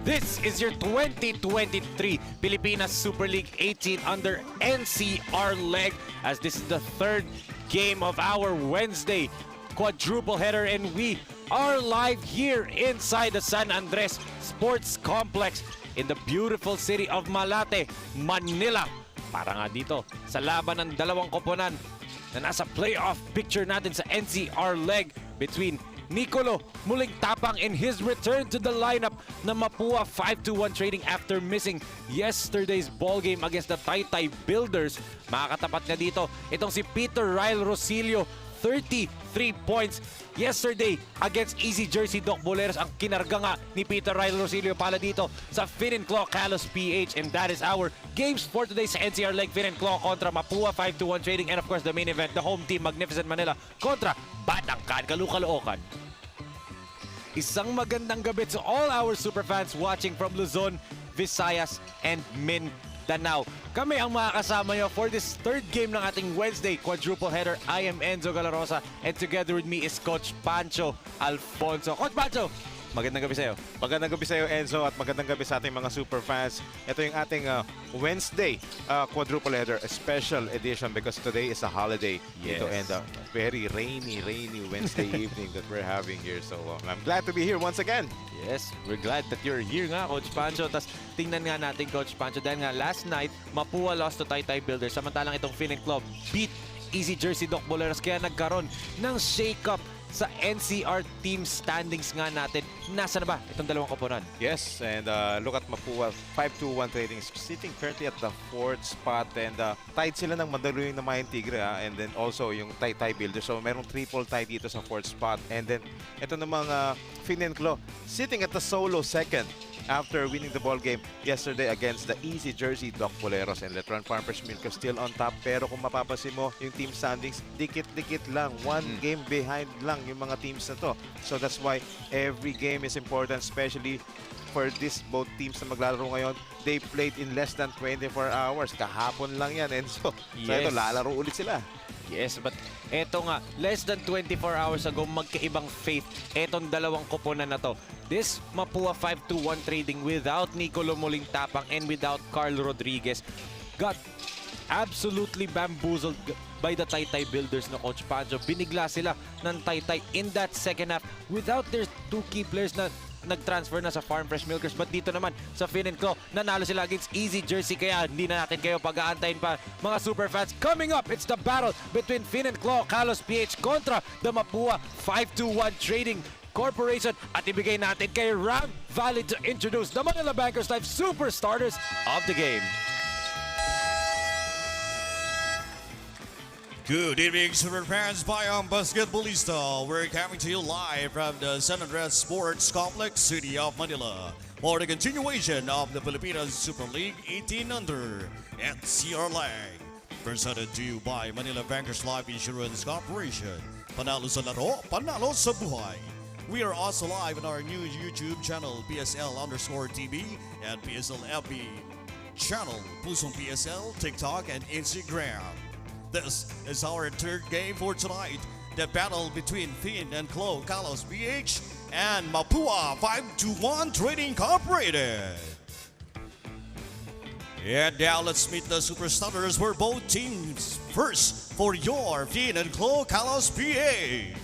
This is your 2023 Pilipinas Super League 18 under NCR leg, as this is the third game of our Wednesday quadruple header, and we are live here inside the San Andres Sports Complex in the beautiful city of Malate, Manila. Para nga dito sa laban ng dalawang koponan na nasa playoff picture natin sa NCR leg between Nicolo muling tapang in his return to the lineup na MAPUA 5-1 trading after missing yesterday's ball game against the Taytay Builders. Makakatapat na dito itong si Peter Ryle Rosilio, 33 points yesterday against Easy Jersey Doc Boleros. Ang kinarga nga ni Peter Ryle Rosilio pala dito sa Fin and Claw KALOSHPH, and that is our games for today sa NCR leg. Fin and Claw kontra MAPUA 5-1 trading, and of course the main event, the home team Magnificent Manila kontra Batangkan Caloocan. Isang magandang gabi to all our super fans watching from Luzon, Visayas, and Mindanao. Kami ang makakasama nyo for this third game ng ating Wednesday quadruple header. I am Enzo Galarosa, and together with me is Coach Pancho Alfonso. Coach Pancho, magandang gabi sa'yo. Magandang gabi sa'yo, Enzo, at magandang gabi sa ating mga super fans. Ito yung ating Wednesday quadruple header, a special edition because today is a holiday. Yes. Ito, and very rainy Wednesday evening that we're having here. So I'm glad to be here once again. Yes, we're glad that you're here nga, Coach Pancho. Tapos tingnan nga natin, Coach Pancho, dahil nga last night, MAPUA lost to Taytay Builders. Samantalang itong Fin and Club beat Easy Jersey Doc Boleros. Kaya nagkaroon ng shake-up sa NCR team standings nga natin. Nasa na ba itong dalawang koponan? Yes, and look at MAPUA 5-2-1 trading, sitting currently at the 4th spot, and tied sila ng Mandaluyong na Mayan Tigre, and then also yung Taytay Builders. So merong triple tie dito sa 4th spot, and then ito namang Fin and Claw sitting at the solo 2nd after winning the ball game yesterday against the Easy Jersey Doc Boleros, and Letran Farmers Milk still on top. Pero kung mapapansin mo yung team standings, dikit-dikit lang, one game behind lang yung mga teams na to. So that's why every game is important, especially for this both teams na maglalaro ngayon. They played in less than 24 hours. Kahapon lang yan, and so ito, lalaro ulit sila. Yes, but eto nga, less than 24 hours ago, magkaibang faith etong dalawang koponan na to. This MAPUA 5-1 trading without Nicolo muling tapang and without Carl Rodriguez got absolutely bamboozled by the Taytay Builders na, Coach Pancho. Binigla sila ng Taytay in that second half without their two key players na nag-transfer na sa Farm Fresh Milkers. But dito naman sa Fin and Claw, nanalo sila against Easy Jersey, kaya hindi na natin kayo pag-aantayin pa, mga super fans. Coming up, it's the battle between Fin and Claw KALOSHPH kontra the MAPUA 5-1 Trading Corporation, at ibigay natin kay Ram Valley to introduce the Manila Bankers Life super starters of the game. Good evening, super fans. Bayang Basketballista. We're coming to you live from the San Andres Sports Complex, city of Manila, for the continuation of the Pilipinas Super League 18 under NCR leg. Presented to you by Manila Bankers Life Insurance Corporation. Panalo sa laro, panalo sa buhay. We are also live on our new YouTube channel, PSL_TV, and PSL FB channel, Pusong PSL, TikTok, and Instagram. This is our third game for tonight, the battle between Fin and Claw KALOSHPH and MAPUA 5-1 Trading Incorporated. And now let's meet the super starters for both teams. First, for your Fin and Claw KALOSHPH.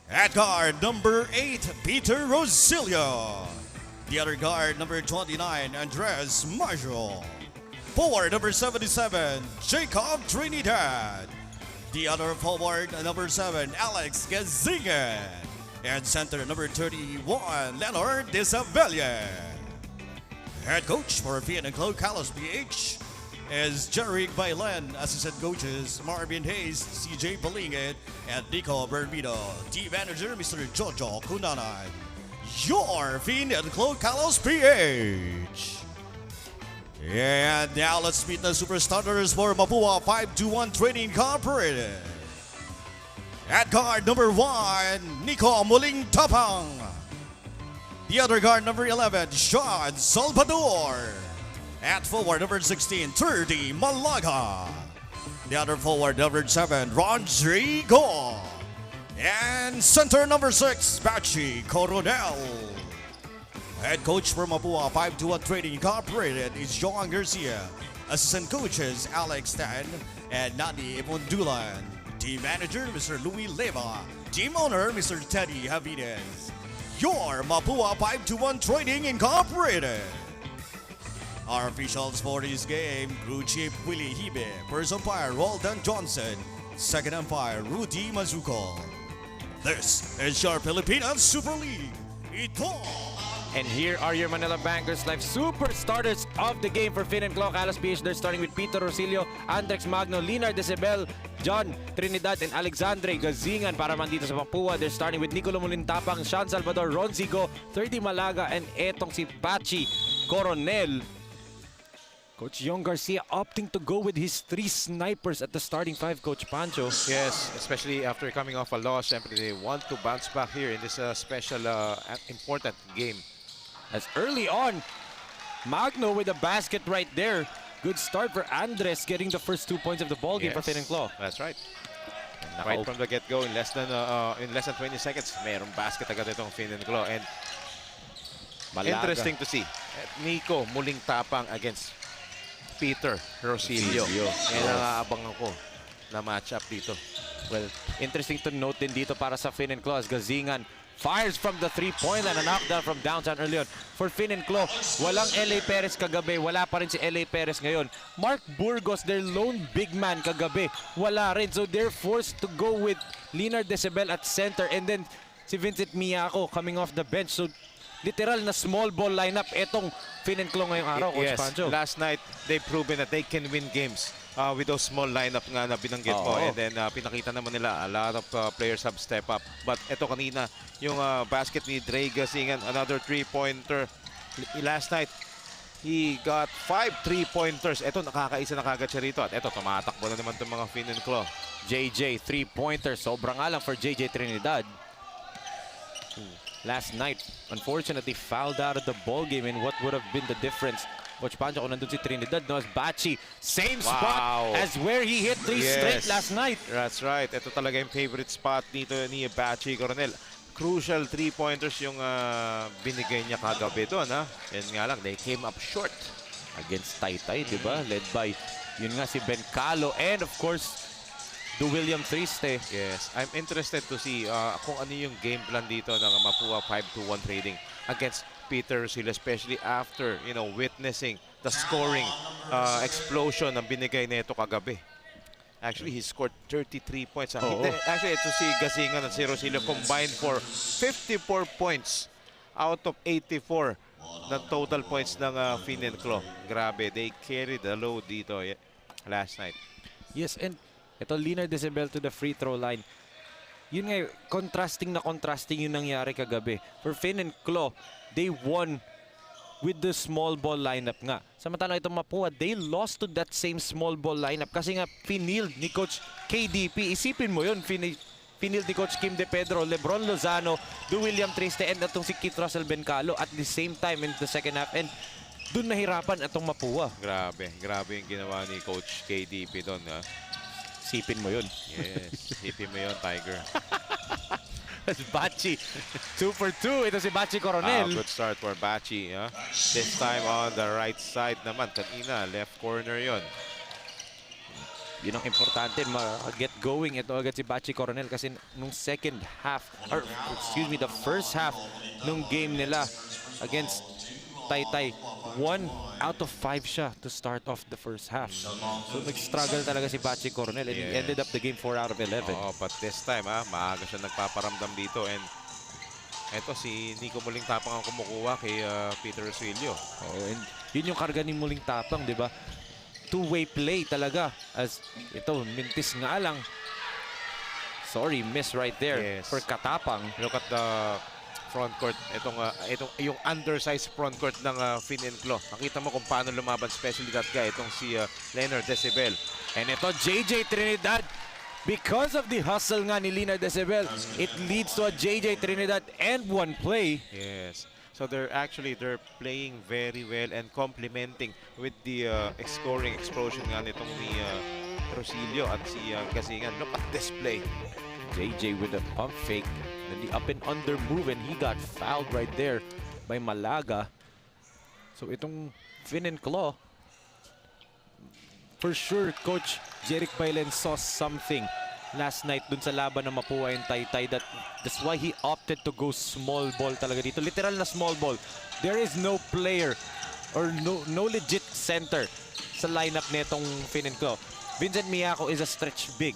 At guard, number 8, Peter Rosilio. The other guard, number 29, Andres Marshall. Forward, number 77, Jacob Trinidad. The other forward, number 7, Alex Gazingan. And center, number 31, Leonard Isabella. Head coach for Fin and Claw KALOSHPH is Jeric Bailen. Assistant coaches, Marvin Hayes, CJ Balingit, and Nico Bermido. Team manager, Mr. Jojo Kunanan. Your Fin and Claw KALOSHPH. And now let's meet the super starters for MAPUA 5-1 Trading Incorporated. At guard, number 1, Nico Muling Tapang. The other guard, number 11, Sean Salvador. At forward, number 16, 30, Malaga. The other forward, number 7, Rodrigo. And center, number 6, Bachi Coronel. Head coach for MAPUA 521 Trading Incorporated is Joan Garcia. Assistant coaches Alex Tan and Nani Mondulan. Team manager Mr. Louis Leva. Team owner Mr. Teddy Javidez. Your MAPUA 521 Trading Incorporated. Our officials for this game, Crew Chief Willie Hibe, First umpire Roldan Johnson, Second umpire Rudy Mazuco. This is your Pilipinas Super League. Ito! And here are your Manila Bankers Live super starters of the game for Finn and Claw KALOSHPH. They're starting with Peter Rosilio, Andrex Magno, Leonard Decibel, John Trinidad, and Alexandre Gazingan para man dito sa MAPUA. They're starting with Nicolo Molintapang, Sean Salvador, Ron Zigo, 30 Malaga, and etong si Pachi Coronel. Coach Yong Garcia opting to go with his 3 snipers at the starting 5, Coach Pancho. Yes, especially after coming off a loss, syempre they want to bounce back here in this special important game. As early on, Magno with a basket right there. Good start for Andres, getting the first 2 points of the ball game for Finn and Claw. That's right. Right from the get-go, in less than 20 seconds, mayroong basket agad itong Finn and Claw. And Malaga. interesting to see, Nico muling tapang against Peter Rosilio. And nangaabangan ko na matchup dito. Well, interesting to note din dito para sa Finn and Claw as Gazingan fires from the 3-point and a knockdown from downtown early on. For Finn and Claw, walang LA Perez kagabi. Wala pa rin si LA Perez ngayon. Mark Burgos, their lone big man kagabi, wala rin. So they're forced to go with Leonard Decibel at center and then si Vincent Miyako coming off the bench. So literal na small ball lineup etong Finn and Claw ngayong araw, Coach Yes, Pancho. last night they've proven that they can win games with those small lineup nga na binanggit mo. And then pinakita naman nila a lot of players have step up. But eto kanina, yung basket ni Dre Gazingan, another 3-pointer. Last night, he got 5 3-pointers. Eto, nakakaisa na kagad siya rito. At eto, tumatakbo na naman itong mga Finn and Claw. JJ, 3-pointer. Sobrang alang for JJ Trinidad. Last night, unfortunately, fouled out of the ball game in what would have been the difference. Coach Pancho, kung nandun si Trinidad, no, as Bachi, same spot as where he hit 3 straight last night. That's right. Ito talaga yung favorite spot dito ni Bachi Coronel. Crucial 3-pointers yung binigay niya kagabi doon. And nga lang, they came up short. Against Taytay, di ba? Led by, yun nga, si Ben Calo and of course, Do William Triste. Yes, I'm interested to see kung ano yung game plan dito ng MAPUA 521 Trading against Peter Rosilio, especially after, witnessing the scoring explosion na binigay nito kagabi. Actually, he scored 33 points. Actually, ito si Gazingan at si Rosilio combined for 54 points out of 84 na total points ng Finn and Claw. Grabe, they carried the load dito last night. Yes, and ito, Leonard Decibel to the free throw line. Yun nga, contrasting yung nangyari kagabi. For Finn and Claw, they won with the small ball lineup nga. Samantalang itong MAPUA, they lost to that same small ball lineup kasi nga finil ni Coach KDP. Isipin mo yun, finil ni Coach Kim De Pedro, Lebron Lozano, Do William Triste, and itong si Kit Russell Bencalo at the same time in the second half. And dun nahirapan itong MAPUA. Grabe yung ginawa ni Coach KDP doon. Sipin mo yun. Yes, sipin mo yun, Tiger. Bachi, 2 for 2. Ito si Bachi Coronel. Good start for Bachi. This time on the right side naman. Kanina, left corner yon. Yun ang importante, get going ito agad si Bachi Coronel kasi nung second half, or excuse me, the first half nung game nila against Taytay, 1 out of 5 siya to start off the first half. So nag-struggle talaga si Bachi Coronel and he ended up the game 4 out of 11. But this time, maaga siya nagpaparamdam dito. And eto, si Nico Muling Tapang ang kumukuha kay Peter Rosilio. And yun yung karga ni Muling Tapang, di ba? Two-way play talaga. As ito, mintis nga lang. Sorry, miss right there for Katapang. Look at the front court. Itong yung undersized front court ng Finn and Claw. Nakita mo kung paano lumaban, especially that guy, itong si Leonard Decibel. And ito, JJ Trinidad. Because of the hustle nga ni Leonard Decibel, it leads to a JJ Trinidad and 1 play. Yes. So they're playing very well and complementing with the scoring explosion nga nitong ni Rosilio at si Gazingan. Look at this play. JJ with a pump fake. Then the up and under move and he got fouled right there. by Malaga. So itong Fin and Claw, for sure, Coach Jeric Bailen saw something last night dun sa laban ng Mapua and Taytay. That's why he opted to go small ball talaga dito. Literal na small ball. There is no player or no legit center sa lineup netong Fin and Claw. Vincent Miyako is a stretch big.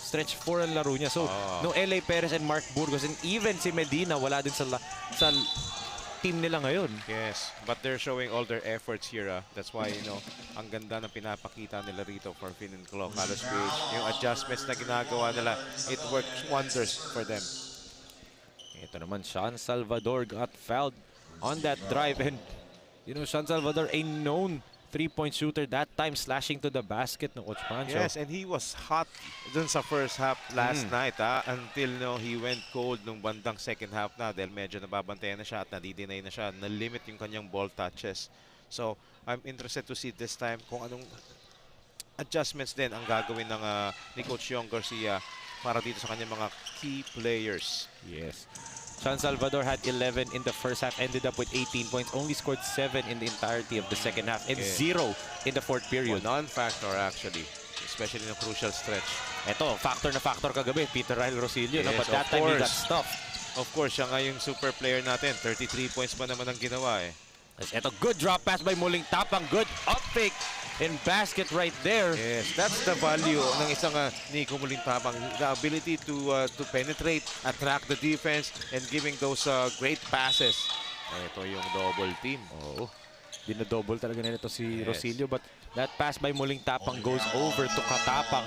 Stretch 4 ang laro niya. So, no LA Perez and Mark Burgos and even si Medina wala din sa team nila ngayon. Yes, but they're showing all their efforts here. That's why, you know, ang ganda ng pinapakita nila rito for Fin and Claw. KALOSHPH, yung adjustments na ginagawa nila, it works wonders for them. Ito naman, Sean Salvador got fouled on that drive. And, you know, Sean Salvador, a known three-point shooter, that time slashing to the basket ng Coach Pancho. Yes, and he was hot dun sa first half last night until he went cold nung bandang second half na dahil medyo nababantayan na siya at nadidinay na siya, na-limit yung kanyang ball touches. So, I'm interested to see this time kung anong adjustments din ang gagawin ng ni Coach Yong Garcia para dito sa kanyang mga key players. Yes. Sean Salvador had 11 in the first half, ended up with 18 points, only scored 7 in the entirety of the second half, and 0 in the fourth period. Well, non-factor actually, especially in a crucial stretch. Ito, factor na factor kagabi, Peter Ryle Rosillo, no? Yes, But that time he got stuffed. Of course, siya nga yung super player natin. 33 points pa naman ang ginawa eh. Ito, good drop pass by Muling Tapang, good up fake and basket right there. Yes, that's the value ng isang Nico Muling Tapang. The ability to penetrate, attract the defense, and giving those great passes. Ito yung double team. Oo. Dinodouble talaga nila ito si Rosillo, but that pass by Muling Tapang goes over to Katapang.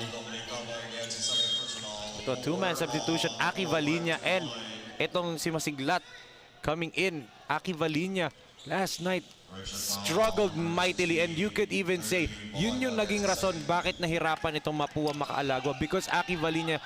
Ito, two-man substitution, Aki Valinya, and itong si Masiglat coming in. Aki Valinya last night struggled mightily, and you could even say yun yung naging rason bakit nahirapan itong Mapua makaalagwa, because Aki Valinya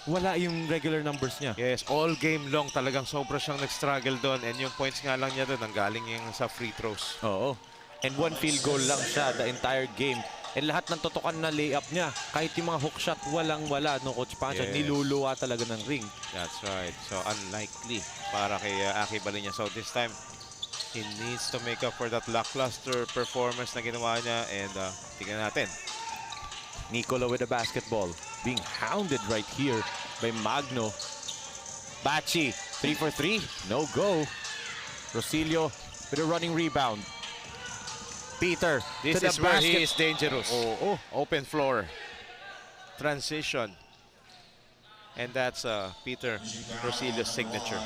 wala yung regular numbers niya. Yes, all game long talagang sobra siyang nag-struggle doon, and yung points nga lang niya doon ang galing yung sa free throws. Oo. And one field goal lang siya the entire game. And lahat ng totokan na layup niya, kahit yung mga hook shot, walang-wala no Coach Pancho. Yes. Niluluwa talaga ng ring. That's right. So unlikely para kay Aki Valinya. So this time, he needs to make up for that lackluster performance na ginawa niya, and tingnan natin. Nicola with the basketball, being hounded right here by Magno. Bachi, 3 for 3, no go. Rosillo with a running rebound. Peter This to the is where basket. he is dangerous. Open floor. Transition. And that's Peter Rosillo's signature.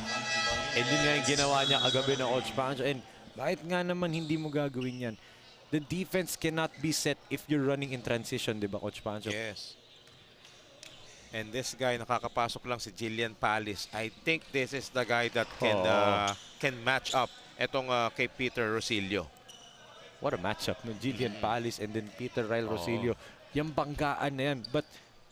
And yun nga yung ginawa niya kagabi ng Coach Pancho. And bakit nga naman hindi mo gagawin yan? The defense cannot be set if you're running in transition, di ba Coach Pancho? Yes. And this guy, nakakapasok lang si Jillian Palis. I think this is the guy that can match up etong kay Peter Rosillo. What a matchup, no? Jillian Palis and then Peter Ryle Rosillo. Yung banggaan na yan. But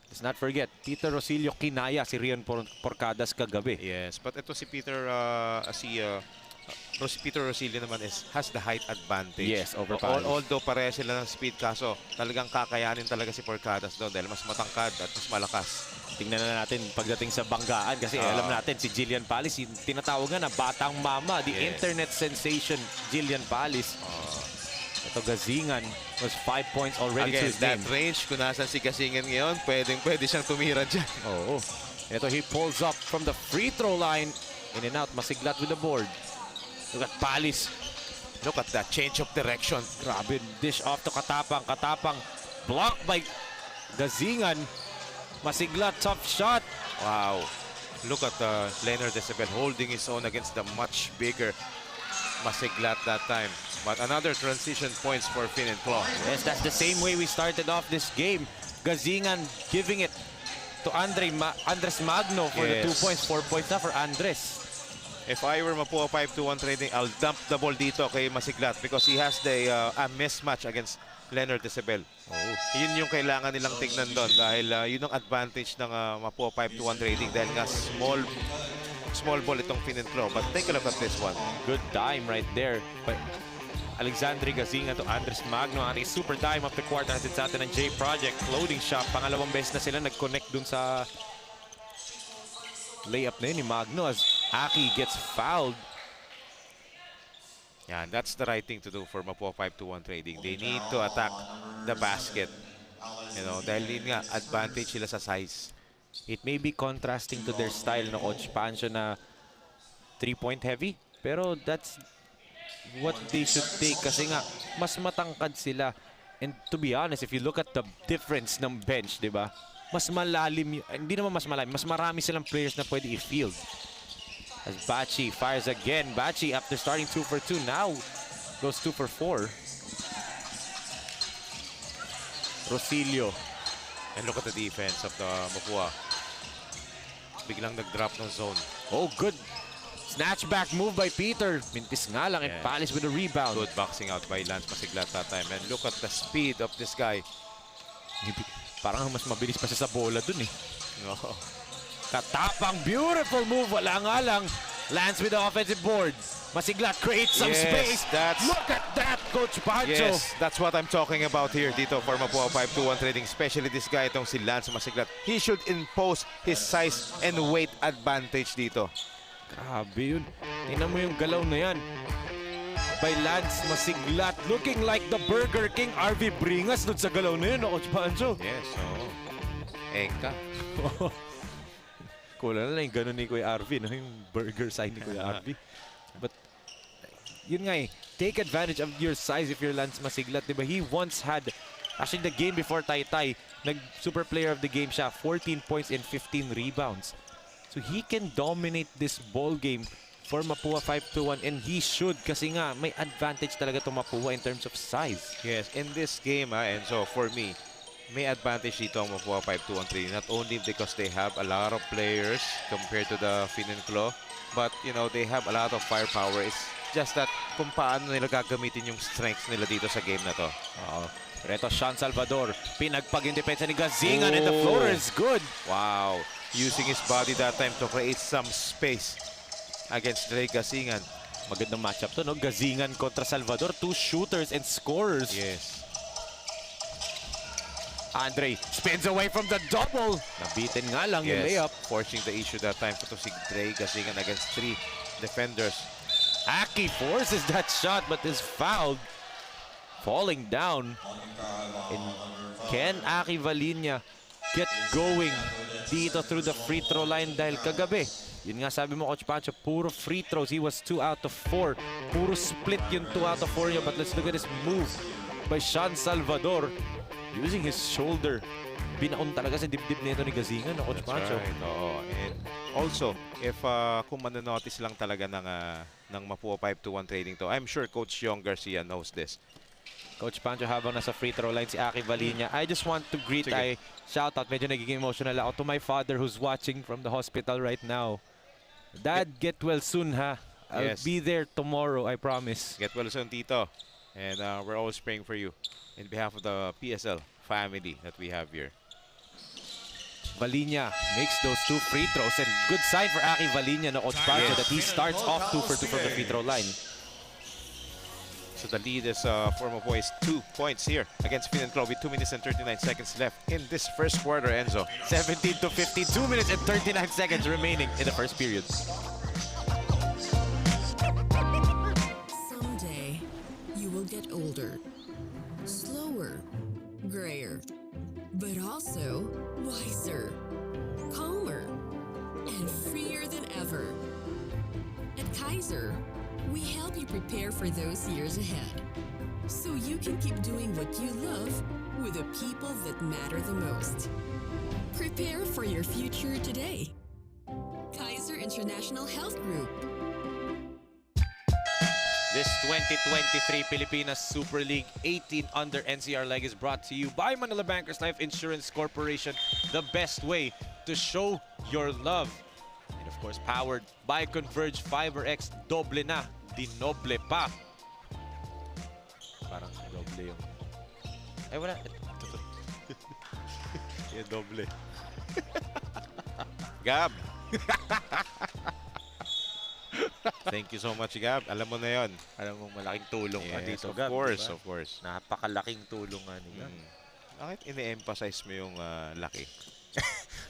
let's not forget, Peter Rosillo kinaya si Rian Porcadas kagabi. Yes, but ito si Peter Peter Rosillo naman has the height advantage. Yes, over Palis. Although pareha sila ng speed, kaso talagang kakayanin talaga si Porcadas doon dahil mas matangkad at mas malakas. Tingnan na natin pagdating sa banggaan kasi alam natin si Jillian Palis, tinatawag nga na batang mama, the internet sensation Jillian Palis. Ito Gazingan was 5 points already to his that game. range, kung nasan si Gazingan ngayon, pwede siyang tumira dyan. Oo. Ito he pulls up from the free throw line. In and out, Masiglat with the board. Look at Palis. Look at that change of direction. Grabe, dish off to Katapang. Katapang blocked by Gazingan. Masiglat, tough shot. Wow. Look at Leonard Decibel holding his own against the much bigger Masiglat that time. But another transition points for Fin and Claw. Yes, that's the same way we started off this game. Gazingan giving it to Andres Magno for the 2 points. 4 points na for Andres. If I were Mapua 5-2-1 trading, I'll dump the ball dito kay Masiglat because he has a mismatch against Leonard Decibel. Yun yung kailangan nilang tignan doon dahil yun ang advantage ng Mapua 5-2-1 trading dahil nga small ball itong Fin and Claw. But take a look at this one. Good dime right there. But Alexandre Gazingan to Andres Magno. Ang super dime of the quarter natin sa atin ng J Project Clothing Shop. Pangalawang beses na sila nag-connect dun sa layup na yun ni Magno as Aki gets fouled. Yeah, that's the right thing to do for MAPUA 5-2-1 trading. They need to attack the basket. You know, dahil yun nga, advantage sila sa size. It may be contrasting to their style na Coach Pancho na 3-point heavy. Pero that's what they should take kasi nga, mas matangkad sila. And to be honest, if you look at the difference ng bench, di ba? Mas malalim, hindi naman mas malalim, mas marami silang players na pwede i-field. As Bachi fires again. Bachi, after starting 2 for 2, now goes 2 for 4. Rosilio. And look at the defense of the MAPUA. Biglang nag-drop ng zone. Oh, good snatchback move by Peter. Mintis nga lang, and Yeah. Palace with a rebound. Good boxing out by Lance Masiglat that time. And look at the speed of this guy. Parang mas mabilis pa siya sa bola dun eh. No. Katapang, beautiful move. Wala nga lang. Lance with the offensive board. Masiglat creates some Yes, space. that's- Look at that, Coach Pancho. Yes, that's what I'm talking about here dito for MAPUA 5-2-1 trading. Especially this guy, itong si Lance Masiglat. He should impose his size and weight advantage dito. Grabe yun. Tingnan mo yung galaw na yan. By Lance Masiglat. Looking like the Burger King RV Bringas dun sa galaw na yun, no, Coach Pancho. Yes, so Engka. Kulang na lang yung ganun ni Kuya RV, no? Yung burger sign ni Kuya RV. But, yun nga eh, take advantage of your size if you're Lance Masiglat, diba? He once had, actually the game before Taytay, nag-super player of the game siya, 14 points and 15 rebounds. So he can dominate this ball game for MAPUA 5-1 and he should kasi nga may advantage talaga to MAPUA in terms of size. Yes, in this game, and so for me, may advantage dito ang MAPUA 5-2-1 trading. Not only because they have a lot of players compared to the Fin and Claw, but you know, they have a lot of firepower. It's just that kung paano nila gagamitin yung strengths nila dito sa game na to. Reto Sean Salvador, pinagpag yung depensa ni Gazingan and the floater is good. Wow. Using his body that time to create some space against Dre Gazingan. Magandang matchup to, no? Gazingan kontra Salvador, 2 shooters and scorers. Yes. Andre spins away from the double. Nabitin nga lang yung layup. Forcing the issue that time to si Dre Gazingan against 3 defenders. Aki forces that shot but is fouled. Falling down. And can Aki Valinia get going dito through the free throw line dahil kagabi? Yun nga sabi mo, Coach Pancho, puro free throws. He was 2 out of 4. Puro split yung 2 out of 4 niya. But let's look at this move by Sean Salvador. Using his shoulder. Binaon talaga sa dibdib nito ni Gazingan, no, Coach Pancho. Right, oo. And also, if kung mananotice lang talaga ng MAPUA 5-2-1 trading to, I'm sure Coach Yong Garcia knows this. Coach Pancho, habang nasa free throw line si Aki Valinia, I just want to greet, shout out, medyo nagiging emotional ako, to my father who's watching from the hospital right now. Dad, get well soon, ha? I'll be there tomorrow, I promise. Get well soon, Tito. And we're always praying for you in behalf of the PSL family that we have here. Valinia makes those 2 free throws and good sign for Aki Valinia, no, Coach Pancho, that he starts off 2 for 2 from the free throw line. So the lead is for MAPUA is 2 points here against Fin and Claw with 2 minutes and 39 seconds left in this first quarter, Enzo. 17 to 15, 2 minutes and 39 seconds remaining in the first period. Someday, you will get older, slower, grayer, but also wiser, calmer, and freer than ever. At Kaiser, we help you prepare for those years ahead, so you can keep doing what you love with the people that matter the most. Prepare for your future today. Kaiser International Health Group. This 2023 Pilipinas Super League 18 under NCR leg is brought to you by Manila Bankers Life Insurance Corporation, the best way to show your love. And of course, powered by Converge Fiber X, doble na, dinoble pa. Parang doble yung... Ay, wala. Yeah, doble. Gab! Thank you so much, Gab. Alam mo na yon. Alam mo, malaking tulong ka Yes, dito, of Gab, course, diba? of course. Napakalaking tulong nga ni Gab. Bakit ine-emphasize mo yung laki?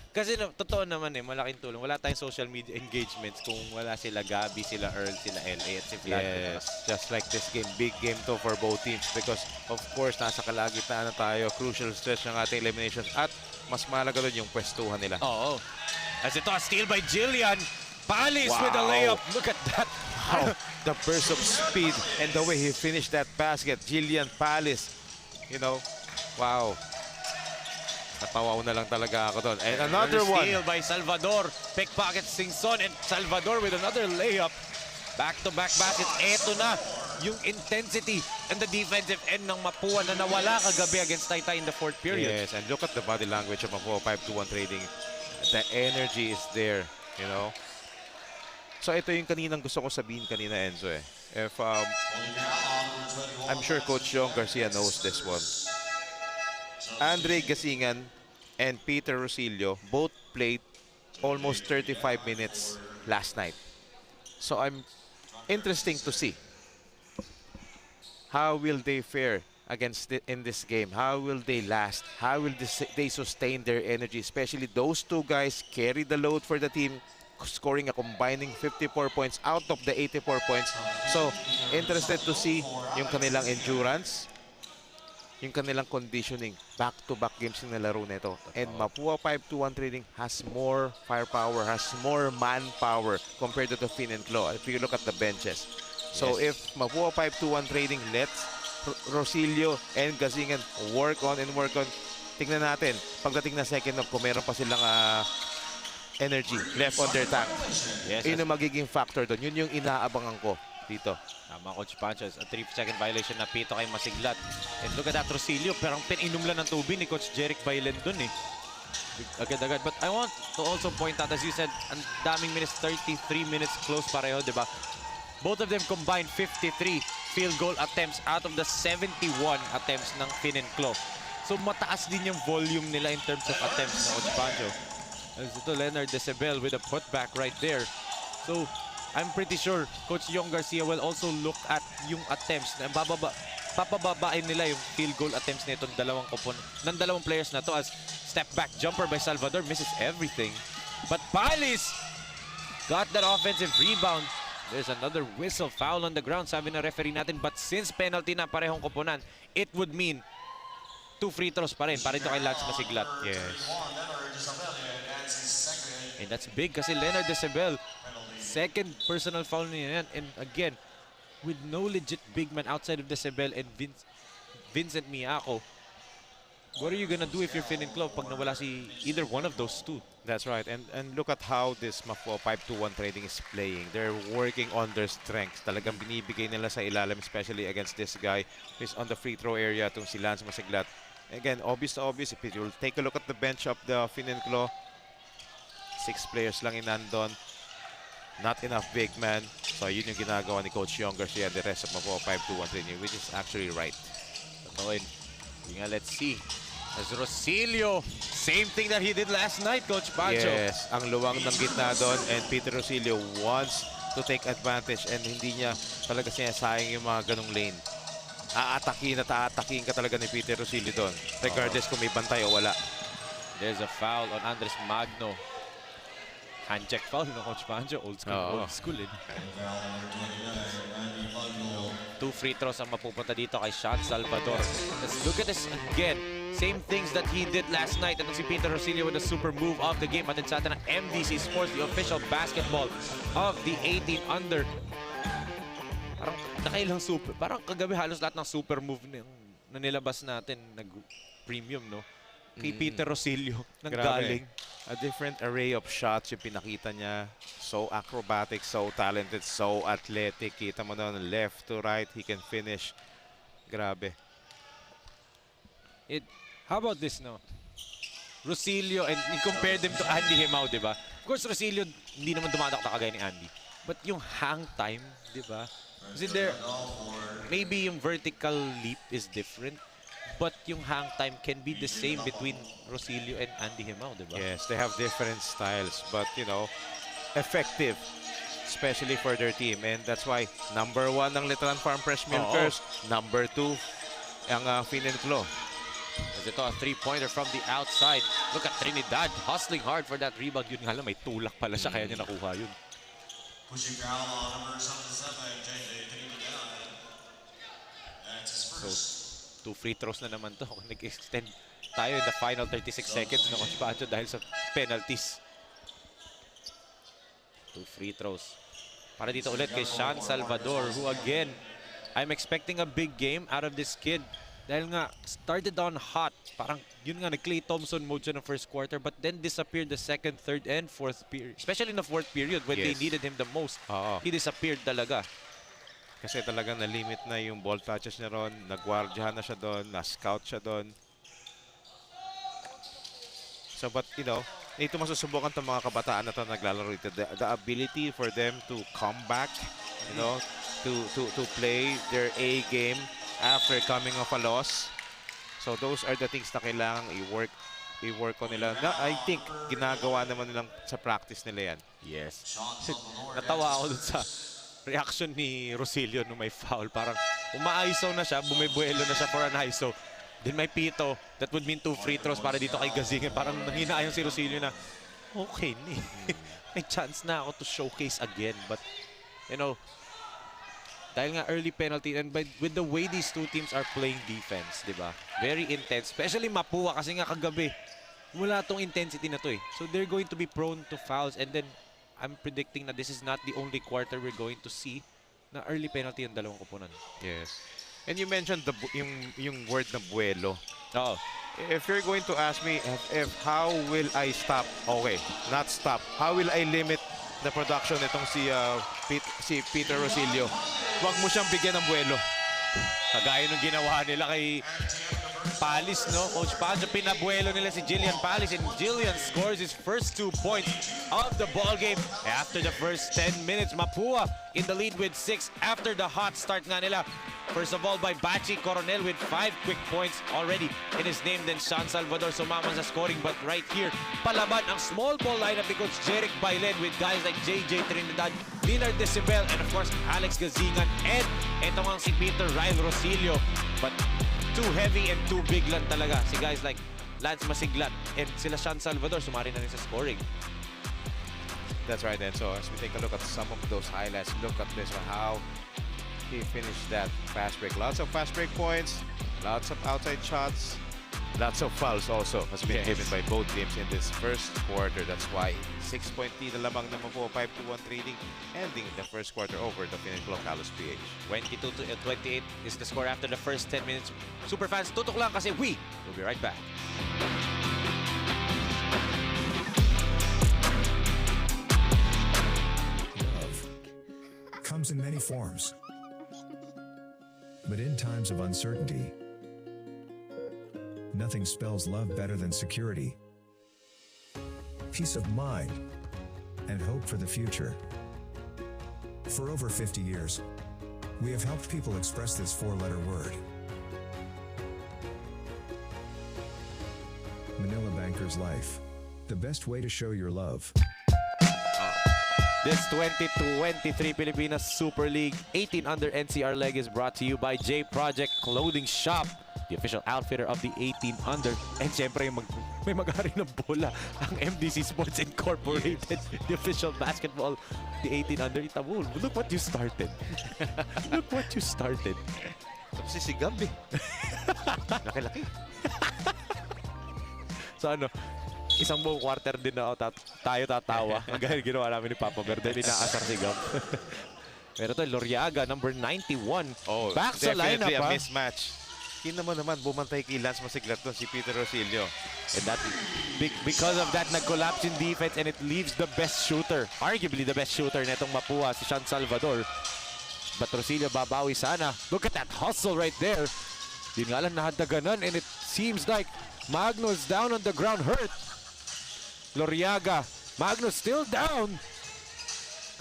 Kasi totoo naman malaking tulong. Wala tayong social media engagements kung wala sila Gabi, sila Earl, sila LA at si Vlad. Yes, just like this game, big game to for both teams because of course nasa kalagitnaan na tayo, crucial stretch ng ating eliminations at mas mahalaga doon yung pwestuhan nila. Oo. As ito, a steal by Jillian. Palis with a layup. Look at that. Wow, the burst of speed and the way he finished that basket, Jillian Palis, you know, wow. Natawaw na lang talaga ako doon. And another one. Steal by Salvador. Pickpocket Singson and Salvador with another layup. Back-to-back baskets. Eto na yung intensity and the defensive end ng Mapua na nawala kagabi against Taytay in the fourth period. Yes, and look at the body language of Mapua 5-2-1 trading. The energy is there, you know. So ito yung kaninang gusto ko sabihin kanina, Enzo. If I'm sure Coach John Garcia knows this one. Andre Gasingan and Peter Rosillo both played almost 35 minutes last night. So I'm interesting to see how will they fare against in this game. How will they last? How will they sustain their energy? Especially those two guys carry the load for the team, scoring a combining 54 points out of the 84 points. So interested to see yung kanilang endurance, yung kanilang conditioning, back-to-back games yung nalaro nito. And Mapua 5-2-1 Trading has more firepower, has more manpower compared to the Fin and Claw. If you look at the benches. So if Mapua 5-2-1 Trading lets Rosillo and Gasingan work on, tingnan natin, pagdating na second half, kung meron pa silang energy left on their tank. Yes, yun ang magiging factor doon. Yun yung inaabangan ko dito. Tama, Coach Pancho. A 3-second violation na pito kay Masiglat. And look at that, Rosillo. Parang pininom lang ng tubig ni Coach Jeric Bailen dun Agad-agad. But I want to also point out, as you said, ang daming minutes, 33 minutes close pareho, di ba? Both of them combined 53 field goal attempts out of the 71 attempts ng Fin and Claw. So mataas din yung volume nila in terms of attempts ng Coach Pancho. As ito, Leonard Decibel with a putback right there. So I'm pretty sure Coach Yong Garcia will also look at yung attempts na papababain nila yung field goal attempts nito ng dalawang players na to, as step back jumper by Salvador misses everything. But Palis got that offensive rebound. There's another whistle, foul on the ground, sabi na referee natin. But since penalty na parehong koponan, it would mean 2 free throws pa rin para ito kay Lance Masiglat. Yes. And that's big kasi Leonard Decibel, second personal foul niya yan. And again, with no legit big man outside of Decibel and Vincent Miyako, what are you gonna do if you're Fin and Claw pag nawala si either one of those two? That's right. And look at how this Mapua 5-2-1 Trading is playing. They're working on their strengths. Talagang binibigay nila sa ilalim, especially against this guy who's on the free throw area, itong si Lance Masiglat. Again, obvious to obvious. If you'll take a look at the bench of the Fin and Claw, 6 players lang inandon. Not enough big man. So yun yung ginagawa ni Coach Yong Garcia and the rest of Mapua 5-2-1 Trading, which is actually right. Totoo. Let's see. As Rosillo, same thing that he did last night, Coach Pancho. Yes, ang luwang ng gitna doon, and Peter Rosillo wants to take advantage and hindi niya talaga sinasayang yung mga ganong lane. Aatakin at aatakin ka talaga ni Peter Rosillo doon, regardless kung may bantay o wala. There's a foul on Andres Magno. Hand check foul, no, Coach Pancho? Old school. 2 free throws ang mapupunta dito kay Sean Salvador. Let's look at this again. Same things that he did last night. Itong si Peter Rosillo with a super move of the game. Atin sa atin ng MDC Sports, the official basketball of the 18 under. Parang nakailang super. Parang kagabi halos lahat ng super move na nilabas natin nag-premium, no? Kay Peter Rosillo nanggaling. A different array of shots yung pinakita niya. So acrobatic, so talented, so athletic. Kita mo doon, left to right, he can finish. Grabe. How about this, no? Rosillo, and compare them to Andy Himao, di ba? Of course, Rosillo, hindi naman dumadakta kagaya ni Andy. But yung hang time, di ba? Kasi maybe yung vertical leap is different. But yung hang time can be the same between Rosillo and Andy Himao, di ba? Yes, they have different styles, but you know, effective, especially for their team. And that's why number 1 ng Letran Farm Fresh Milkers, number 2 ang Fin and Claw. As ito, a three-pointer from the outside. Look at Trinidad hustling hard for that rebound. Yun nga lang, may tulak pala siya, kaya niya nakuha yun. Pushing foul on number 77, JJ Trinidad. That's his So, first. 2 free throws na naman to. Nag-extend tayo in the final 36 seconds ng KALOSHPH dahil sa penalties. 2 free throws. Para dito ulit kay Sean Salvador, who again, I'm expecting a big game out of this kid. Dahil nga, started on hot. Parang yun nga, nag-Klay Thompson mode siya ng first quarter but then disappeared the second, third, and fourth period. Especially in the fourth period when they needed him the most. He disappeared talaga. Kasi talagang na-limit na yung ball touches niya ron. Nagwardyahan na siya doon. Na-scout siya doon. So, but, you know, ito masusubukan itong mga kabataan na ito naglalaro ito. The ability for them to come back, you know, to play their A game after coming off a loss. So those are the things na kailangang i-work on nila. Na, I think ginagawa naman nilang sa practice nila yan. Yes. Natawa ako dun sa reaction ni Rosilio nung may foul. Parang umaiso na siya, bumibuelo na siya for an ISO. Then may pito. That would mean 2 free throws para dito kay Gazingan. Parang nanginayang si Rosilio na, okay ni. May chance na ako to showcase again. But, you know, dahil nga early penalty and with the way these two teams are playing defense, di ba? Very intense. Especially MAPUA kasi nga kagabi, wala tong intensity na to eh. So they're going to be prone to fouls and then I'm predicting na this is not the only quarter we're going to see na early penalty yung dalawang koponan. Yes. And you mentioned yung word na buelo. Oo. If you're going to ask me if how will I stop? Okay, not stop. How will I limit the production nitong si Peter Rosilio? Huwag mo siyang bigyan ng buwelo. Kagaya nung ginawa nila kay Palis, no? Coach Pancho, pinabuelo nila si Jillian Palis and Jillian scores his first 2 points of the ball game. After the first 10 minutes, MAPUA in the lead with 6 after the hot start nga nila. First of all by Bachi Coronel with 5 quick points already in his name. Then Sean Salvador sumama sa scoring. But right here, palaban ang small ball lineup because Jeric Bailen with guys like JJ Trinidad, Leonard Decibel, and of course Alex Gazingan. And ito nga si Peter Ryle Rosilio. But too heavy and too big lang talaga. Si guys like Lance Masiglat and sila Sean Salvador sumari na rin sa scoring. That's right. And so as we take a look at some of those highlights, look at this one, how he finished that fast break. Lots of fast break points, lots of outside shots, lots of fouls also has been given by both teams in this first quarter. That's why 6-point lead na lamang naman po, 5-1 trading, ending the first quarter over the pinnacle of KALOSHPH. 22-28 is the score after the first 10 minutes. Superfans, tutok lang kasi we will be right back. Love comes in many forms. But in times of uncertainty, nothing spells love better than security, peace of mind, and hope for the future. For over 50 years, we have helped people express this 4-letter word. Manila Banker's Life, the best way to show your love. This 2023 Pilipinas Super League 18 under NCR leg is brought to you by J Project Clothing Shop, the official outfitter of the 18 under. And syempre, may mag-ari ng bola ang MDC Sports Incorporated, the official basketball, the 18 under. Itabul, look what you started. Look what you started. Tapos si Gabi. Laki-laki. So ano, isang buong quarter din na tayo tatawa. Hanggang ginawa namin ni Papa Verde, inaasar si Gab. Pero ito, Loriaga, number 91. Oh, back sa lineup. definitely a mismatch. Kina mo naman, bumantay kay Lance Masiglat doon si Peter Rosilio. And that, because of that, nag-collapse in defense and it leaves the best shooter, arguably the best shooter netong MAPUA, si Sean Salvador. But Rosilio babawi sana. Look at that hustle right there. Yun nga lang nahadaganan and it seems like Magno's down on the ground hurt. Loriaga, Magno still down.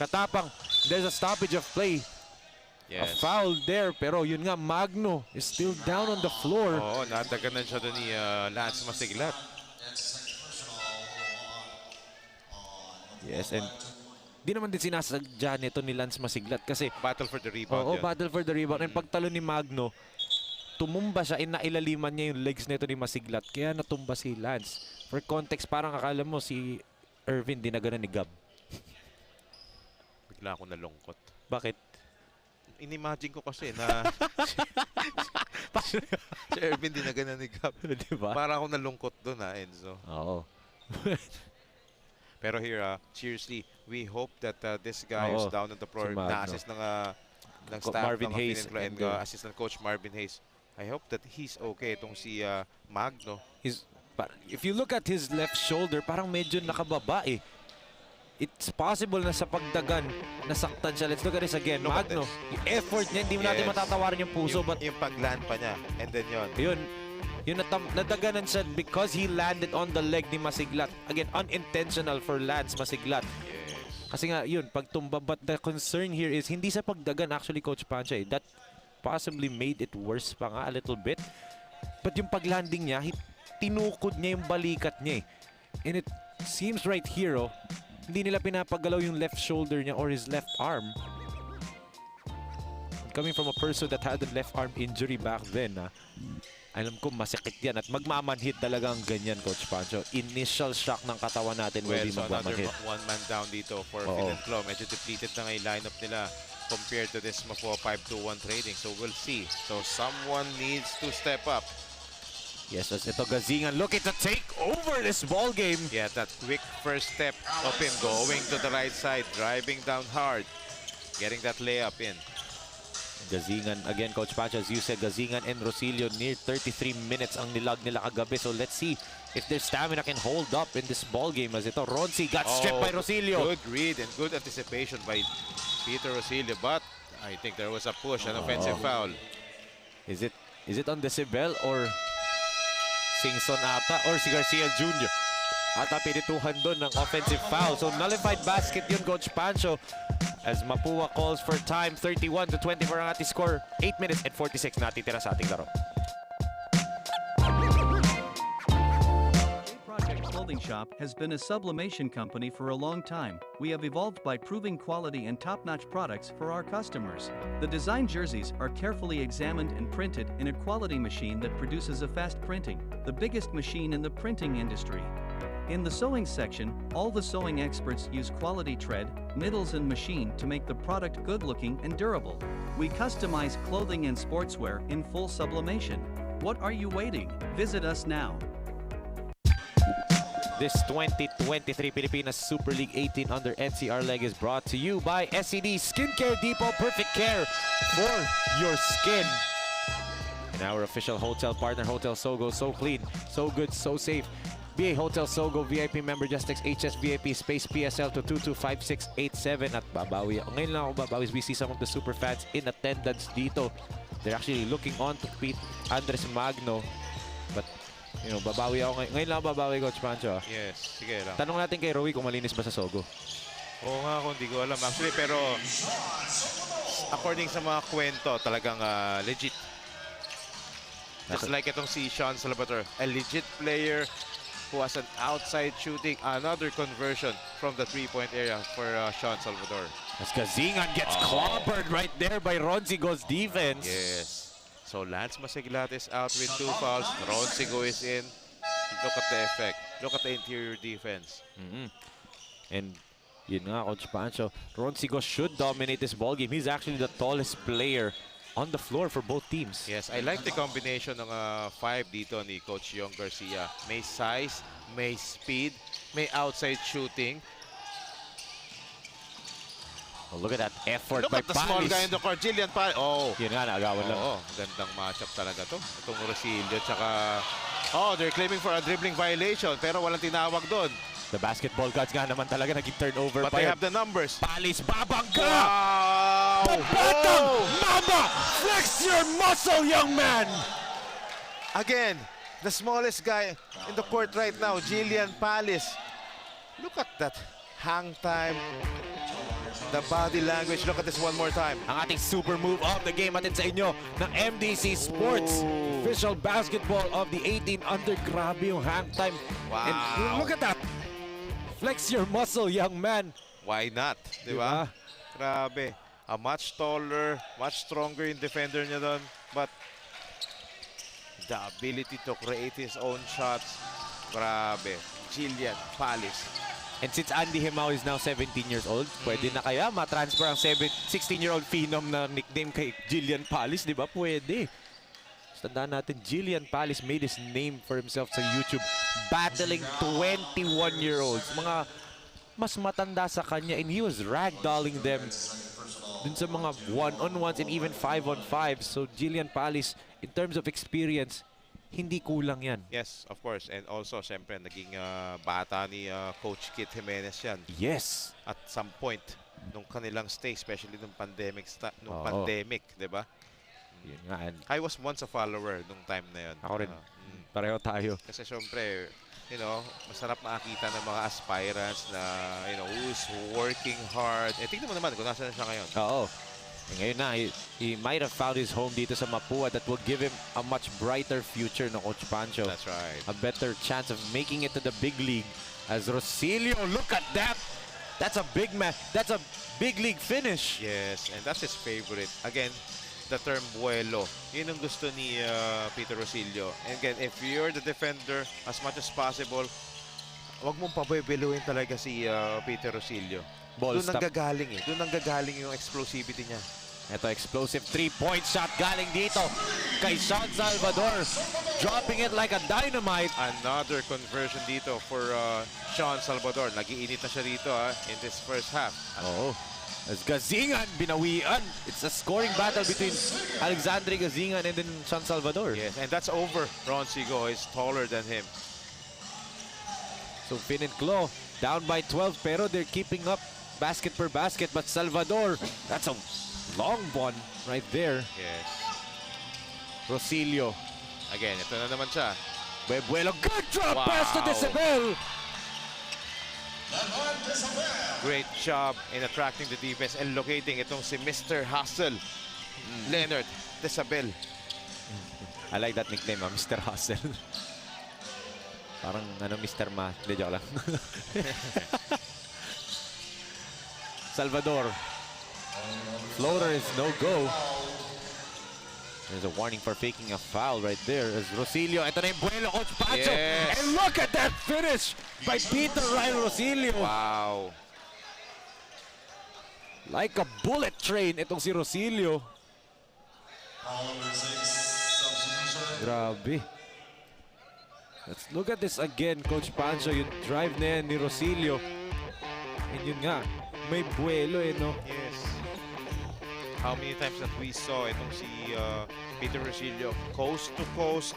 Katapang, there's a stoppage of play. A foul there, pero yun nga, Magno is still down on the floor. Oo, nadaganan siya doon ni Lance Masiglat. Yes, and di naman din sinasadya nito ni Lance Masiglat kasi Battle for the rebound. battle for the rebound. And pagtalo ni Magno, tumumba siya, nailaliman niya yung legs nito ni Masiglat. Kaya natumba si Lance. For context, parang akala mo si Irvin dinaganan ni Gab. Bigla ako nalungkot. Bakit? Inimagine ko kasi na si Irvin dinaganan ni Gab. Diba? Para ako nalungkot doon Enzo. Oo. Pero here, seriously, we hope that this guy Oo, is down on the floor, si Magno. na-assist ng staff Marvin ng Hayes and and, assistant coach Marvin Hayes. I hope that he's okay itong si Magno. If you look at his left shoulder, parang medyo nakababa eh. It's possible na sa pagdagan, nasaktan siya. Let's look at this again. Look at Magno, this. yung effort niya, hindi mo natin Yes. matatawaran yung puso. But Yung pag-land pa niya. And then yun, nadaganan siya because he landed on the leg ni Masiglat. Again, unintentional for Lance Masiglat. Yes. Kasi nga, yun, pagtumba. But the concern here is, hindi sa pagdagan actually, Coach Pancha. That possibly made it worse pa nga a little bit. But yung paglanding niya, tinukod niya yung balikat niya eh. And it seems right here, hindi nila pinapagalaw yung left shoulder niya or his left arm. Coming from a person that had a left arm injury back then, alam ko masakit yan at magmamanhid talagang ganyan, Coach Pancho. Initial shock ng katawan natin will be So another magmamanhid. one man down dito for Oo. Finn and Claw. Medyo depleted na nga yung lineup nila compared to this MAPUA 5-2-1 trading. So we'll see. So someone needs to step up. Yes, as ito Gazingan looking to take over this ball game. Yeah, that quick first step of him going to the right side, driving down hard, getting that layup in. Gazingan, again, Coach Pancho, as you said, Gazingan and Rosilio near 33 minutes ang nilag nila kagabi. So let's see if their stamina can hold up in this ball game as ito. Ronzi got stripped by Rosilio. Good read and good anticipation by Peter Rosilio, but I think there was a push, an offensive foul. Is it on Decibel or Singson ata or si Garcia Jr.? Ata pinituhan doon ng offensive foul. So nullified basket yun, Coach Pancho. As MAPUA calls for time, 31-24 ang ating score. 8 minutes and 46 natitira sa ating laro. Project Clothing Shop has been a sublimation company for a long time. We have evolved by proving quality and top-notch products for our customers. The design jerseys are carefully examined and printed in a quality machine that produces a fast printing, the biggest machine in the printing industry. In the sewing section, all the sewing experts use quality thread, needles and machine to make the product good-looking and durable. We customize clothing and sportswear in full sublimation. What are you waiting? Visit us now. This 2023 Pilipinas Super League 18 under NCR leg is brought to you by SED Skincare Depot. Perfect care for your skin. And our official hotel partner, Hotel Sogo. So clean, so good, so safe. BA Hotel Sogo VIP member, just text HSVIP space PSL to 225687 at babawi. Ngayon lang ako babawi. We see some of the super fans in attendance dito. They're actually looking on to beat Andres Magno. But, you know, babawi ako ngayon. Ngayon lang ako babawi, Coach Pancho. Yes, sige lang. Tanong natin kay Rowie kung malinis ba sa Sogo. Oo nga ako, hindi ko alam. Actually, pero according sa mga kwento, talagang legit. Just like itong si Sean Salvador, a legit player who has an outside shooting, another conversion from the three-point area for Sean Salvador. As Gazingan gets clobbered right there by Ronzigo's defense. Yes. So Lance Masiglat is out with 2 fouls. Ronzigo is in. Look at the effect. Look at the interior defense. And yun nga, Coach Pancho, Ronzigo should dominate this ballgame. He's actually the tallest player on the floor for both teams. Yes, I like the combination ng 5 dito ni Coach Yong Garcia. May size, may speed, may outside shooting. Oh, look at that effort Look by at the small Palis. guy in the court, Jillian Palis. Oh, Yun nga, naagawan lang. oo, gandang matchup talaga to. Itong Rosilio tsaka... Oh, they're claiming for a dribbling violation pero walang tinawag doon. The basketball gods nga naman talaga naging turnover But pa they yun. have the numbers. Palis, babangga! Wow! Batang Whoa! Mama! Flex your muscle, young man! Again, the smallest guy in the court right now, Jillian Palis. Look at that hang time, the body language. Look at this one more time. Ang ating super move of the game atin sa inyo ng MDC Sports. Ooh. Official basketball of the 18 under. Grabe yung hang time. Wow. And look at that. Flex your muscle, young man. Why not? Diba? Grabe. A much taller, much stronger in defender niya doon. But the ability to create his own shots. Grabe. Jillian Palis. And since Andy Himao is now 17 years old, pwede na kaya ma-transfer ang 16-year-old phenom na nickname kay Jillian Palis, di ba? Pwede. Tandaan natin, Jillian Palis made his name for himself sa YouTube battling 21-year-olds. Mga mas matanda sa kanya, and he was ragdolling them dun sa mga one-on-ones and even 5-on-5. So Jillian Palis, in terms of experience, hindi kulang yan. Yes, of course. And also, syempre, naging bata ni Coach Kit Jimenez yan. Yes. At some point, nung kanilang stay, especially nung pandemic, di ba? Yun nga. And I was once a follower nung time na yun. ako rin. Pareho tayo. Kasi syempre, masarap makakita ng mga aspirants na, who's working hard. Tingnan mo naman kung nasaan siya ngayon. Oo. Ngayon na, he might have found his home dito sa Mapua that will give him a much brighter future, no, Coach Pancho. That's right. A better chance of making it to the big league. As Rosilio, look at that! That's a big man. That's a big league finish. Yes, and that's his favorite. Again, the term buelo. Yun ang gusto ni Peter Rosilio. And again, if you're the defender, as much as possible, wag mong pabebeluin talaga si Peter Rosilio. Doon nanggagaling eh. Doon nanggagaling yung explosivity niya. Ito, explosive 3-point shot galing dito kay Sean Salvador. Dropping it like a dynamite. Another conversion dito for Sean Salvador. Nag-iinit na siya dito in this first half. Oo. As Gazingan, binawian. It's a scoring battle between Alexandre Gazingan and then Sean Salvador. Yes, and that's over. Ron Sigo is taller than him. So Finn and Klo down by 12, pero they're keeping up basket per basket. But Salvador, that's a long one right there. Yes. Rosilio. Again, ito na naman siya. Bebuelo, good drop Wow. pass to Decibel. Great job in attracting the defense and locating itong si Mr. Hustle. Leonard Desabel. I like that nickname, Mr. Hustle. Parang Mr. Ma. Hindi, joke lang. Salvador. Floater is no go. There's a warning for faking a foul right there. As Rosilio, ito na yung buelo, Coach Pacho. Yes. And look at that finish by Peter Ryan Rosilio. Wow. Like a bullet train, itong si Rosilio. Grabe. Let's look at this again, Coach Pancho. Yung drive na yan ni Rosilio. And yun nga, may buelo no? Yes. How many times that we saw itong si Peter Rosilio coast to coast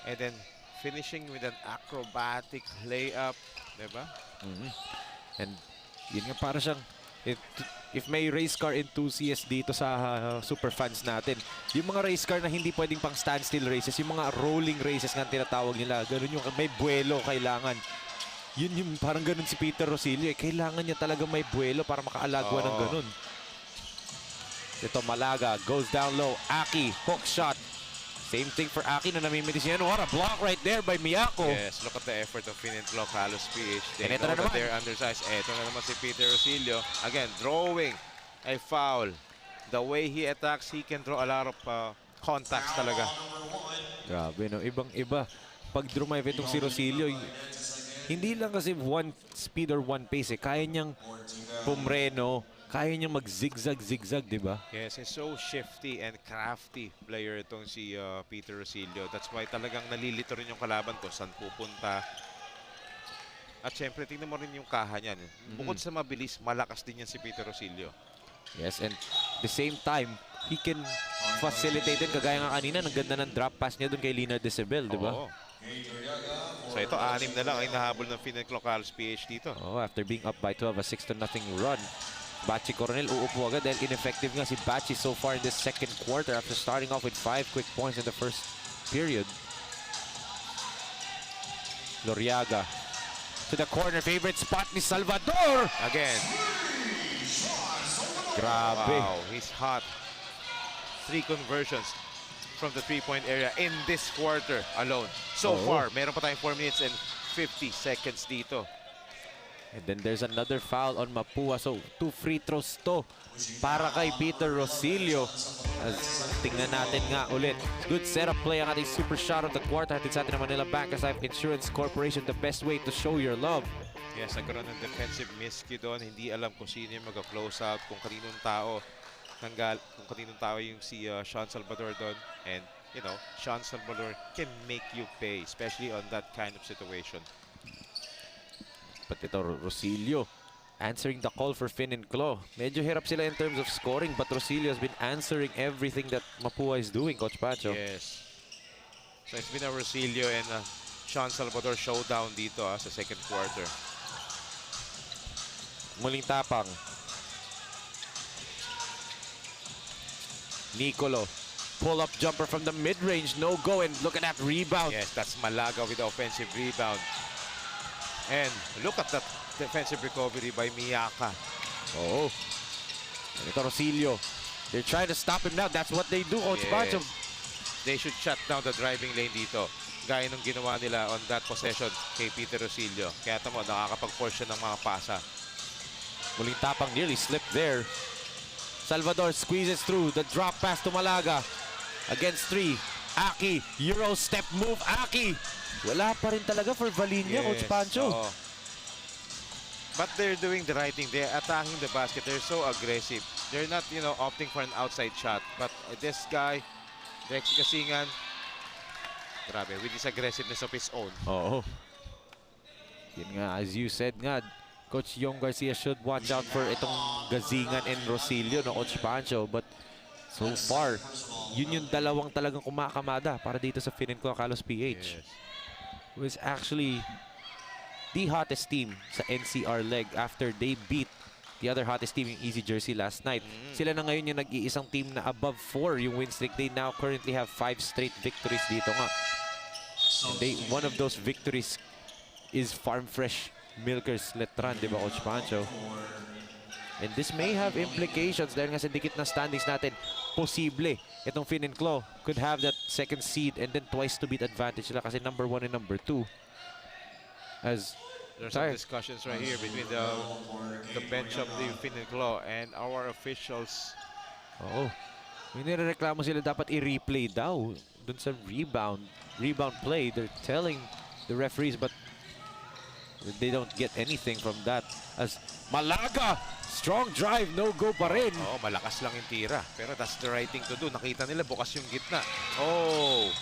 and then finishing with an acrobatic layup, diba? And yun nga, para siyang if may race car enthusiast dito sa super fans natin, yung mga race car na hindi pwedeng pang standstill races, yung mga rolling races nga tinatawag nila, ganun yung may buelo kailangan. Yun yung parang ganun si Peter Rosilio. Kailangan niya talaga may buelo para makaalagwa ng ganun. Ito, Malaga goes down low. Aki, hook shot. Same thing for Aki na namimitis yan. What a block right there by Miyako. Yes, look at the effort of Finn and Klo, KALOSHPH. They And ito know na that naman. they're undersized. Ito na naman si Peter Rosilio. Again, drawing a foul. The way he attacks, he can draw a lot of contacts talaga. Grabe, no? Ibang-iba. Pag drumive itong si Rosilio, hindi lang kasi one speed or one pace. Kaya niyang pumreno. Kaya niyang mag-zigzag-zigzag, di ba? Yes, he's so shifty and crafty player itong si Peter Rosilio. That's why talagang nalilito rin yung kalaban kung saan pupunta. At syempre, tingnan mo rin yung kaha niyan. Bukod sa mabilis, malakas din yan si Peter Rosilio. Yes, and the same time, he can facilitate it. Kagaya nga kanina, ang ganda ng drop pass niya doon kay Leonard Decibel, di ba? Oo. So ito, 6 na lang ay nahabol ng Finn and Klo, KALOSHPH dito. Oh, after being up by 12, a 6-0 run. Bachi Coronel uupo agad dahil ineffective nga si Bachi so far in this second quarter after starting off with 5 quick points in the first period. Loriaga to the corner, favorite spot ni Salvador. Again. Grabe. Wow, he's hot. 3 conversions from the 3-point area in this quarter alone. So far, meron pa tayong 4 minutes and 50 seconds dito. And then there's another foul on Mapua. So 2 free throws to para kay Peter Rosilio. As tingnan natin nga ulit. Good setup play ang ating super shot of the quarter. Hatid sa atin ng Manila Bankers Life Insurance Corporation. The best way to show your love. Yes, nagkaroon ng defensive miscue doon. Hindi alam kung sino yung mag-close out, kung kaninong tao yung si Sean Salvador doon. And, you know, Sean Salvador can make you pay, especially on that kind of situation. But ito, Rosilio answering the call for Finn and Claw. Medyo hirap sila in terms of scoring, but Rosilio has been answering everything that Mapua is doing, Coach Pacho. Yes. So it's been a Rosilio and Sean Salvador showdown dito sa second quarter. Muling tapang. Nicolo. Pull-up jumper from the mid-range. No go. And look at that rebound. Yes, that's Malaga with the offensive rebound. And look at that defensive recovery by Miyaka. Oh. And ito Rosilio. They're trying to stop him now. That's what they do, Coach Pacho. They should shut down the driving lane dito. Gaya nung ginawa nila on that possession kay Peter Rosilio. Kaya tamo, nakakapag-force siya ng mga pasa. Muling tapang, nearly slipped there. Salvador squeezes through. The drop pass to Malaga. Against 3. Aki. Euro step move. Aki. Wala pa rin talaga for Valinia, Coach Pancho. Oo. But they're doing the right thing. They're attacking the basket. They're so aggressive. They're not, you know, opting for an outside shot. But this guy, Rex Gasingan, grabe, with his aggressiveness of his own. Oo. Yun nga, as you said nga, Coach Yong Garcia should watch out for itong Gazingan and Rosilio, no, Coach Pancho. But so far, yun yung dalawang talagang kumakamada para dito sa Finn and Claw KALOSPH. Yes. Who is actually the hottest team sa NCR leg after they beat the other hottest team, yung Easy Jersey, last night. Sila na ngayon yung nag-iisang team na above 4 yung win streak. They now currently have 5 straight victories dito nga. And one of those victories is Farm Fresh Milkers Letran, di ba, Coach Pancho? And this may have implications dahil nga sa dikit na standings natin. Posible itong Finn and Claw could have that second seed and then twice to beat advantage sila kasi number 1 and number 2. As There's some discussions right here between the bench of the Finn and Claw and our officials. Oo. May nirereklamo sila dapat i-replay daw dun sa rebound play. They're telling the referees but they don't get anything from that. As Malaga, strong drive, no go pa rin. Oo, malakas lang yung tira. Pero that's the right thing to do. Nakita nila bukas yung gitna. Oh!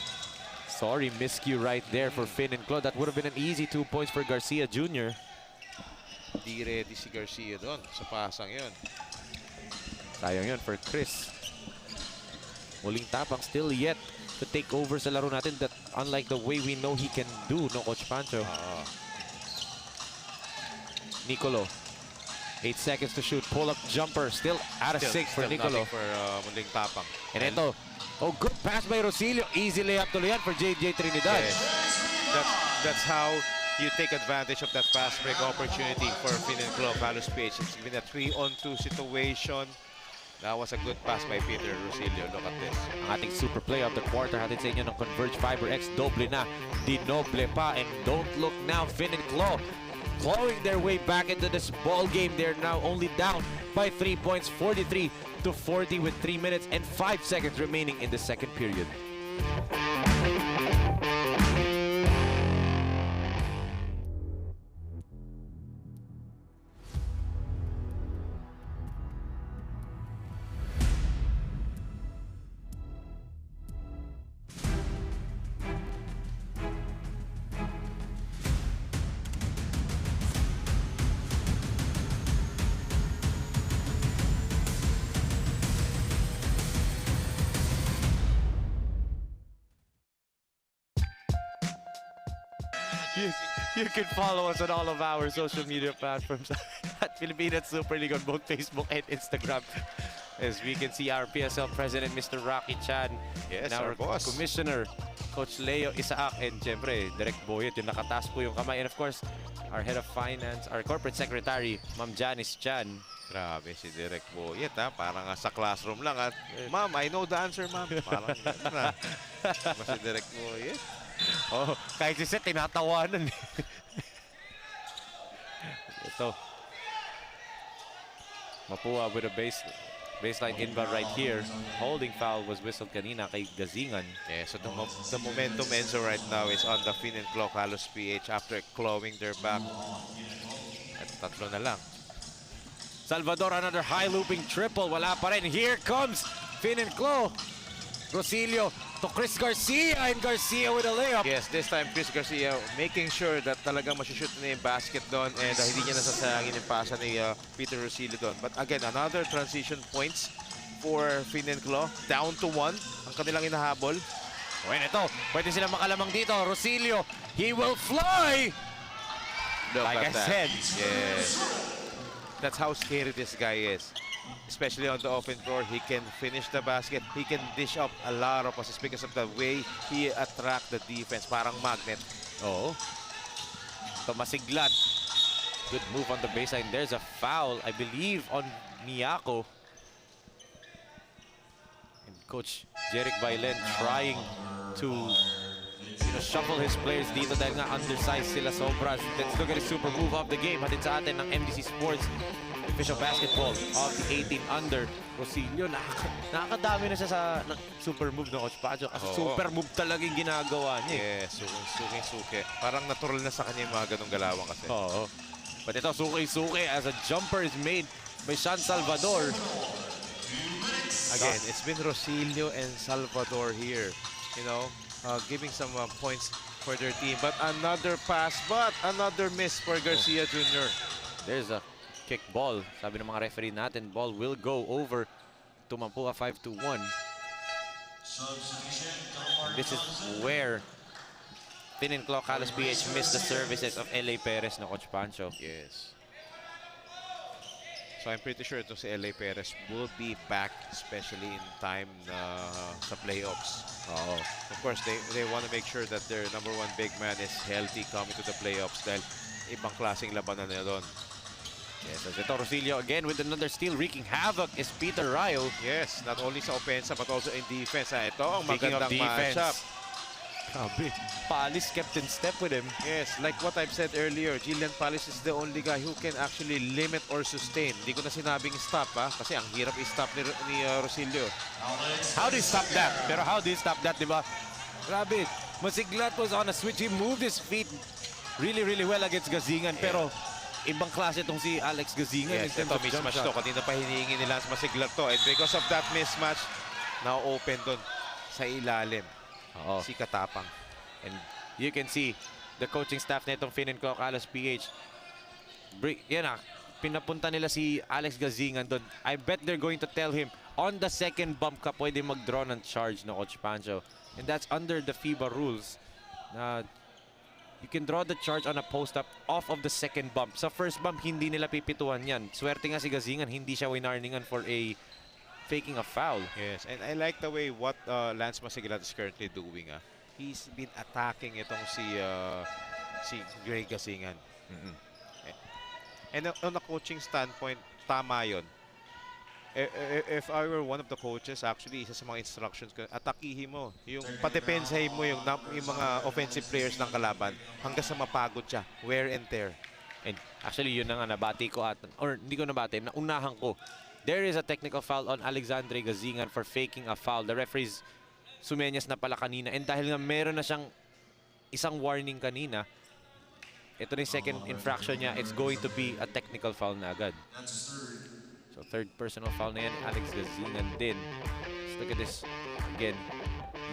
Sorry, miscue right there for Finn and Claw. That would have been an easy 2 points for Garcia Jr. Di ready si Garcia doon sa pasang yun. Sayang yun for Chris. Muling tapang still yet to take over sa laro natin that unlike the way we know he can do, no, Coach Pancho? Nicolo. 8 seconds to shoot. Pull-up jumper. Still out of 6 for Nicolo. For muling tapang. And ito. Oh, good pass by Rosilio. Easy layup tuloy yan for JJ Trinidad. Yes. That's how you take advantage of that fast break opportunity for Finn and Claw KALOSPH. It's been a 3-on-2 situation. That was a good pass by Peter Rosilio. Look at this. Ang ating super play of the quarter hatid sa inyo ng Converge Fiber X. Doble na. Dinoble pa. And don't look now. Finn and Claw clawing their way back into this ball game. They're now only down by 3 points, 43-40 with 3 minutes and 5 seconds remaining in the second period. You can follow us on all of our social media platforms at Philippines Super League on both Facebook and Instagram. As we can see our PSL president, Mr. Rocky Chan, Yes, and our boss. commissioner, Coach Leo Isaac, and syempre, Direct Boyet, yung nakataas po yung kamay. And of course, our head of finance, our corporate secretary, Ma'am Janice Chan. Grabe si Direk Boyet ha. Parang sa classroom lang at Ma'am, I know the answer, ma'am. Parang gano'n na. Si Direk Boyet. Oh, kahit si Seth, tinatawanan. ito. Mapua with a baseline inbound right here. Holding foul was whistled kanina kay Gazingan. Yeah, so the momentum, Enzo, right now is on the Fin and Claw KALOSHPH after clawing their back. At tatlo na lang. Salvador, another high looping triple. Wala pa rin. Here comes Fin and Claw. Rosilio to Chris Garcia, and Garcia with a layup. Yes, this time Chris Garcia making sure that talagang mashoot na yung basket doon and hindi niya nasasayangin yung pasa ni Peter Rosilio doon. But again, another transition points for Fin and Claw. Down to 1 ang kanilang inahabol. Well, ito, pwede silang makalamang dito. Rosilio, he will fly! Look Like I at that. said. Yes. That's how scary this guy is. Especially on the open floor, he can finish the basket. He can dish up a lot of passes because of the way he attract the defense. Parang magnet. Oo. Ito masiglat. Good move on the baseline. There's a foul, I believe, on Miyako. And Coach Jeric Bailen trying to shuffle his players dito dahil nga undersized sila sobra. Let's look at his super move of the game. Hatid sa atin ng MDC Sports official basketball of the 18 under. Rosilio, nakakadami na siya sa super move ng Coach Pacho. Super move talaga yung ginagawa niya. Yes, suking-suki. Parang natural na sa kanya yung mga ganong galawang kasi. Oo. But ito, suki-suki as a jumper is made by Sean Salvador. Again, it's been Rosilio and Salvador here. You know, giving some points for their team. But another pass, but another miss for Garcia Jr. There's a kick ball. Sabi ng mga referee natin, ball will go over to Mapua 5-1. This is where Fin and Claw KALOSPH missed the services of LA Perez na Coach Pancho. Yes. So I'm pretty sure ito si LA Perez will be back, especially in time sa playoffs. Of course, they want to make sure that their #1 big man is healthy coming to the playoffs dahil ibang klaseng labanan na doon. Yes, as ito, Rosilio again with another steal, wreaking havoc is Peter Rayo. Yes, not only sa offense but also in defense. Ito ang Speaking of magandang defense, matchup. Grabe, Palis kept in step with him. Yes, like what I've said earlier, Jillian Palis is the only guy who can actually limit or sustain. Hindi ko na sinabing stop kasi ang hirap i-stop ni Rosilio. How do you stop that? Pero how do you stop that, di ba? Grabe, Masiglat was on a switch. He moved his feet really well against Gazingan. Pero ibang klase itong si Alex Gazingan. Yes, ito mismatch to. Kanina pa hinihingi nila sa Masiglat to. And because of that mismatch, now open doon sa ilalim. Si Katapang. And you can see the coaching staff na itong Fin and Claw KALOSPH. Yan pinapunta nila si Alex Gazingan doon. I bet they're going to tell him on the second bump ka pwede mag-draw ng charge na Coach Pancho. And that's under the FIBA rules. You can draw the charge on a post-up off of the second bump. Sa first bump, hindi nila pipituan yan. Swerte nga si Gazingan, hindi siya winarningan for a faking a foul. Yes, and I like the way what Lance Masiglat is currently doing. He's been attacking itong si Greg Gazingan. And on a coaching standpoint, tama yun. If I were one of the coaches, actually, isa sa mga instructions ko, atakihin mo. Yung padepensahin mo yung mga offensive players ng kalaban hanggang sa mapagod siya. Wear and tear. And actually, yun na nga nabati ko or hindi ko nabati, naunahan ko. There is a technical foul on Alexandre Gazingan for faking a foul. The referees sumenyas na pala kanina. And dahil nga meron na siyang isang warning kanina, ito na yung second infraction niya, it's going to be a technical foul na agad. So third personal foul na yan, Alex Gazingan din. Let's look at this again.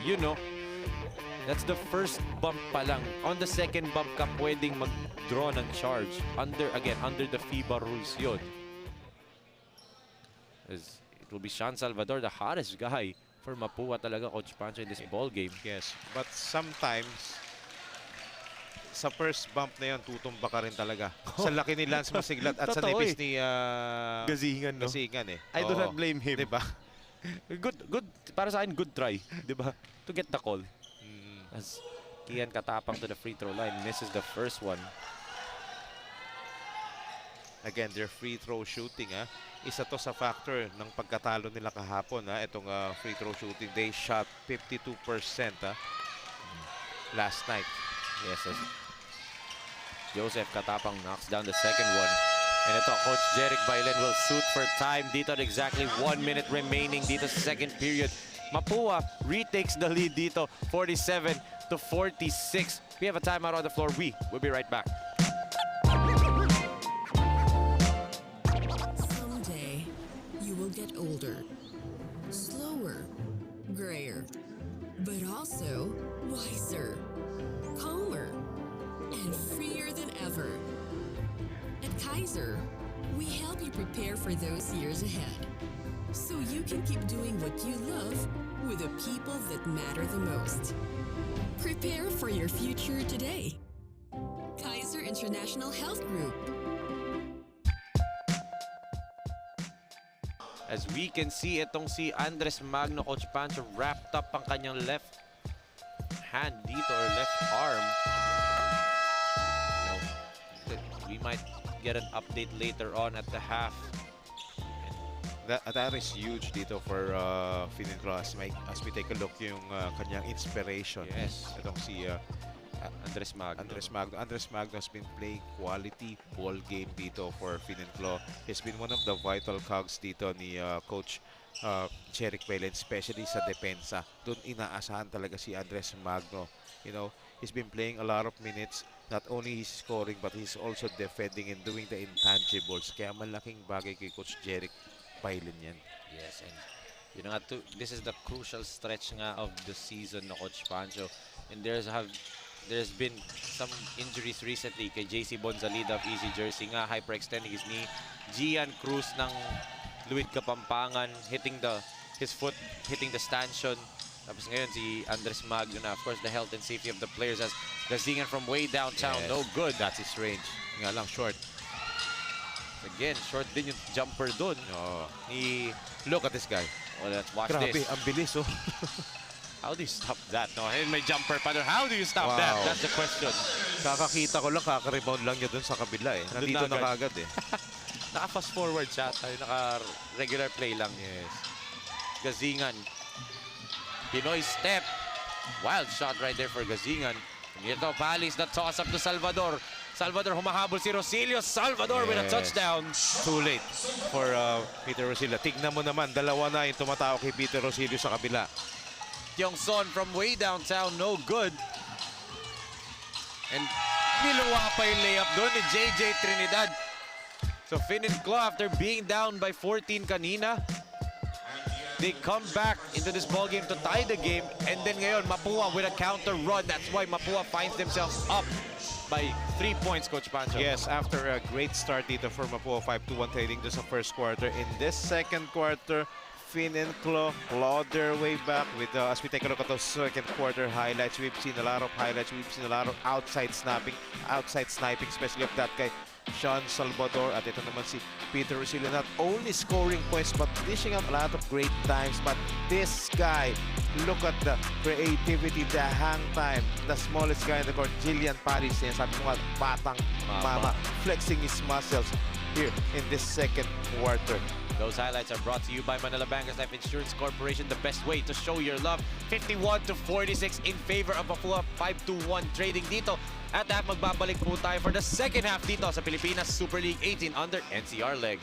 You know, that's the first bump pa lang. On the second bump ka pwedeng mag-draw ng charge. Under the FIBA rules yun. It will be Sean Salvador, the hottest guy for Mapua talaga, Coach Pancho, in this ball game. Yes, but sometimes sa first bump na yan, tutumba ka rin talaga. Sa laki ni Lance Masiglat at sa nipis ni Gazingan, no? Gazingan I do not blame him. Diba? Good, para sa akin, good try. Diba? To get the call. As Kian Katapang to the free throw line, misses the first one. Again, their free throw shooting, isa to sa factor ng pagkatalo nila kahapon. Itong free throw shooting, they shot 52% last night. Yes, as Joseph Katapang knocks down the second one. And ito, Coach Jeric Bailen will suit for time dito at exactly 1 minute remaining dito sa second period. Mapua retakes the lead dito, 47-46. We have a timeout on the floor. We will be right back. Someday, you will get older, slower, grayer, but also wiser, calmer, and freer than ever. At Kaiser, we help you prepare for those years ahead, so you can keep doing what you love with the people that matter the most. Prepare for your future today. Kaiser International Health Group. As we can see, itong si Andres Magno, Coach Pancho, wrapped up ang kanyang left hand dito or left arm. We might get an update later on at the half. That is huge dito for Finenclo as we take a look yung kanyang inspiration. Yes. Itong si Andres Magno. Andres Magno has been playing quality ball game dito for Finenclo. He's been one of the vital cogs dito ni Coach Jeric Bailen, especially sa depensa. Doon inaasahan talaga si Andres Magno. You know, he's been playing a lot of minutes. Not only he's scoring, but he's also defending and doing the intangibles. Kaya malaking bagay kay Coach Jeric Bailen yan. Yes, and you know, this is the crucial stretch nga of the season na Coach Pancho. And there's been some injuries recently kay JC Bonzalida of Easy Jersey nga, hyperextending his knee. Gian Cruz ng Luid Kapampangan hitting his foot hitting the stanchion. Tapos ngayon si Andres Magno na, of course, the health and safety of the players as Gazingan from way downtown. Yes. No good. That's his range. Nga lang, short. Again, short din yung jumper dun. Look at this guy. Well, let's watch Grabe, this. ang bilis, oh. How do you stop that? No, and may jumper pa doon. How do you stop Wow. that? That's the question. Kakakita ko lang, kaka-rebound lang niya dun sa kabila, eh. Nandito na na kagad, eh. Naka-fast forward siya. Naka-regular play lang. Yes. Gazingan. Pinoy step. Wild shot right there for Gazingan. And ito, Palis, the toss-up to Salvador. Salvador humahabol si Rosilio. Salvador with a touchdown. Too late for Peter Rosilio. Tignan mo naman, dalawa na yung tumatao kay Peter Rosilio sa kabila. Kyung Son from way downtown, no good. And niluwa pa yung layup doon ni JJ Trinidad. So Finenclo, after being down by 14 kanina, they come back into this ball game to tie the game. And then ngayon, Mapua with a counter run. That's why Mapua finds themselves up by 3 points, Coach Pancho. Yes, after a great start dito for Mapua, 5-1 trading just sa first quarter. In this second quarter, Finenclo clawed their way back with as we take a look at those second quarter highlights. We've seen a lot of highlights. We've seen a lot of outside sniping, especially of that guy, Sean Salvador. At ito naman si Peter Rosilio, not only scoring points but dishing out a lot of great times. But this guy, look at the creativity, the hang time. The smallest guy in the court, Jillian Paris, sabi mo nga, batang mama, flexing his muscles here in this second quarter. Those highlights are brought to you by Manila Bankers Life Insurance Corporation. The best way to show your love. 51-46 in favor of Mapua. 5-1 trading dito. At magbabalik po tayo for the second half dito sa Pilipinas Super League 18 under NCR leg.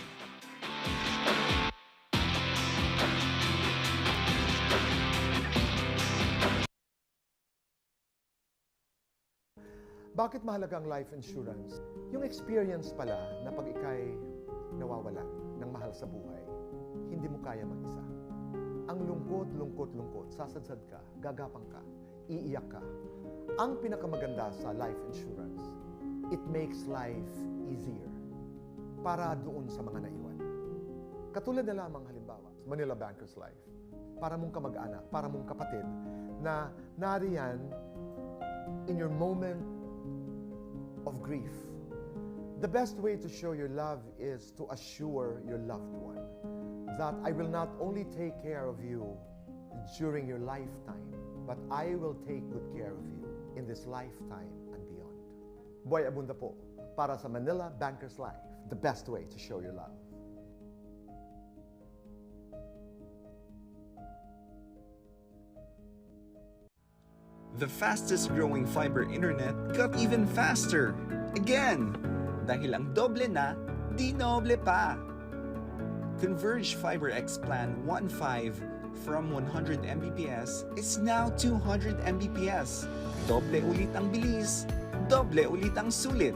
Bakit mahalaga ang life insurance? Yung experience pala na pag ikay nawawala ng mahal sa buhay, hindi mo kaya mag-isa. Ang lungkot, sasadsad ka, gagapang ka, iiyak ka. Ang pinakamaganda sa life insurance, it makes life easier para doon sa mga naiwan. Katulad na lamang halimbawa, Manila Bankers Life, para mong kamag-anak, para mong kapatid na nariyan in your moment of grief. The best way to show your love is to assure your loved one that I will not only take care of you during your lifetime, but I will take good care of you in this lifetime and beyond. Boy Abunda po, para sa Manila Bankers Life, the best way to show your love. The fastest growing fiber internet got even faster. Again! Dahil ang doble na dinoble pa! Converge Fiber X Plan 1.5 from 100 Mbps is now 200 Mbps. Doble ulit ang bilis, doble ulit ang sulit.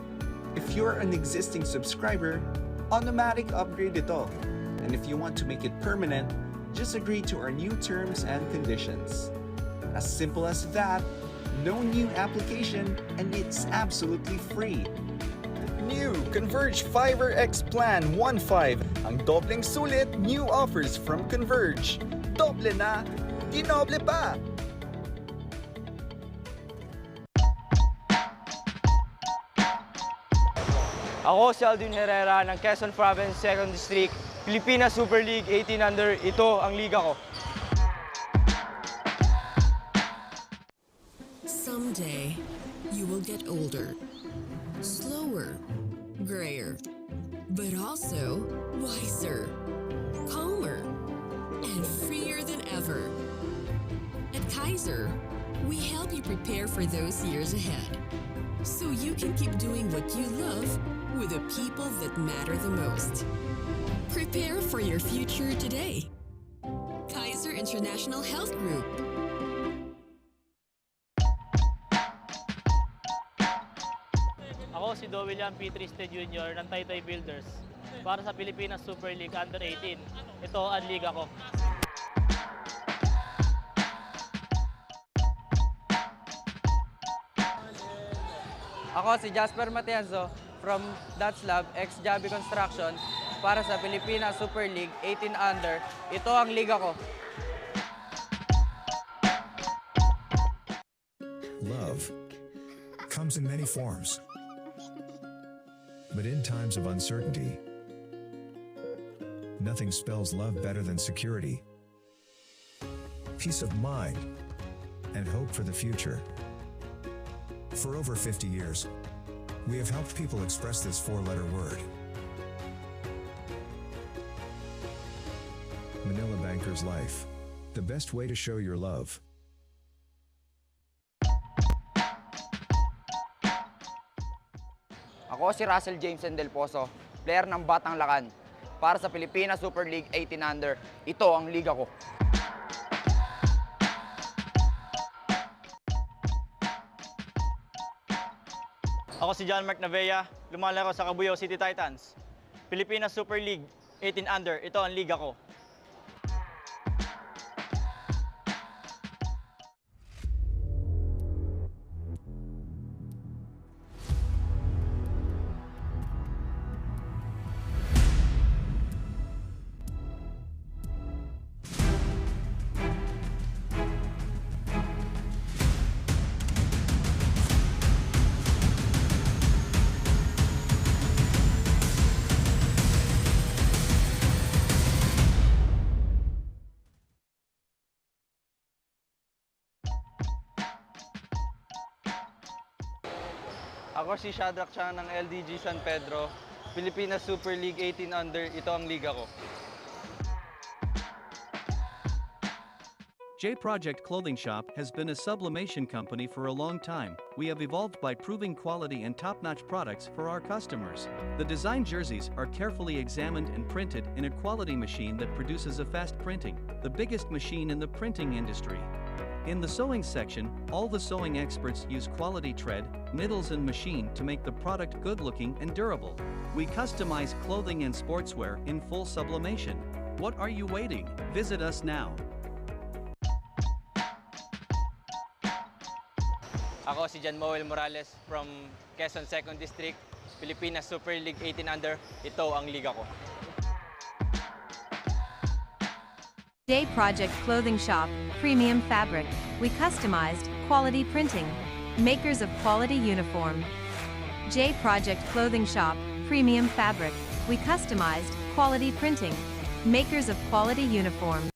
If you're an existing subscriber, automatic upgrade ito. And if you want to make it permanent, just agree to our new terms and conditions. As simple as that, no new application, and it's absolutely free. New Converge Fiber X Plan 1.5. Ang dobleng sulit, new offers from Converge. Doble na, dinoble pa! Ako si Aldwin Herrera ng Quezon Province 2nd District, Pilipinas Super League 18 Under. Ito ang liga ko. Someday, you will get older, slower, grayer, but also wiser, calmer, and freer than ever. At Kaiser, we help you prepare for those years ahead, so you can keep doing what you love with the people that matter the most. Prepare for your future today. Kaiser International Health Group. Ako si Do William P. Triste Jr. ng Taytay Builders para sa Pilipinas Super League Under 18. Ito ang liga ko. Ako si Jasper Matienzo from Dutch Lab ex Jabi Construction para sa Pilipinas Super League 18 Under. Ito ang liga ko. Love comes in many forms. But in times of uncertainty, nothing spells love better than security, peace of mind, and hope for the future. For over 50 years, we have helped people express this four-letter word. Manila Banker's Life, the best way to show your love. Ako si Russell James Del Pozo, player ng Batang Lakan para sa Pilipinas Super League 18 Under. Ito ang liga ko. Ako si John Mark Navea, lumalaro sa Cabuyao City Titans. Pilipinas Super League 18 Under. Ito ang liga ko. Ako si Shadrack Chang ng LDG San Pedro, Pilipinas Super League 18 Under. Ito ang liga ko. J Project Clothing Shop has been a sublimation company for a long time. We have evolved by proving quality and top-notch products for our customers. The design jerseys are carefully examined and printed in a quality machine that produces a fast printing, the biggest machine in the printing industry. In the sewing section, all the sewing experts use quality thread, needles and machine to make the product good-looking and durable. We customize clothing and sportswear in full sublimation. What are you waiting? Visit us now. Ako si John Moel Morales from Quezon 2nd District, Pilipinas Super League 18 Under. Ito ang liga ko. J Project Clothing Shop, Premium Fabric. We customized, quality printing. Makers of quality uniform. J Project Clothing Shop, Premium Fabric. We customized, quality printing. Makers of quality uniform.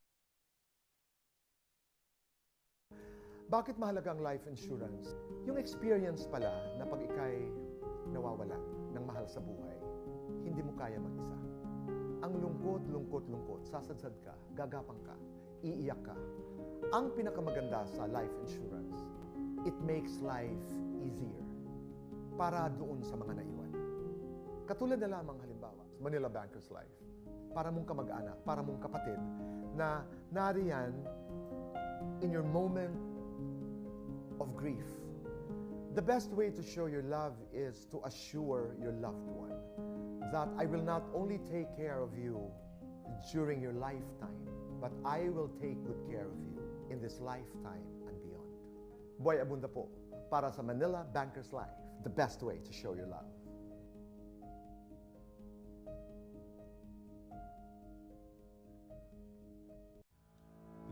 Bakit mahalaga ang life insurance? Yung experience pala na pag ikay nawawala ng mahal sa buhay, hindi mo kaya mag-isa. Ang lungkot, sasadsad ka, gagapang ka, iiyak ka. Ang pinakamaganda sa life insurance, it makes life easier para doon sa mga naiwan. Katulad na lamang halimbawa, Manila Bankers Life. Para mong kamag-anak, para mong kapatid na nariyan in your moment of grief. The best way to show your love is to assure your loved one that I will not only take care of you during your lifetime, but I will take good care of you in this lifetime and beyond. Buhay abunda po para sa Manila Bankers Life, the best way to show your love.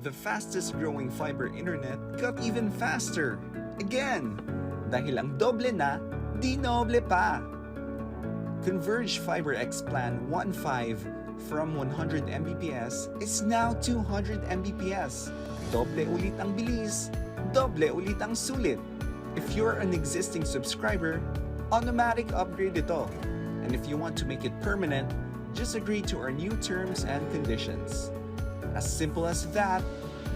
The fastest growing fiber internet got even faster. Again! Dahil ang doble na, di noble pa! Converge Fiber X Plan 1.5 from 100 Mbps is now 200 Mbps. Doble ulit ang bilis, doble ulit ang sulit. If you're an existing subscriber, automatic upgrade ito. And if you want to make it permanent, just agree to our new terms and conditions. As simple as that,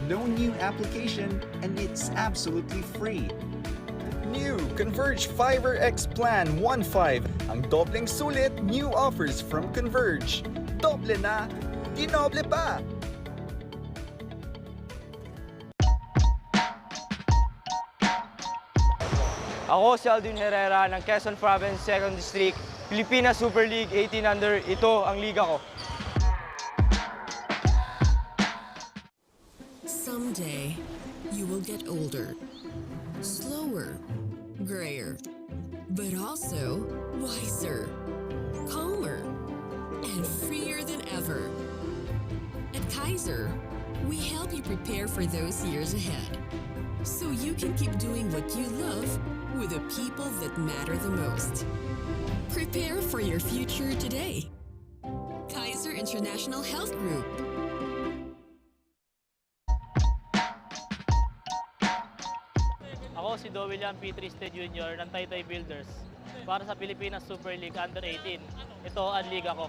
no new application, and it's absolutely free. New Converge Fiber X Plan 1.5. Ang dobleng sulit, new offers from Converge. Doble na, di noble pa! Ako si Aldwin Herrera ng Quezon Province 2nd District, Pilipinas Super League 18 Under. Ito ang liga ko. Someday, you will get older, slower, grayer, but also wiser, calmer, and freer than ever. At Kaiser, we help you prepare for those years ahead, so you can keep doing what you love with the people that matter the most. Prepare for your future today. Kaiser International Health Group. Ako si Do William P. Tristed Jr. ng Taytay Builders para sa Pilipinas Super League Under 18. Ito ang liga ko.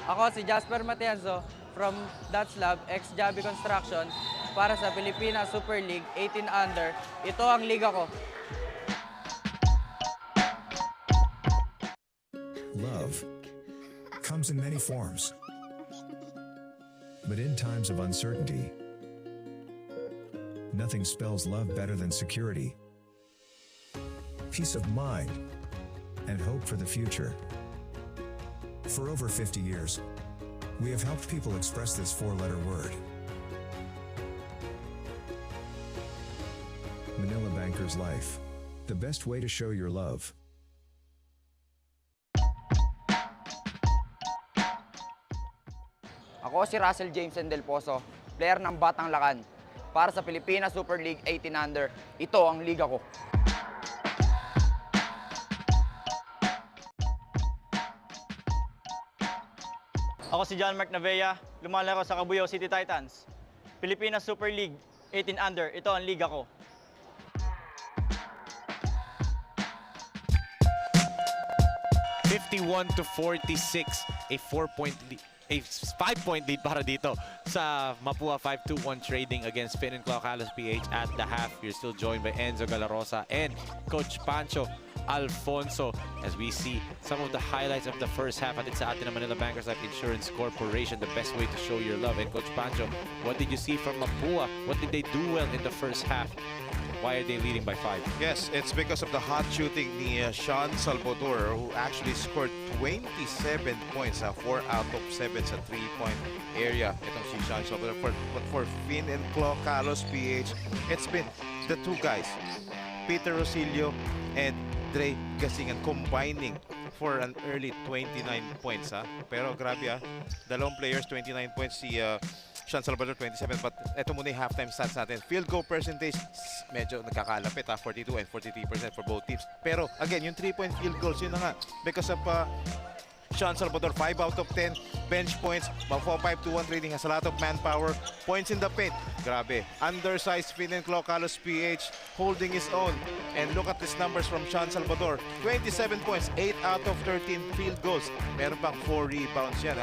Ako si Jasper Matienzo from That's Lab, ex-Jabi Construction para sa Pilipinas Super League 18 Under. Ito ang liga ko. Love comes in many forms. But in times of uncertainty, nothing spells love better than security, peace of mind, and hope for the future. For over 50 years, we have helped people express this four-letter word. Manila Bankers Life, the best way to show your love. Ako si Russell Jameson Del Pozo, player ng Batang Lakan para sa Pilipinas Super League 18 Under. Ito ang liga ko. Ako si John Mark Navea, lumalaro sa Cabuyao City Titans. Pilipinas Super League 18 Under. Ito ang liga ko. (51-46), a 5-point lead para dito sa MAPUA 5-2-1 trading against Fin and Claw KALOSHPH at the half. You're still joined by Enzo Galarosa and Coach Pancho Alfonso as we see some of the highlights of the first half at sa atin ng Manila Bankers Life Insurance Corporation, the best way to show your love. And Coach Pancho, what did you see from MAPUA? What did they do well in the first half? Why are they leading by 5? Yes, it's because of the hot shooting ni Sean Salvador, who actually scored 27 points, 4 out of 7 sa 3-point area. Itong si Sean Salvador. But for Fin and Claw KALOSHPH, it's been the two guys, Peter Rosillo and Dre Gasingan, combining for an early 29 points. Pero grabe, dalawang players, 29 points, si Sean Salvador 27, but ito muna yung halftime stats natin. Field goal percentage, medyo nagkakalapit, 42 and 43% for both teams. Pero again, yung 3-point field goals, yun na nga, because of Sean Salvador, 5 out of 10 bench points, 5-2-1 trading, has a lot of manpower, points in the paint. Grabe. Undersized Fin and Claw KALOSHPH holding his own. And look at these numbers from Sean Salvador. 27 points, 8 out of 13 field goals. Meron pang 4 rebounds yan,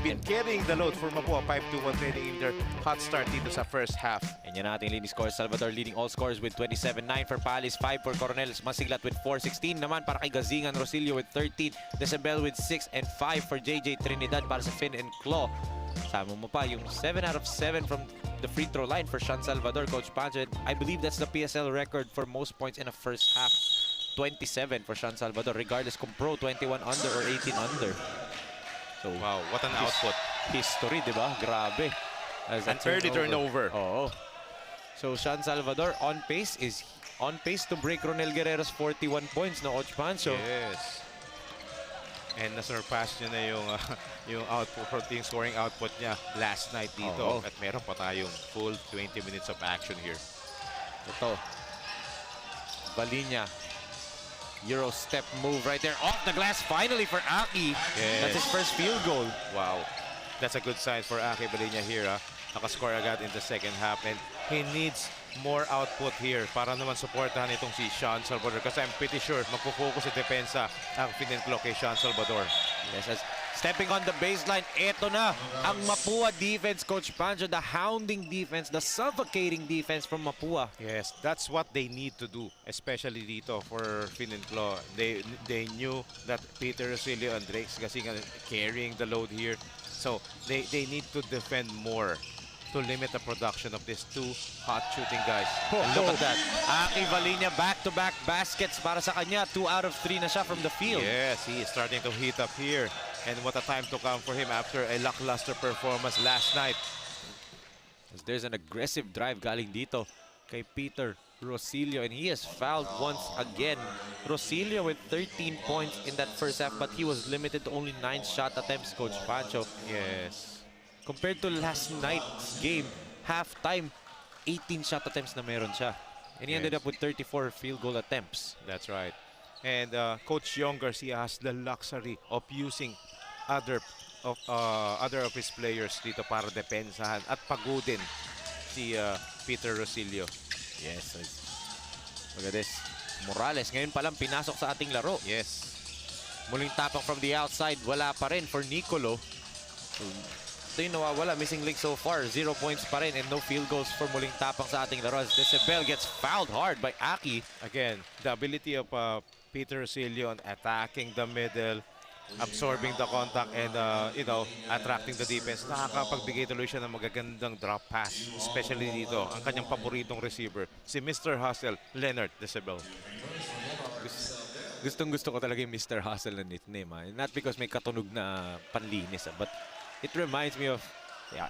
been carrying the load for Mapua. 5-2-1 trailing in their hot start dito sa first half. And yan natin leading scores. Salvador leading all scores with 27-9 for Palis, 5 for Coronel. Masiglat with 4, 16 naman para kay Gazingan. Rosilio with 13, Decibel with 6 and 5 for JJ Trinidad para sa Fin and Claw. Sama mo pa yung 7 out of 7 from the free throw line for Sean Salvador, Coach Pancho. I believe that's the PSL record for most points in a first half. 27 for Sean Salvador, regardless kung pro 21 under or 18 under. So, wow, what an output. History, di ba? Grabe. As an early turnover. Oo. So, Sean Salvador on pace to break Ronel Guerrero's 41 points, no, Coach Pancho? Yes. And na-surpass niya na yung output, yung scoring output niya last night dito. At meron pa tayong full 20 minutes of action here. Ito. Balinya. Euro step move right there. Off the glass finally for Aki. Yes. That's his first field goal. Wow. That's a good sign for Aki Balinya here. Nakascore agad in the second half. And he needs more output here para naman supportahan itong si Sean Salvador. Kasi I'm pretty sure magpo-focus sa depensa ang Finenclo kay Sean Salvador. Yes, as stepping on the baseline, eto na ang Mapua defense, Coach Pancho. The hounding defense, the suffocating defense from Mapua. Yes, that's what they need to do, especially dito for Finenclo. They knew that Peter Rosilio and Drake Gazingan carrying the load here. So they need to defend more to limit the production of these two hot shooting guys. Look at that. Aki Balinya back-to-back baskets para sa kanya. 2 out of 3 na siya from the field. Yes, he is starting to heat up here. And what a time to come for him after a lackluster performance last night. There's an aggressive drive galing dito kay Peter Rosilio, and he has fouled once again. Rosilio with 13 points in that first half, but he was limited to only 9 shot attempts, Coach Pancho. Yes. Compared to last night's game, halftime, 18 shot attempts na meron siya. And he ended up with 34 field goal attempts. That's right. And Coach Yong Garcia has the luxury of using other of his players dito para depensahan at pagodin si Peter Rosilio. Yes. Look at this. Morales, ngayon pa lang pinasok sa ating laro. Yes. Muling tapak from the outside, wala pa rin for Nicolo. Ito yung nawawala, missing link so far. 0 points pa rin and no field goals for muling tapang sa ating laro as Decibel gets fouled hard by Aki. Again, the ability of Peter Rosilio on attacking the middle, absorbing the contact, and attracting the defense. Nakakapagbigay tuloy siya ng magagandang drop pass, especially dito, ang kanyang paboritong receiver, si Mr. Hustle, Leonard Decibel. Gustong-gusto ko talaga yung Mr. Hustle na nickname. Not because may katunog na panlinis, but it reminds me of,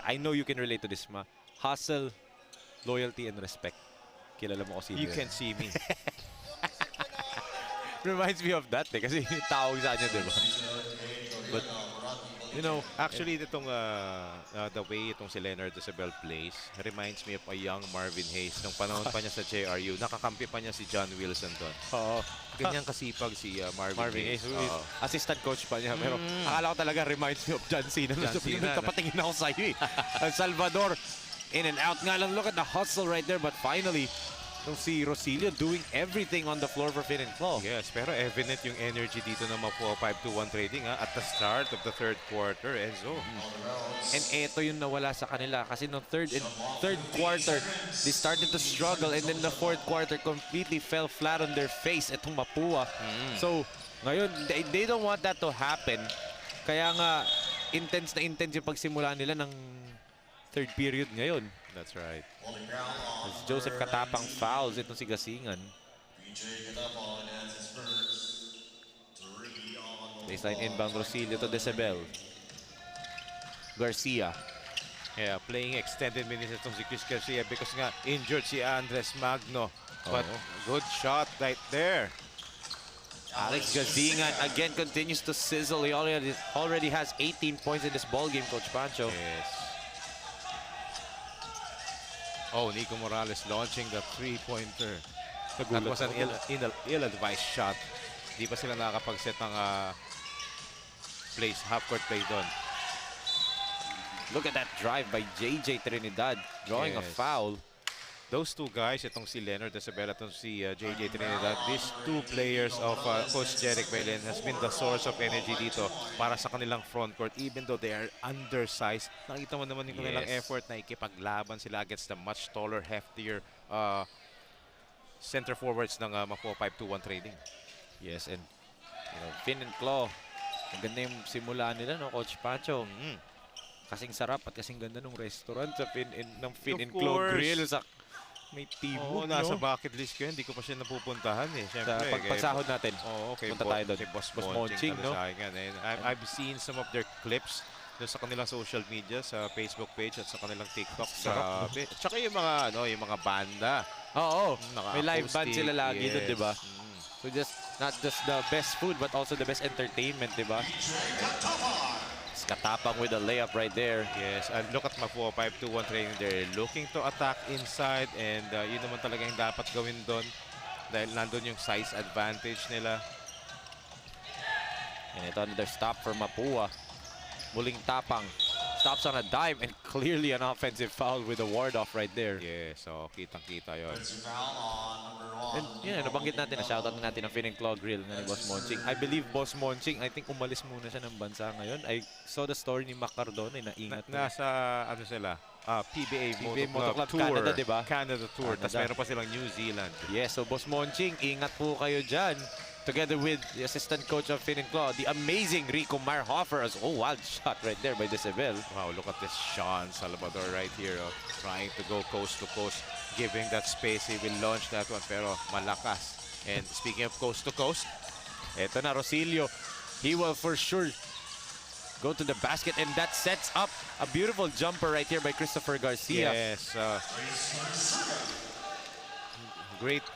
I know you can relate to this, hustle, loyalty, and respect. Kilala mo ko sino. You can see me. Reminds me of that kasi yung tawag sa kanya, diba? But, you know, actually, itong the way itong si Leonard Decibel plays reminds me of a young Marvin Hayes nung panahon pa niya sa JRU. Nakakampi pa niya si John Wilson doon. Oo. Ganyan kasipag si Marvin Hayes. Assistant coach pa niya. Pero akala ko talaga reminds me of John Cena. Tapatingin ako sa iyo eh. Salvador, in and out nga lang. Look at the hustle right there. But finally, itong si Rosilio doing everything on the floor for Fin and Claw. Yes, pero evident yung energy dito ng Mapua 5-2-1 trading at the start of the third quarter, Enzo. And eto yung nawala sa kanila kasi no third quarter, they started to struggle and then the fourth quarter completely fell flat on their face itong Mapua. So, ngayon, they don't want that to happen. Kaya nga, intense yung pagsimula nila ng third period ngayon. That's right. As Joseph Katapang fouls itong si Gazingan. Baseline inbound Rosilio to Decibel. Garcia. Yeah, playing extended minutes itong si Chris Garcia because nga injured si Andres Magno. But good shot right there. Alex Gazingan again continues to sizzle. He already has 18 points in this ball game, Coach Pancho. Yes. Oh, Nico Morales launching the three-pointer. That was an ill-advised shot. Di pa sila nakakapag-set ng half-court play doon. Look at that drive by JJ Trinidad, drawing a foul. those two guys, itong si Leonard Isabela, itong si JJ Trinidad, these two players of Coach Jeric Belen has been the source of energy dito para sa kanilang front court. Even though they are undersized, nakita mo naman yung kanilang effort na ikipaglaban sila against the much taller, heftier center forwards ng MAPUA 521 Trading. Yes, and Fin and Claw. Ang ganda yung simula nila, no, Coach Pacho. Kasing sarap at kasing ganda ng restaurant sa Fin and Claw Grill sa may tibog, Oo, nasa bucket list ko yun. Hindi ko pa siya napupuntahan eh. Siyempre, pagsahod natin. Okay, punta tayo doon. Si Boss Monching, no? And I've seen some of their clips doon sa kanilang social media, sa Facebook page at sa kanilang TikTok. Grabe. At saka yung mga banda. Oo, may live band sila lagi doon, di ba? So not just the best food, but also the best entertainment, di ba? Katapang with a layup right there. Yes, and look at MAPUA 521 Training. They're looking to attack inside, and yun naman talaga yung dapat gawin doon dahil nandun yung size advantage nila. And ito another stop for MAPUA. Muling tapang. Stops on a dime and clearly an offensive foul with a ward-off right there. Yes, so kitang-kita yun. And yun, nabanggit natin, na-shoutout natin ang Fin and Claw Grill na ni Boss Monching. I believe Boss Monching, I think umalis muna siya ng bansa ngayon. I saw the story ni Mac Cardona na ingat. Nasa, sila? PBA Moto Club Tour. Canada, di ba? Canada Tour. Tapos meron pa silang New Zealand. Yes, so Boss Monching, ingat po kayo dyan. Together with the assistant coach of Fin and Claw, the amazing Rico Marhofer. Wild shot right there by Decibel. Wow, look at this Sean Salvador right here. Trying to go coast to coast. Giving that space, he will launch that one. Pero malakas. And speaking of coast to coast, eto na Rosilio. He will for sure go to the basket, and that sets up a beautiful jumper right here by Christopher Garcia. Yes. Great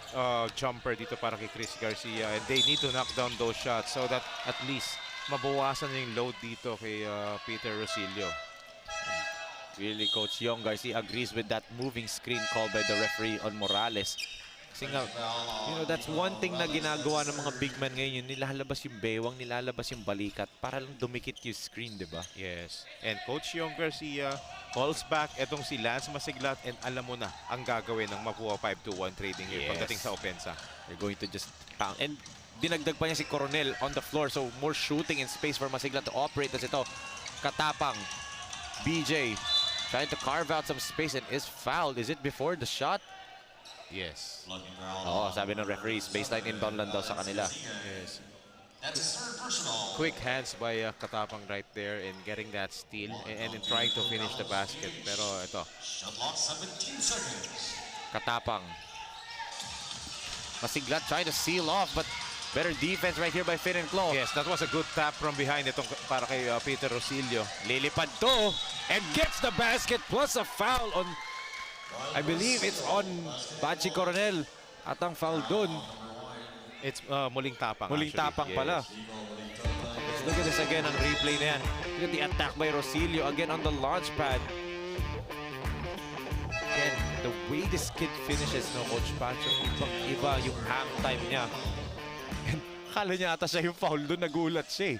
jumper dito para kay Chris Garcia, and they need to knock down those shots so that at least mabawasan yung load dito kay Peter Rosilio. Really, Coach Yong Garcia agrees with that moving screen call by the referee on Morales. Kasi nga, that's one thing na ginagawa ng mga big man ngayon, yung nilalabas yung bewang, nilalabas yung balikat para lang dumikit yung screen, di ba? Yes. And Coach Yong Garcia calls back etong si Lance Masiglat, and alam mo na ang gagawin ng MAPUA 521 Trading here pagdating sa opensa. They're going to just pound. And dinagdag pa niya si Coronel on the floor, so more shooting and space for Masiglat to operate as ito. Katapang. BJ trying to carve out some space and is fouled. Is it before the shot? Yes. Sabi ng referees, baseline inbound lang daw sa kanila. Yes. Quick hands by Katapang right there in getting that steal and in trying to finish the basket. Pero ito. Katapang. Masiglat trying to seal off, but better defense right here by Fin and Claw. Yes, that was a good tap from behind itong para kay Peter Rosilio. Lilipad to and gets the basket plus a foul on, I believe it's on Bachi Coronel at ang foul dun. It's muling tapang. Muling tapang pala. Let's look at this again ang replay na yan. Look at the attack by Rosilio again on the launch pad. Again, the way this kid finishes, no, Coach Pacho, ibang-iba yung hang time niya. And kala niya ata siya yung foul dun, nagulat siya eh.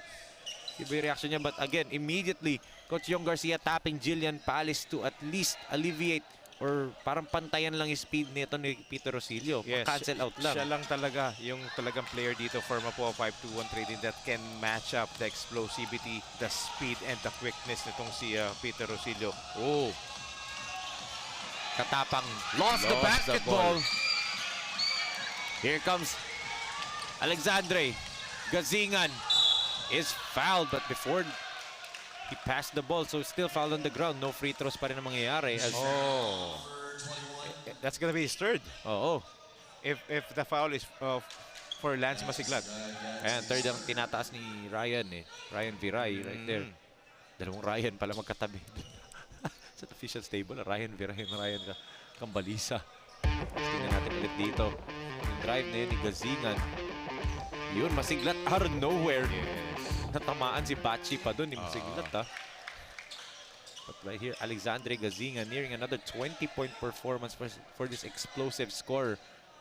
Iba yung reaction niya, but again, immediately, Coach Yong Garcia tapping Jillian Palis to at least alleviate or parang pantayan lang yung speed nito ni Peter Rosilio. Yes, Cancel out lang. Siya lang talaga yung talagang player dito for MAPUA 521 Trading that can match up the explosivity, the speed, and the quickness nitong si Peter Rosilio. Katapang lost the basketball. Here comes Alexandre. Gazingan is fouled, but before he passed the ball, so still fouled on the ground. No free throws pa rin ang mangyayari. That's gonna be his third. If the foul is for Lance Masiglat. Ayan, third ang tinataas ni Ryan eh. Ryan Viray right there. Dalawang Ryan pala magkatabi. Sa official table, Ryan Viray, Ryan Kambalisa. Tingnan natin ulit dito. Yung drive na yun ni Gazingan. Yun, Masiglat out of nowhere. Natamaan si Bachi pa doon, ni Masiglat ha. But right here, Alexandre Gazingan nearing another 20-point performance for this explosive scorer.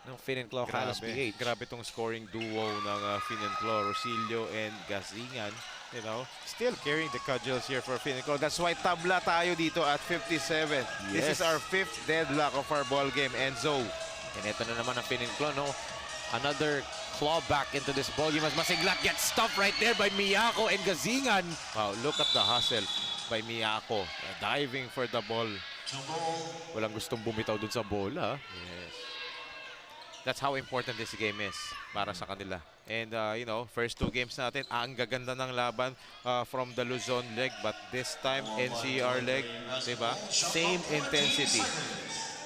ng Finenclaw KALOSPH. Grabe tong scoring duo ng Finenclaw, Rosilio and Gazingan. You know, still carrying the cudgels here for Finenclaw. That's why tabla tayo dito at 57. This is our 5th deadlock of our ball game, Enzo. And ito na naman ang Finenclaw, no? Another claw back into this ball game as Masiglat gets stopped right there by Miyako and Gazingan. Wow, look at the hustle by Miyako. Diving for the ball. Walang gustong bumitaw dun sa bola. Yes. That's how important this game is para sa kanila. And, you know, first 2 games natin, ang gaganda ng laban from the Luzon leg. But this time, NCR leg, diba? Same intensity.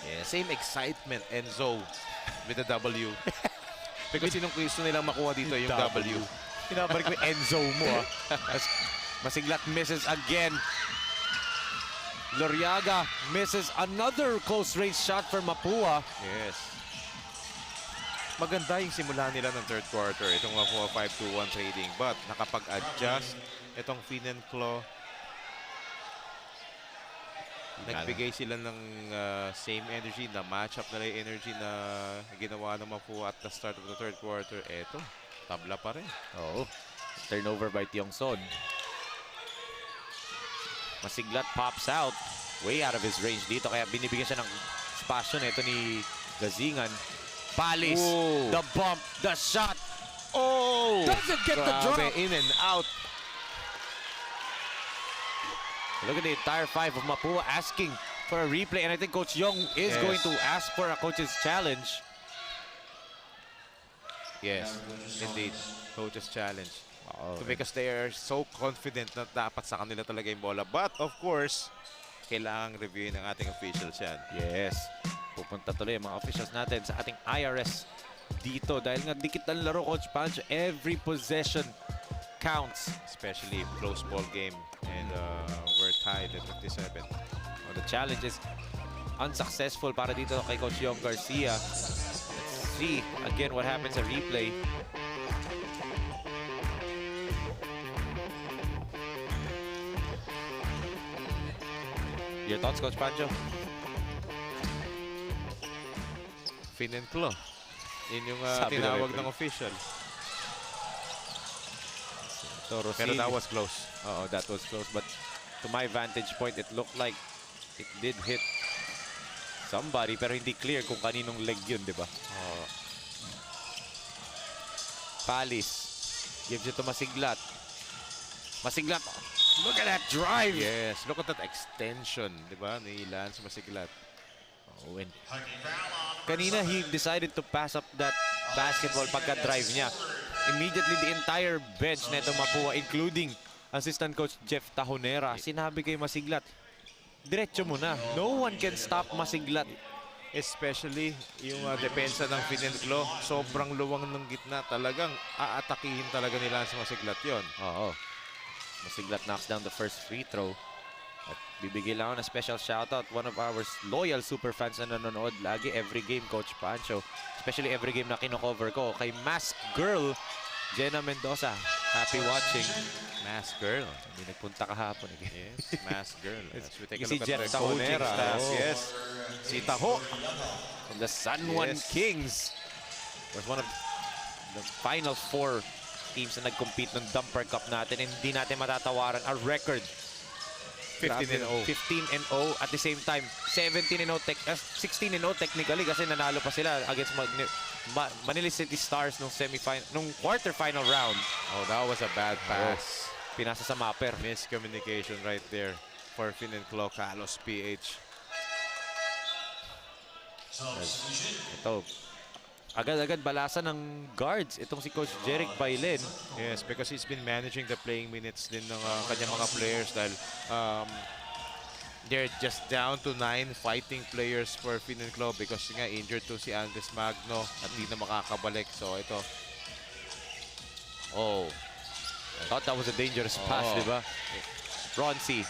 Yeah, same excitement, Enzo, with the W. Because sinong gusto nilang makuha dito yung W. Pinabalik mo Enzo mo, Masiglat misses again. Loriaga misses another close range shot for MAPUA. Yes. Maganda yung simula nila ng third quarter. Itong MAPUA 5-2-1 trading. But nakapag-adjust itong Finenclaw. Nagbigay sila ng same energy, na match-up nila yung energy na ginawa ng MAPUA at the start of the third quarter. Eto, tabla pa rin. Oo. Turnover by Tiongson. Masiglat pops out. Way out of his range dito. Kaya binibigyan siya ng spasyo na ito ni Gazingan. Palis. Ooh. The bump. The shot. Oh! Doesn't get the drop. In and out. Look at the entire 5 of MAPUA asking for a replay. And I think Coach Young is going to ask for a coach's challenge. Yes, indeed. Coach's challenge. Because they are so confident na dapat sa kanila talaga yung bola. But, of course, kailangang reviewin ng ating officials yan. Yes. Pupunta tuloy ang mga officials natin sa ating IRS dito. Dahil nga dikit ang laro, Coach Pancho. Every possession counts. Especially close ball game. And we're tied at 57. Well, the challenge is unsuccessful para dito kay Coach Young Garcia. Let's see again what happens sa replay. Your thoughts, Coach Pancho? Finenclaw. Yun yung Sabi na tinawag referee. ng official. So, Pero that was close. Oo, that was close. But to my vantage point, it looked like it did hit somebody. Pero hindi clear kung kaninong leg yun, di ba? Palis. Gives it to Masiglat. Masiglat. Look at that drive. Yes, look at that extension, di ba, ni Lance Masiglat. Oh, and kanina, he decided to pass up that basketball pagka-drive niya. Immediately, the entire bench na ito MAPUA, including assistant coach Jeff Tahonera, sinabi kay Masiglat, diretso mo na. No one can stop Masiglat. Especially yung depensa ng Finenclaw, sobrang luwang ng gitna. Talagang aatakihin talaga ni Lance Masiglat yon. Oo. Masiglat knocks down the first free throw. At bibigay lang ako ng special shoutout. One of our loyal super fans na nanonood lagi every game, Coach Pancho. Especially every game na kino-cover ko. Kay Mask Girl, Jenna Mendoza. Happy watching. Mask Girl. Hindi nagpunta kahapon. Yes, Mask Girl. As we take a Si look Jeff at the coaching Tahonera. staff. Oh. Yes. Si Taho. From the San Juan Yes. Kings. Was one of the final 4 teams na nag-compete ng Dumper Cup natin, and hindi natin matatawaran our record. 15-0. 15-0 at the same time 16-0 technically kasi nanalo pa sila against Manila City Stars nung quarter-final round. Oh, that was a bad pass. Pinasa sa mapper. Miscommunication right there for Finenclaw KALOSPH. Ito, agad-agad balasan ng guards itong si Coach Jeric Bailen. Yes, because he's been managing the playing minutes din ng kanyang mga players dahil they're just down to 9 fighting players for Finenclaw because nga injured to si Andres Magno at di na makakabalik. So ito. Oh. I thought that was a dangerous pass, di ba? Ronci.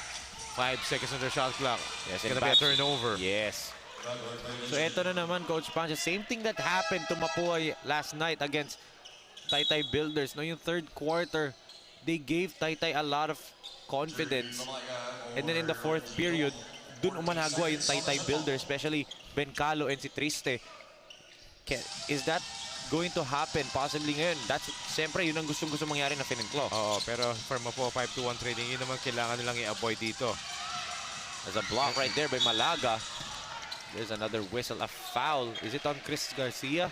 5 seconds on the shot clock. Yes, It's gonna be a turnover. Yes. So ito na naman, Coach Pancho. Same thing that happened to MAPUA last night against Taytay Builders. No, yung third quarter, they gave Taytay a lot of confidence. And then in the fourth period, dun umanagwa yung Taytay Builders, especially Ben Calo and si Triste. Is that going to happen possibly ngayon? That's, siyempre, yun ang gustong-gusto mangyari na Claw. Oo, pero for MAPUA 5-2-1 trading, yun naman kailangan nilang i-avoid dito. There's a block right there by Malaga. There's another whistle, a foul. Is it on Chris Garcia?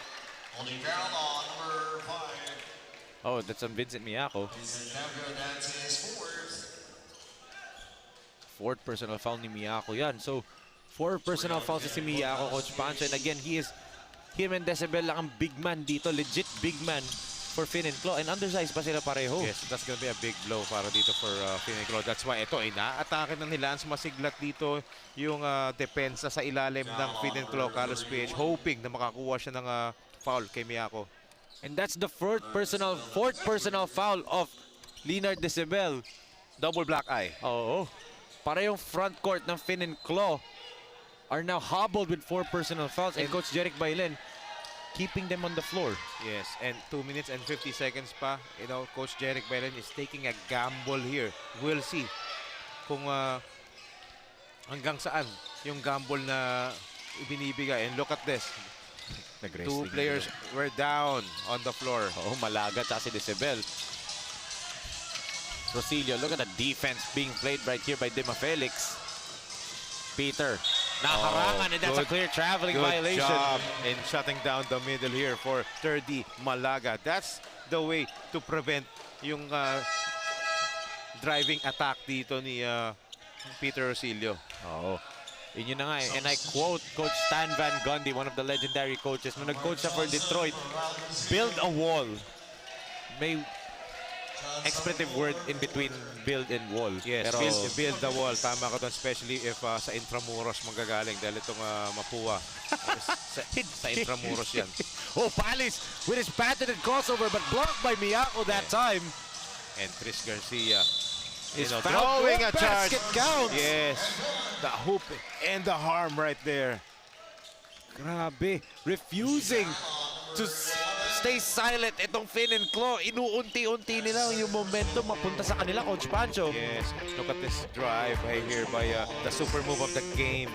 Holding foul on number 5. Oh, that's on Vincent Miyako. That's his Fourth personal foul ni Miyako yan. So, 4 personal fouls si Miyako, Coach Pancho. And again, him and Decibel lang ang big man dito. Legit big man for Finn and Claw. And undersized pa sila pareho. Yes, that's gonna be a big blow para dito for Finn and Claw. That's why ito, ina-atake na nila. Masiglat dito yung depensa sa ilalim ng Finn and Claw. KALOSHPH hoping na makakuha siya ng foul kay Miyako. And that's the fourth personal foul of Leonard Decibel. Double black eye. Oo. Para yung front court ng Finn and Claw are now hobbled with 4 personal fouls. And Coach Jeric Bailen keeping them on the floor. Yes, and 2 minutes and 50 seconds pa. You know, Coach Jeric Bailen is taking a gamble here. We'll see kung hanggang saan yung gamble na ibinibigay. And look at this. 2 players were down on the floor. Oh, Malaga at si Decibel. Rosilio, look at the defense being played right here by Dima Felix. Peter, nakaharangan, and that's a clear traveling violation. Good job in shutting down the middle here for 30 Malaga. That's the way to prevent yung driving attack dito ni Peter Rosilio. Oh. Yun na nga eh. And I quote Coach Stan Van Gundy, one of the legendary coaches, nung nag-coach siya for Detroit, build a wall. May expletive word in between build and wall. Yes, pero build the wall. Tama ka doon, especially if sa Intramuros manggagaling dahil itong MAPUA. sa Intramuros yan. Oh, Palis with his patented crossover but blocked by Miyako that time. And Chris Garcia is throwing a charge. Basket counts. Yes, the hoop and the harm right there. Grabe, refusing to stay silent itong Finn and Claw. Inuunti-unti nila yung momentum mapunta sa kanila, Coach Pancho. Yes, look at this drive right here by the super move of the game.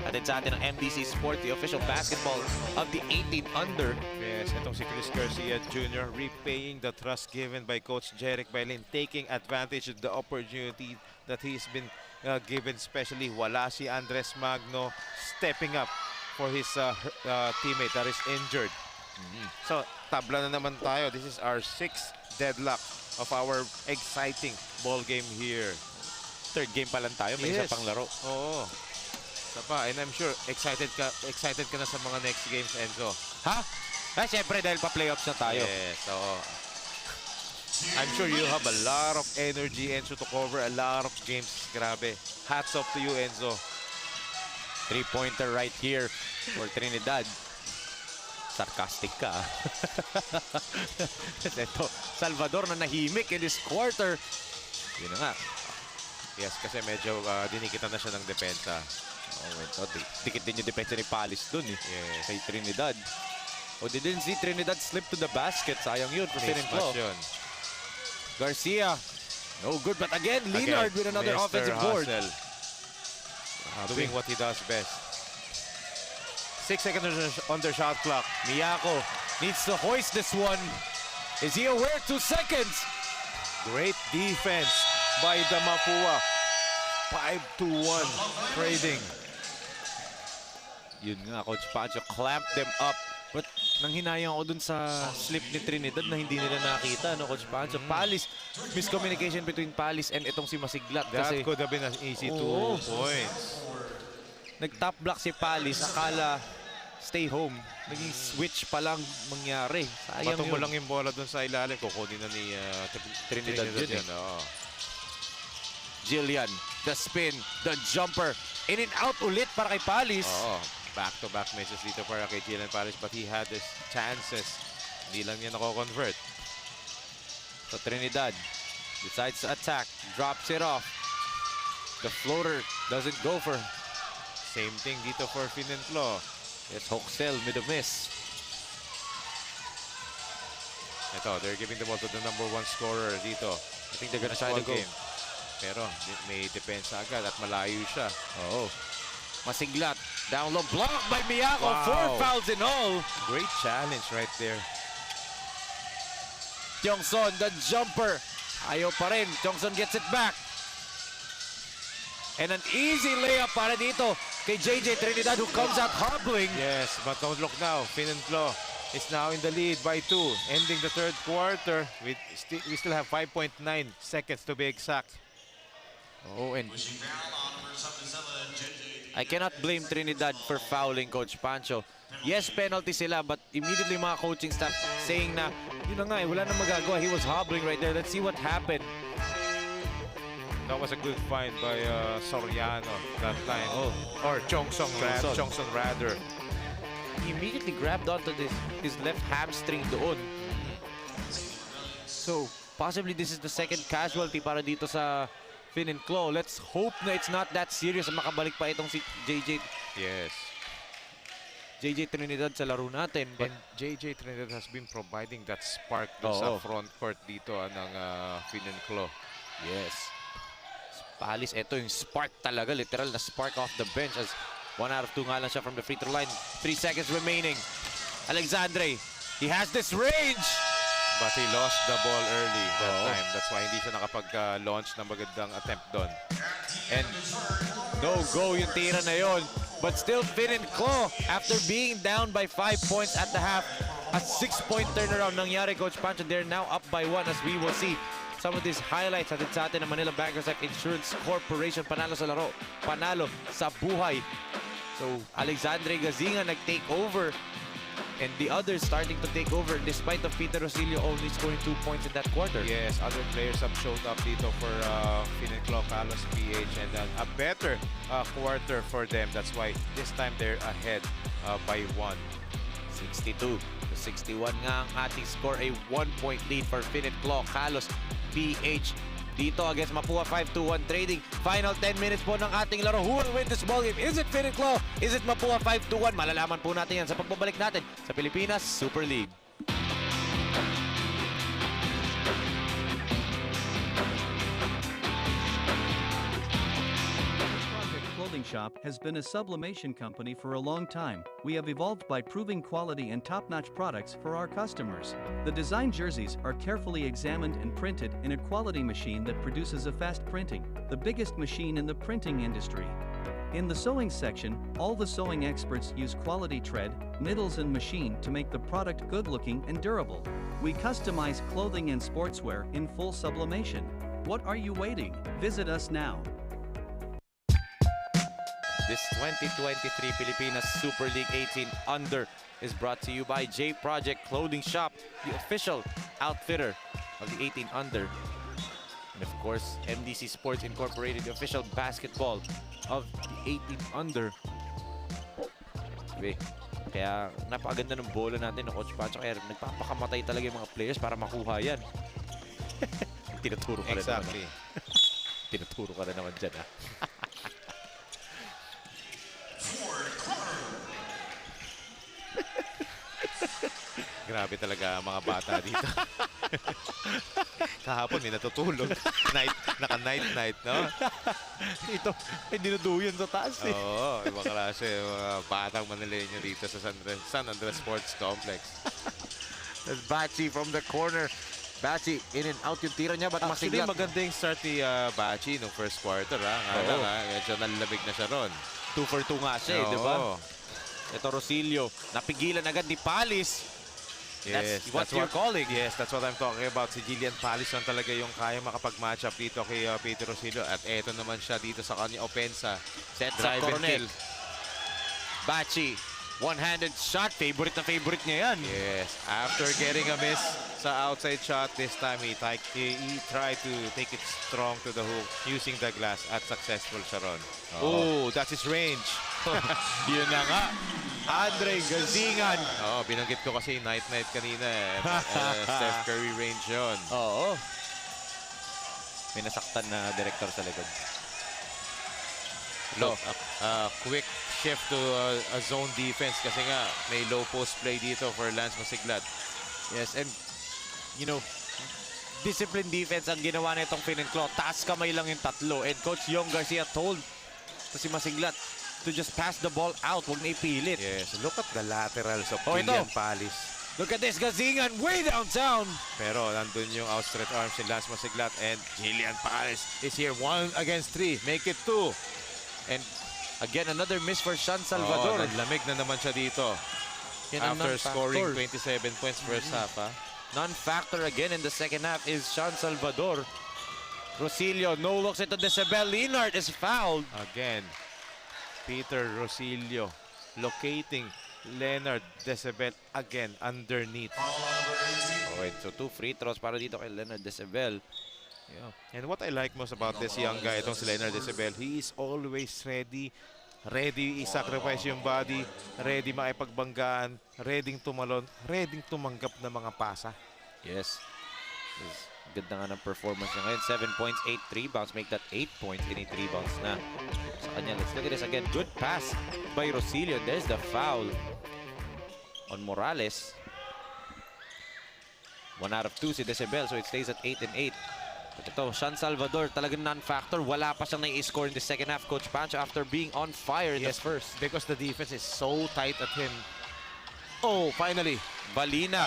Atin sa atin ang MDC Sport, the official basketball of the 18 under. Yes, itong si Chris Garcia Jr. repaying the trust given by Coach Jeric Bailen, taking advantage of the opportunity that he's been given, especially wala si Andres Magno stepping up for his teammate that is injured. So, tabla na naman tayo. This is our 6th deadlock of our exciting ball game here. Third game pa lang tayo, may isa pang laro. Oo. Isa pa, and I'm sure excited ka na sa mga next games, Enzo. Ha? Siyempre dahil pa-playoffs na tayo. Yes, so I'm sure you have a lot of energy, Enzo, to cover a lot of games. Grabe. Hats off to you, Enzo. 3-pointer right here for Trinidad. Sarcastic ka. Ito, Salvador na nahimik in this quarter. Yun na nga. Yes, kasi medyo dinikitan na siya ng depensa. Oh, dikit din yung depensa ni Palis dun eh. Yes. Kay Trinidad. Oh, they didn't see Trinidad slip to the basket. Sayang yun for Finn and Claw. Garcia. No good, but again, Leonard with another Mr. offensive board. Doing what he does best. 6 seconds on their shot clock. Miyako needs to hoist this one. Is he aware? 2 seconds. Great defense by the MAPUA. 5-2-1 trading. Yun nga, Coach Pancho clamped them up. But nang hinayang ako dun sa slip ni Trinidad na hindi nila nakita, no, Coach Pancho. Palis, miscommunication between Palis and itong si Masiglat. That kasi could have been an easy 2 points. Nag-top block si Palis, akala stay home. Naging switch pa lang mangyari. Sayang Patong mo yun. lang yung bola dun sa ilalim. Kukunin na ni Trinidad yun. Oh. Jillian, the spin, the jumper. In and out ulit para kay Palis. Oo. Back-to-back misses dito para kay Jillian Palis, but he had his chances. Hindi lang niya nako-convert. So Trinidad decides to attack, drops it off. The floater doesn't go for. Same thing dito for Finn and Claw. Yes, Hoxel with a miss. Ito, they're giving the ball to the #1 scorer dito. I think they're gonna try to go. Pero may depensa agad at malayo siya. Oo. Masiglat. Down low. Blocked by Miyako. Wow. 4 fouls in all. Great challenge right there. Tiongson, the jumper. Ayaw pa rin. Tiongson gets it back. And an easy layup para dito kay JJ Trinidad who comes out hobbling. Yes, but don't look now. Finenclaw is now in the lead by 2, ending the third quarter. We still have 5.9 seconds to be exact. Oh, and I cannot blame Trinidad for fouling, Coach Pancho. Yes, penalty sila, but immediately mga coaching staff saying na, yun na nga, wala na magagawa. He was hobbling right there. Let's see what happened. That was a good find by Soriano that time. Oh. Or Chongson rather. He immediately grabbed onto his left hamstring doon. So, possibly this is the second casualty para dito sa Finenclaw. Let's hope na it's not that serious at makabalik pa itong si JJ. Yes. JJ Trinidad sa laro natin. But And JJ Trinidad has been providing that spark dun sa front court dito ng Finenclaw. yes. Palis, ito yung spark talaga. Literal na spark off the bench as 1 out of 2 nga lang siya from the free throw line. 3 seconds remaining. Alexandre, he has this range. But he lost the ball early that time. That's why hindi siya nakapag-launch ng magandang attempt doon. And no-go yung tira na yon. But still Finenclaw, after being down by 5 points at the half, a 6-point turnaround nangyari, Coach Pancho. They're now up by 1 as we will see some of these highlights hatid sa atin ng Manila Bankers Life Insurance Corporation. Panalo sa laro, panalo sa buhay. So Alexandre Gazinga nag-take over and the others starting to take over despite of Peter Rosillo only scoring 2 points in that quarter. Yes, other players have showed up dito for Finenclaw, KALOSHPH, and a better quarter for them. That's why this time they're ahead by 1. 62 to 61 nga ang ating score. A 1-point lead for Finenclaw, KALOSHPH dito against MAPUA 5-2-1 Trading. Final 10 minutes po ng ating laro. Who will win this ball game? Is it Finenclaw? Is it MAPUA 5-2-1? Malalaman po natin yan sa pagbabalik natin sa Pilipinas Super League. Clothing Shop has been a sublimation company for a long time. We have evolved by proving quality and top-notch products for our customers. The design jerseys are carefully examined and printed in a quality machine that produces a fast printing, the biggest machine in the printing industry. In the sewing section, all the sewing experts use quality thread, needles and machine to make the product good-looking and durable. We customize clothing and sportswear in full sublimation. What are you waiting? Visit us now. This 2023 Pilipinas Super League 18 Under is brought to you by J Project Clothing Shop, the official outfitter of the 18 Under. And of course, MDC Sports Incorporated, the official basketball of the 18 Under. Kaya napakaganda ng bola natin ng Coach Pancho. Kaya nagpapakamatay talaga yung mga players para makuha yan. Tinuturo ka rin Exactly. naman. Tinuturo ka rin naman dyan, ha? Grabe talaga ang mga bata dito. Kahapon may natutulog. Naka-night, no? Ito, ay dinuduyan sa taas eh. Oo, ibang klase. Mga batang Manileño dito sa San Andres Sports Complex. That's Bachi from the corner. Bachi, in and out yung tira niya, but Actually, masiglat. maganda yung start ni Bachi nung first quarter. Medyo nalalabig na siya ron. 2 for 2 nga siya, di ba? Ito Rosillo, napigilan agad ni Palis. Yes, that's what you're calling. Yes, that's what I'm talking about. Si Jillian Palis lang talaga yung kaya makapag-match up dito kay Peter Rosillo. At eto naman siya dito sa kanya opensa. Sets up Drive and Coronel. kill. Bachi, one-handed shot. Favorite na favorite niya yan. Yes, after getting a miss sa outside shot, this time he tried to take it strong to the hook using the glass at successful siya ron. Oh, that's his range. Yun na nga. Andre Gazingan. Binanggit ko kasi night-night kanina eh. Steph Curry range yun. Oo. May nasaktan na director sa likod. Look, quick shift to a zone defense kasi nga may low post play dito for Lance Masiglat. Yes, and you know, discipline defense ang ginawa na itong Finenclaw. Taas kamay lang yung tatlo. And Coach Yong Garcia told to si Masiglat, to just pass the ball out. Huwag na ipilit. Yes, look at the laterals of Oh, ito. Julian Palis. Look at this, Gazingan way downtown. Pero nandun yung outstretched arms ni Lance Masiglat and Julian Palis is here 1 against 3. Make it 2. And again, another miss for Sean Salvador. Lamig na naman siya dito. Yan ang After scoring non-factor. 27 points first half, ha? Non-factor again in the second half is Sean Salvador. Rosilio, no looks into Decibel. Leonard is fouled. Again, Peter Rosilio locating Leonard Decibel again underneath. Okay, so 2 free throws para dito kay Leonard Decibel. Yeah. And what I like most about this young guy, itong si Leonard Decibel, he is always ready. Ready i-sacrifice yung body, ready makipagbanggaan, ready tumalon, ready tumanggap ng mga pasa. Yes. Ganda nga ng performance niya ngayon. 7 points, 8 rebounds. Make that 8 points in 8 rebounds na sa kanya. Let's look at this again. Good pass by Rosilio. There's the foul on Morales. 1 out of 2 si Decibel, so it stays at 8 and 8. But ito, Sean Salvador, talagang non-factor. Wala pa siyang nai-score in the second half, Coach Pancho, after being on fire in the first. Because the defense is so tight at him. Oh, finally. Valina.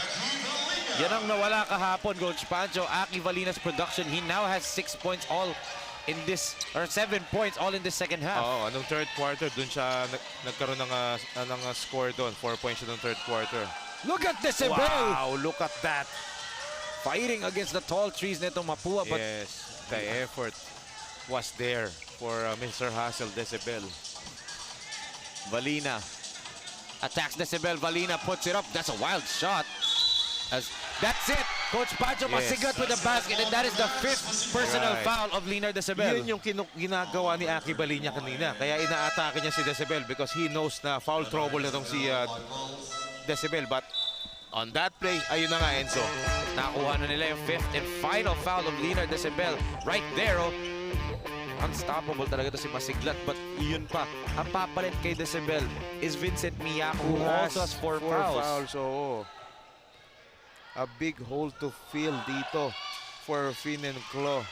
Yan ang nawala kahapon, Coach Pancho. Aki Valina's production. He now has 6 points all in this, or 7 points all in this second half. Oo, anong third quarter, dun siya nagkaroon ng score doon. 4 points siya ng third quarter. Look at Decibel! Wow, look at that. Fighting against the tall trees nitong Mapua. But Yes, the effort was there for Mr. Hassel Decibel. Valina attacks Decibel. Valina puts it up. That's a wild shot. That's it. Coach Pancho Masiglat with the basket, and that is the 5th personal foul of Leonard Decibel. Yun yung ginagawa ni Aki Valina kanina. Kaya inaatake niya si Decibel because he knows na foul trouble na tong si Decibel. But on that play, ayun na nga, Enzo. Nakuha na nila yung 5th and final foul of Leonard Decibel. Right there, oh. Unstoppable talaga to si Masiglat. But yun pa, ang papalit kay Decibel is Vincent Miyako, who also has 4 fouls. Oo. A big hole to fill dito for Finn and Claw.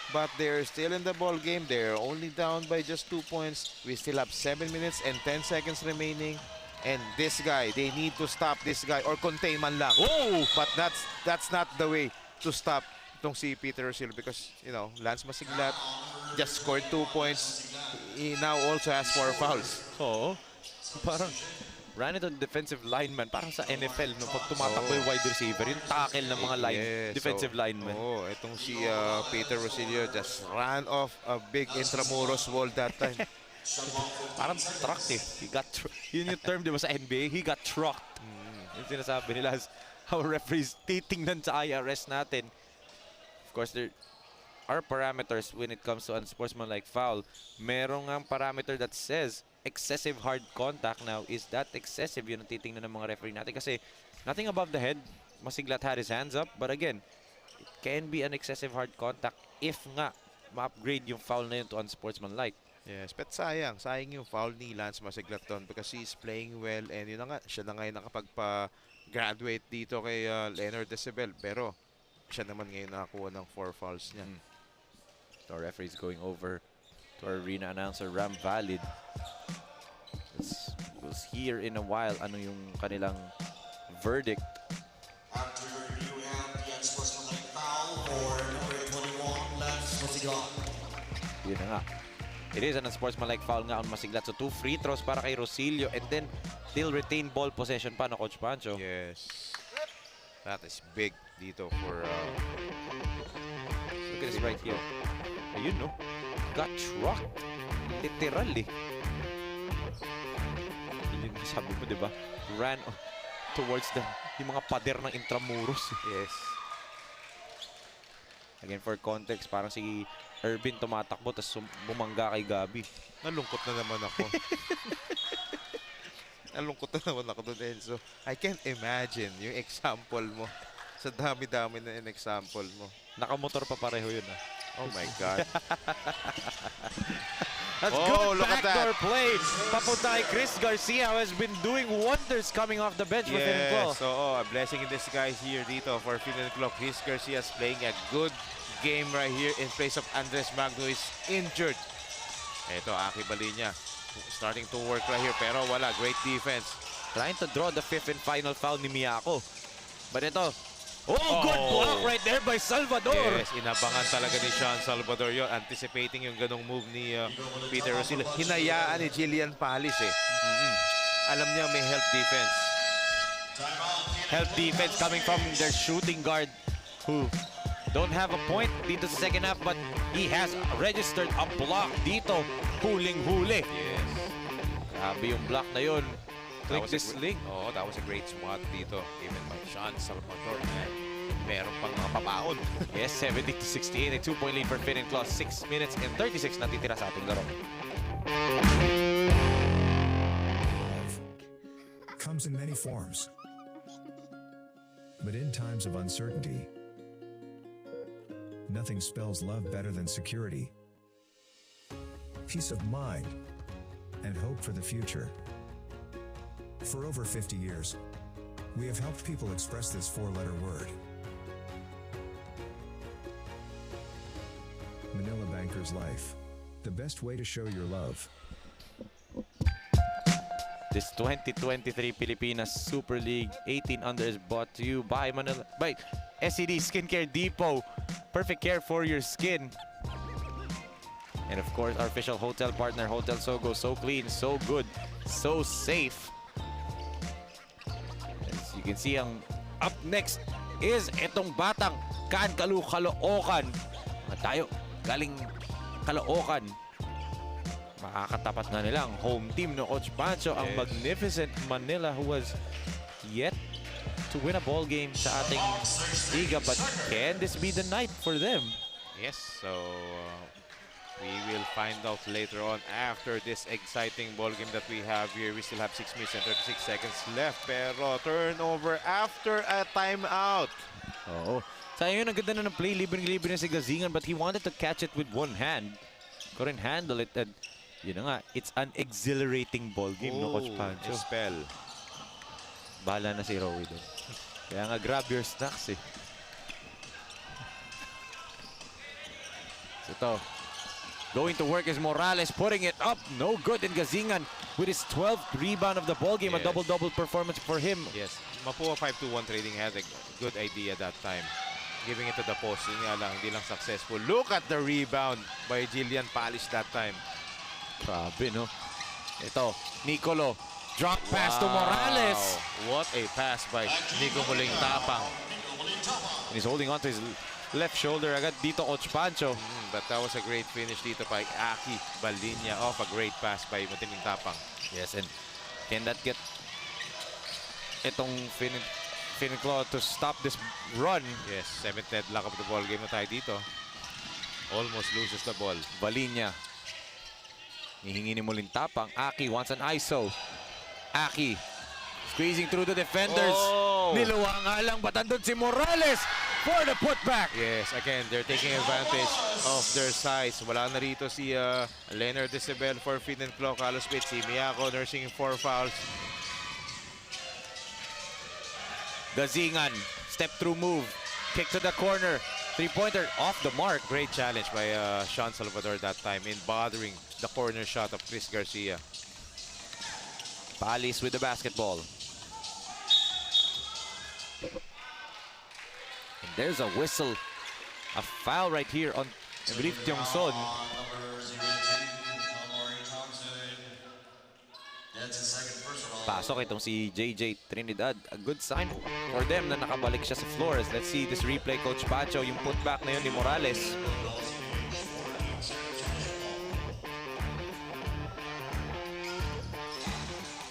But they're still in the ball game. They're only down by just 2 points. We still have 7 minutes and 10 seconds remaining. And this guy, they need to stop this guy or contain man lang. Oh! But that's not the way to stop itong si Peter Rosilio because, you know, Lance Masiglat just scored 2 points. He now also has 4 fouls. Oo. Parang ran it on defensive lineman. Parang sa NFL, no, pag tumatakbo yung wide receiver, yung tackle ng mga defensive lineman. Oh, itong si Peter Rosilio just ran off a big intramuros wall that time. Parang trucked eh. Yun yung term, di ba, sa NBA? He got trucked. Yung sinasabi nila is how referees titingnan sa IRS natin. Of course, there are parameters when it comes to unsportsmanlike foul. Merong ang parameter that says excessive hard contact. Now, is that excessive? Yun ang titingnan ng mga referee natin. Kasi nothing above the head. Masiglat had his hands up. But again, it can be an excessive hard contact if nga ma-upgrade yung foul na yun to unsportsmanlike. Yes, but sayang yung foul ni Lance Masiglat doon because he's playing well and yun na nga, siya na ngayon nakapagpa-graduate dito kay Leonard Decibel. Pero siya naman ngayon nakakuha ng 4 fouls niya. So our referee's going over to our arena announcer, Ram Valid. We'll hear in a while ano yung kanilang verdict. After review, we have the unsportsmanlike foul for number 21, Lance Masiglat. Yun na nga. It is an unsportsmanlike foul nga on Masiglat. So 2 free throws para kay Rosilio and then they'll retain ball possession pa, no, Coach Pancho? Yes. That is big dito for... Look at this right here. Ayun, no? Got trucked. Literal, eh. Yun yung sabi mo, di ba? Ran towards yung mga pader ng Intramuros. Yes. Again, for context, parang si Irvin tumatakbo tapos bumangga kay Gabi. Nalungkot na naman ako. Nalungkot na naman ako doon, Enzo. I can't imagine yung example mo. Sa dami-dami na yung example mo. Nakamotor pa pareho yun, ah. Oh my God. That's good backdoor play. Papunta kay Chris Garcia, who has been doing wonders coming off the bench for Finn and Claw. So, a blessing in disguise here dito for Finn and Claw. Chris Garcia is playing a good game right here in place of Andres Magno is injured. Ito, Aki Balinya. starting to work right here, pero wala. Great defense. Trying to draw the 5th and final foul ni Miyako. But ito, good block right there by Salvador. Yes, inabangan talaga ni Sean Salvador yon, anticipating yung ganong move ni Peter Rosillo. Hinayaan ni Jillian Palis eh. Alam niya may help defense. Help defense coming from their shooting guard who don't have a point dito sa second half, but he has registered a block dito. Huling-huli. Yes. Grabe yung block na yun. Click this link. Oh, that was a great spot dito. Even by Sean Salvador. Meron pang mga papaon. Yes, 70-68. A 2-point lead for Finn and Claw. 6 minutes and 36 natitira sa ating laro. Love comes in many forms. But in times of uncertainty, nothing spells love better than security, peace of mind, and hope for the future. For over 50 years, we have helped people express this 4-letter word. Manila Banker's Life, the best way to show your love. This 2023 Pilipinas Super League 18 Under is brought to you by SCD Skincare Depot. Perfect care for your skin. And of course, our official hotel partner, Hotel Sogo. So clean, so good, so safe. As you can see, up next is itong batang Caloocan. Tayo, galing Caloocan. Makakatapat na nila ang home team ng Coach Pancho, ang magnificent Manila, who was yet to win a ball game sa ating liga. But can this be the night for them? Yes, so we will find out later on after this exciting ball game that we have here. We still have 6 minutes and 36 seconds left, pero turnover after a timeout. Oo. Sayang yun, ang ganda na ng play. Libre-libre na si Gazingan, but he wanted to catch it with one hand. Couldn't handle it. And yun na nga, it's an exhilarating ball game, no, Coach Pancho? Spell. Bahala na si Rowie doon. Kaya nga, grab your snacks eh. So ito, going to work is Morales, putting it up. No good. And Gazingan with his 12th rebound of the ball game. Yes. A double-double performance for him. Yes, Mapua 5-2-1 Trading had a good idea that time. Giving it to the post. Yun nga lang, hindi lang successful. Look at the rebound by Jillian Palis that time. Grabe, no? Ito, Nicolo. Drop pass to Morales. What a pass by Nico Muling Tapang. And he's holding on to his left shoulder agad dito, Coach Pancho. But that was a great finish dito by Aki Balinya off a great pass by Matining Tapang. Yes, and can that get itong Claw to stop this run? Yes, 7th deadlock of the ball game na tayo dito. Almost loses the ball. Balinya. Hihingi ni Muling Tapang. Aki wants an ISO. Aki squeezing through the defenders. Niluwa nga lang, but andun si Morales for the putback. Yes, again, they're taking advantage of their size. Wala na rito si Leonard Decibel for Finn and Claw KALOSHPH. Si Miyako nursing 4 fouls. Gazingan, step through move. Kick to the corner. 3-pointer off the mark. Great challenge by Sean Salvador that time in bothering the corner shot of Chris Garcia. Palis with the basketball. And there's a whistle. A foul right here on Brief Tiongson. Pasok itong si JJ Trinidad. A good sign for them na nakabalik siya sa floors. Let's see this replay, Coach Pacho. Yung putback na yun ni Morales.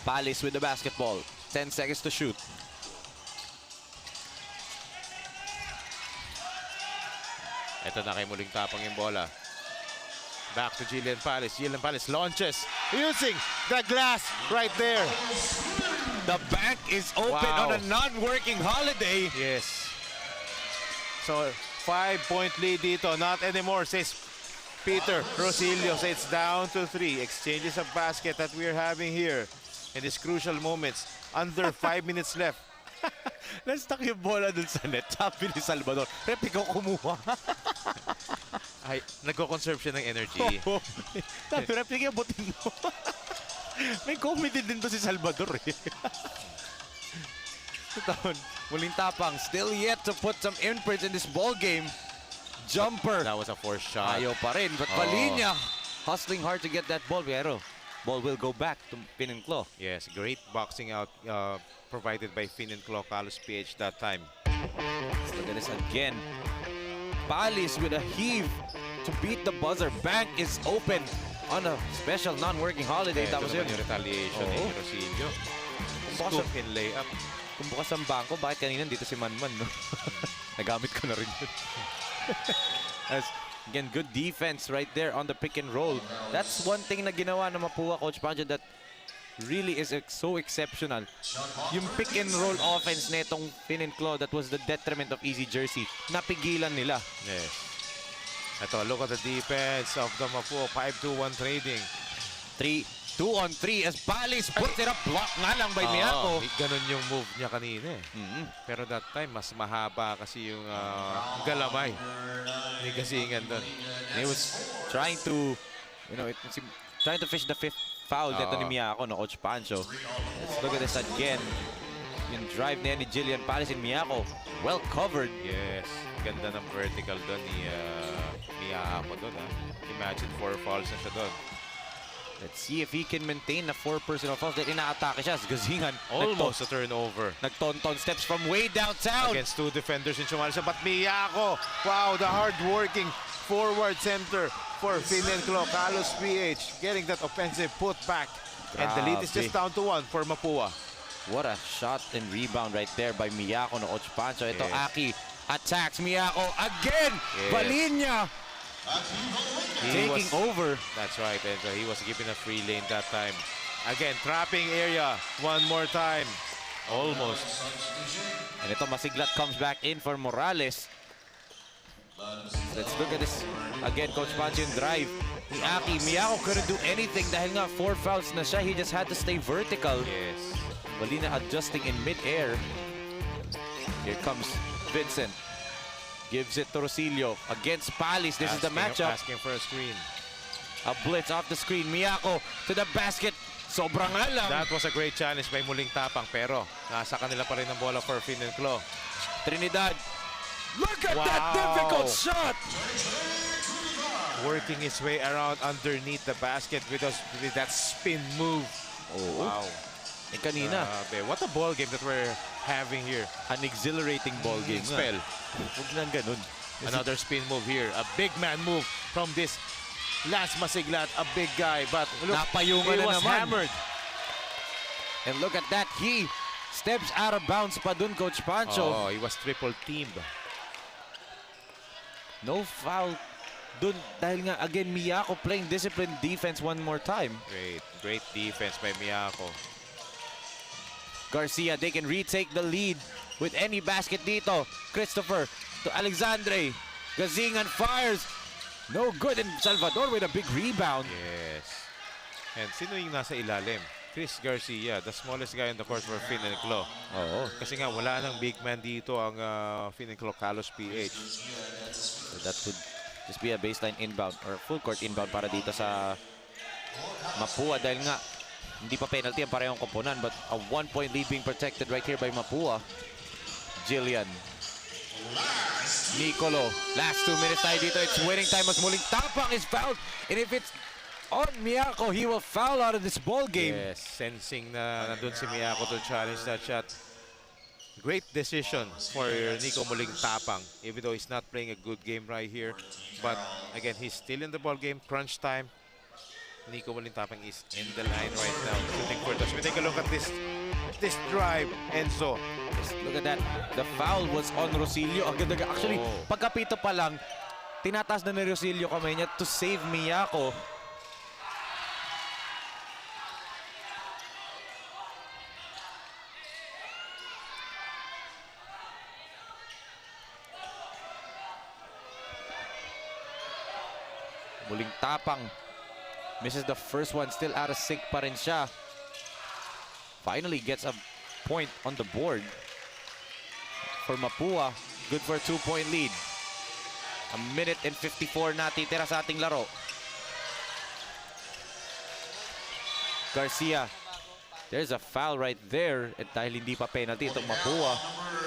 Palis with the basketball. 10 seconds to shoot. Ito na kay Muling Tapang yung bola. Back to Jillian Palis. Jillian Palis launches using the glass right there. The bank is open on a non-working holiday. Yes. So, 5-point lead dito. Not anymore, says Peter Rosillo. So it's down to 3. Exchanges of basket that we're having here in these crucial moments. Under 5 minutes left. Nastuck yung bola dun sa net. Sabi ni Salvador, rep, ikaw kumuha. Ay, nagko-conserve siya ng energy. Sabi, rep, ikaw butin mo. May comedy din to si Salvador eh. Ito, muling tapang. Still yet to put some imprints in this ball game. Jumper. That was a forced shot. Ayaw pa rin. But Palinya hustling hard to get that ball. Pero ball will go back to Pin and Claw. Yes, great boxing out provided by Fin and Claw KALOSHPH that time. Let's look at this again. Palis with a heave to beat the buzzer. Bank is open on a special non-working holiday. Ito Tapos naman yun. yung retaliation ni Rosillo. Scoop in layup. Kung bukas ang bangko, bakit kanina dito si Manman, no? Nagamit ko na rin yun. As, again, good defense right there on the pick and roll. That's one thing na ginawa ng MAPUA, Coach Pancho, that really is so exceptional. Yung pick and roll offense netong Fin and Claw, that was the detriment of Easy Jersey. Napigilan nila. Yes. Ito, look at the defense of the MAPUA. 5-2-1 trading. 2-on-3 as Palis puts it up. Block nga lang by Miyako. Ganun yung move niya kanina eh. Pero that time, mas mahaba kasi yung galamay ni Gasingan doon. He was trying to, trying to fish the fifth foul dito ni Miyako, no, Coach Pancho. Let's look at this again. Yung drive niya ni Jillian Palis and Miyako. Well covered. Yes. Ganda ng vertical doon ni Miyako doon. Imagine 4 fouls na siya doon. Let's see if he can maintain the 4 personal fouls. Then ina-atake siya. Gazingan. Almost a turnover. Nagtonton steps from way downtown. Against 2 defenders in Chumal. But Miyako, wow, the hard-working forward center for Fin and Claw. KALOSHPH getting that offensive put back. And the lead is just down to 1 for MAPUA. What a shot and rebound right there by Miyako no Coach Pancho. Ito, Aki attacks Miyako again. Balinya taking over. That's right. And he was given a free lane that time. Again, trapping area. One more time. Almost. And ito, Masiglat comes back in for Morales. Let's look at this. Again, Coach Pancho yung drive ni Aki. Miyako couldn't do anything dahil nga 4 fouls na siya. He just had to stay vertical. Yes. Balina adjusting in mid-air. Here comes Vincent. Gives it to Rosillo against Palis. This is the matchup. Asking for a screen. A blitz off the screen. Miyako to the basket. Sobrang alam. That was a great challenge by Muling Tapang. Pero nasa kanila pa rin ang bola for Fin and Claw. Trinidad. Look at that difficult shot. Working his way around underneath the basket with that spin move. Oh. Wow. Eh kanina. What a ball game that we're having here. An exhilarating ball game. Spell. Huwag nang ganun. Another spin move here. A big man move from this Lance Masiglat. A big guy. But look, napayungan he na was naman. hammered. And look at that. He steps out of bounds pa dun, Coach Pancho. Oh, he was triple teamed. No foul dun dahil nga again Miyako playing disciplined defense one more time. Great defense by Miyako. Garcia, they can retake the lead with any basket dito. Christopher to Alexandre. Gazingan fires. No good. And Salvador with a big rebound. Yes. And sino yung nasa ilalim? Chris Garcia, the smallest guy on the court for Fin and Claw. Oo. Kasi nga wala nang big man dito ang Fin and Claw KALOSHPH. So that would just be a baseline inbound or full court inbound para dito sa MAPUA dahil nga hindi pa penalty ang parehong koponan but a 1-point lead being protected right here by MAPUA. Jillian. Nicolo. Last 2 minutes tayo dito. It's winning time as Muling Tapang is fouled. And if it's on Miyako, he will foul out of this ball game. Yes, sensing na nandun si Miyako to challenge that shot. Great decision for Nico Muling Tapang, even though he's not playing a good game right here. But again, he's still in the ball game, crunch time. Nico Muling Tapang is in the line right now, shooting for us. We take a look at this drive, Enzo. Just look at that. The foul was on Rosillo. Actually, pagkapito pa lang, tinataas na ni Rosillo kamay niya to save Miyako. Muling Tapang misses the first one, still out of sync pa rin siya. Finally gets a point on the board for MAPUA. Good for a 2-point lead. 1 minute and 54 natitira sa ating laro. Garcia. There's a foul right there. At dahil hindi pa penalty, itong Mapua.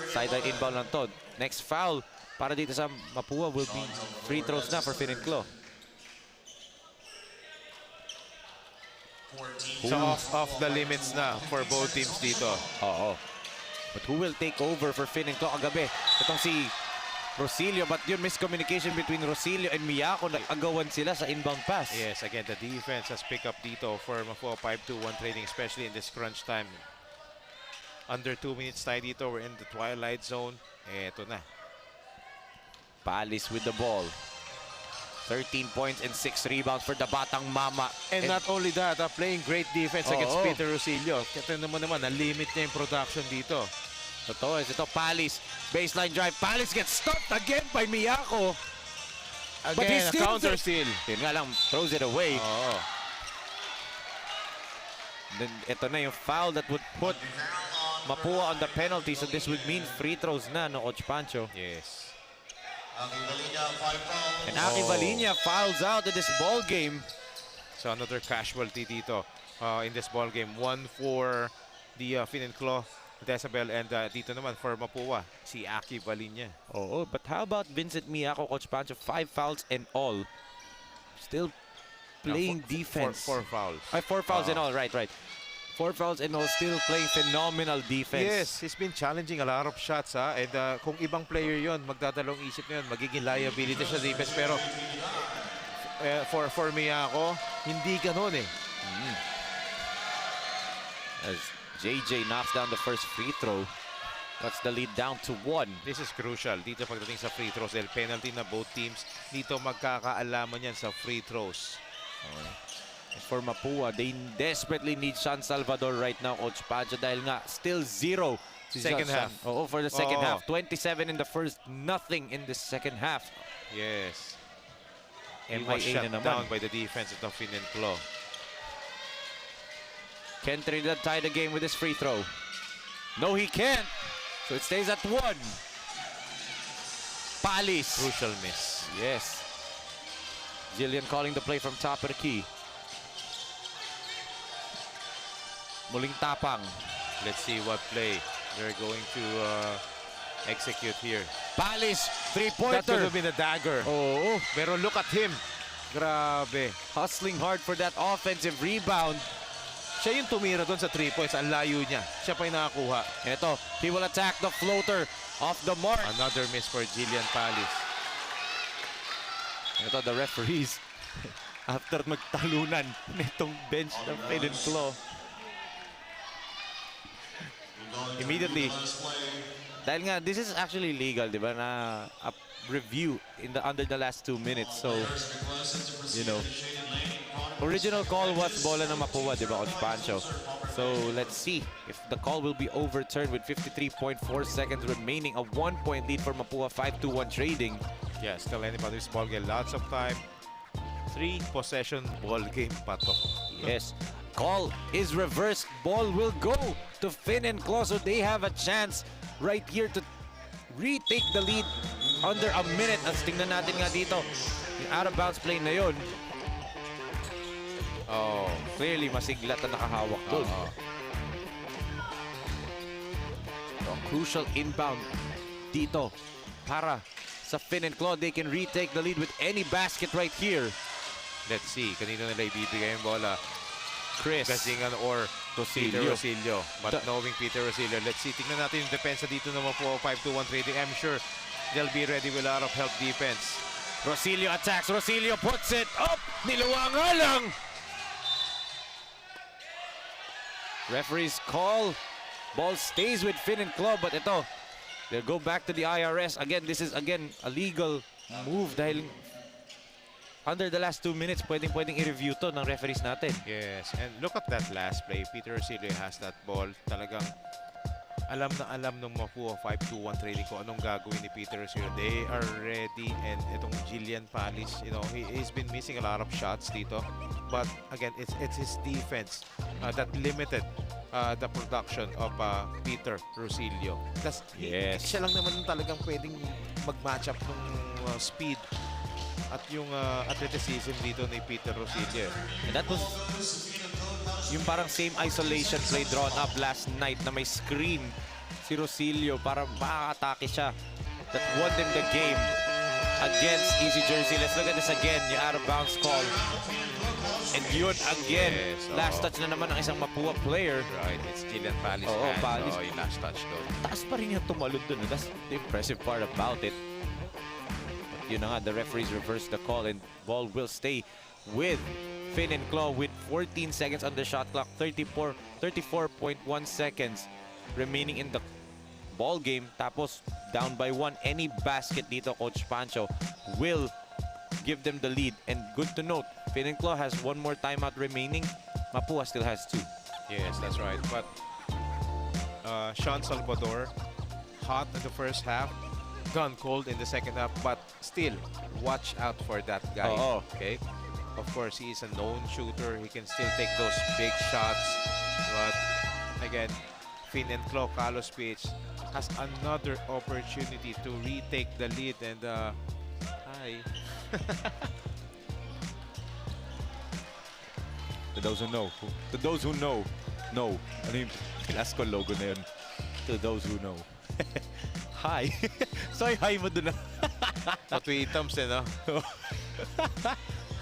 Sideline inbound lang to. Next foul para dito sa Mapua will be free throws na for Finn and Claw. So off the limits na for both teams dito. Oo. But who will take over for Finn and Claw kagabi? Itong si Rosilio, but yun miscommunication between Rosilio and Miyako. Nag-agawan sila sa inbound pass. Yes, again, the defense has picked up dito for Mapua 5-2-1 trading, especially in this crunch time. Under 2 minutes tayo dito. We're in the twilight zone. Eto na. Palis with the ball. 13 points and 6 rebounds for the Batang Mama. And not only that, playing great defense against Oo. Peter Rosilio. Kaya naman na-limit niya yung production dito. Totoo, ito Palis. Baseline drive. Palis gets stopped again by Miyako. But he Again, a steals counter it. steal. Yun nga lang, throws it away. Oo. Then ito na yung foul that would put Mapua on the penalty. So this would mean free throws na, no, Coach Pancho. Yes. And Aki Valinia fouls out in this ball game. So another casualty dito in this ball game. One for the Finn and Claw, Decibel, and dito naman for Mapua, si Aki Valinia. Oh, but how about Vincent Miyako, Coach Pancho? 5 fouls and all. Still playing defense. Four fouls. 4 fouls and all, right. 4 fouls and all, still playing phenomenal defense. Yes, he's been challenging a lot of shots, ha? And kung ibang player yon, magdadalawang isip na yun, magiging liability sa defense. Pero for Miyako, hindi ganun eh. As JJ knocks down the first free throw, cuts the lead down to 1. This is crucial dito pagdating sa free throws dahil penalty na both teams. Dito magkakaalaman yan sa free throws. For Mapua, they desperately need San Salvador right now, Coach Pancho, dahil nga still 0. Second half. Oo, for the second Oo. half. 27 in the first, nothing in the second half. Yes. He was MIA shut na naman. down by the defense of the Finn and Claw. Can Trinidad tie the game with this free throw? No, he can't. So it stays at 1. Palis. Crucial miss. Yes. Jillian calling the play from top of the key. Muling tapang. Let's see what play they're going to execute here. Palis, That could three-pointer. have been a dagger. Oh, Pero look at him. Grabe. hustling hard for that offensive rebound. Siya yung tumira doon sa 3 points. Ang layo niya. Siya pa yung nakakuha. Ito, he will attack the floater off the mark. Another miss for Jillian Palis. Ito, the referees, after magtalunan nitong bench ng Finn and Claw, immediately, dahil nga, this is actually legal, di ba, na a review under the last 2 minutes. So, you know, original call was bola ng Mapua, di ba, Coach Pancho? So, let's see if the call will be overturned with 53.4 seconds remaining. A 1-point lead for Mapua, 5-1 trading. Yeah, still anybody's ball game. Lots of time. 3-possession ball game pa to. Yes. Call is reversed. Ball will go to Finn and Claw, so they have a chance right here to retake the lead under a minute. As tingnan natin nga dito, yung out-of-bounds play na yun. Oh, clearly masiglat na nakahawak doon. So, crucial inbound dito para sa Finn and Claw. They can retake the lead with any basket right here. Let's see. Kanino nila ibibigay yung bola? Chris Gasingan or Peter Rosilio. Rosilio. But knowing Peter Rosilio, let's see. Tingnan natin yung depensa dito naman po. 5-2-1 trading. I'm sure they'll be ready with a lot of help defense. Rosilio attacks. Rosilio puts it up. Niluwa nga lang. Referee's call. Ball stays with Finn and Claw, but ito, they'll go back to the IRS. Again, this is again a legal move dahil under the last 2 minutes, pwedeng i-review to ng referees natin. Yes, and look at that last play. Peter Rosilio has that ball. Talagang alam na alam ng Mapua 5-2-1 trading ko anong gagawin ni Peter Rosilio. They are ready, and itong Jillian Palis, you know, he's been missing a lot of shots dito. But again, it's his defense that limited the production of Peter Rosilio. Tapos Yes. siya lang naman talagang pwedeng mag-match up ng speed at yung athleticism dito ni Peter Rosilio. And that was yung parang same isolation play drawn up last night na may screen si Rosilio para makakatake siya. That won them the game against Easy Jersey. Let's look at this again, yung out of bounds call. And yun again, last touch na naman ng isang Mapua player. Right, it's Jillian Palis. Palis. Yung last touch doon. Taas pa rin yung tumalon dun. That's the impressive part about it. But yun na nga, the referees reverse the call and ball will stay with Finn and Claw with 14 seconds on the shot clock, 34.1 seconds remaining in the ball game. Tapos down by 1, any basket dito, Coach Pancho will give them the lead. And good to note, Finn and Claw has one more timeout remaining. Mapua still has 2. Yes, that's right. But Sean Salvador, hot in the first half, gone cold in the second half. But still, watch out for that guy. Okay. Of course, he is a known shooter. He can still take those big shots. But again, Finn and Claw, KALOSHPH has another opportunity to retake the lead. And hi. To those who know, no. Ano yung pinas ko logo na yun? To those who know. Hi. Sorry, hi mo dun na. Patwitams no?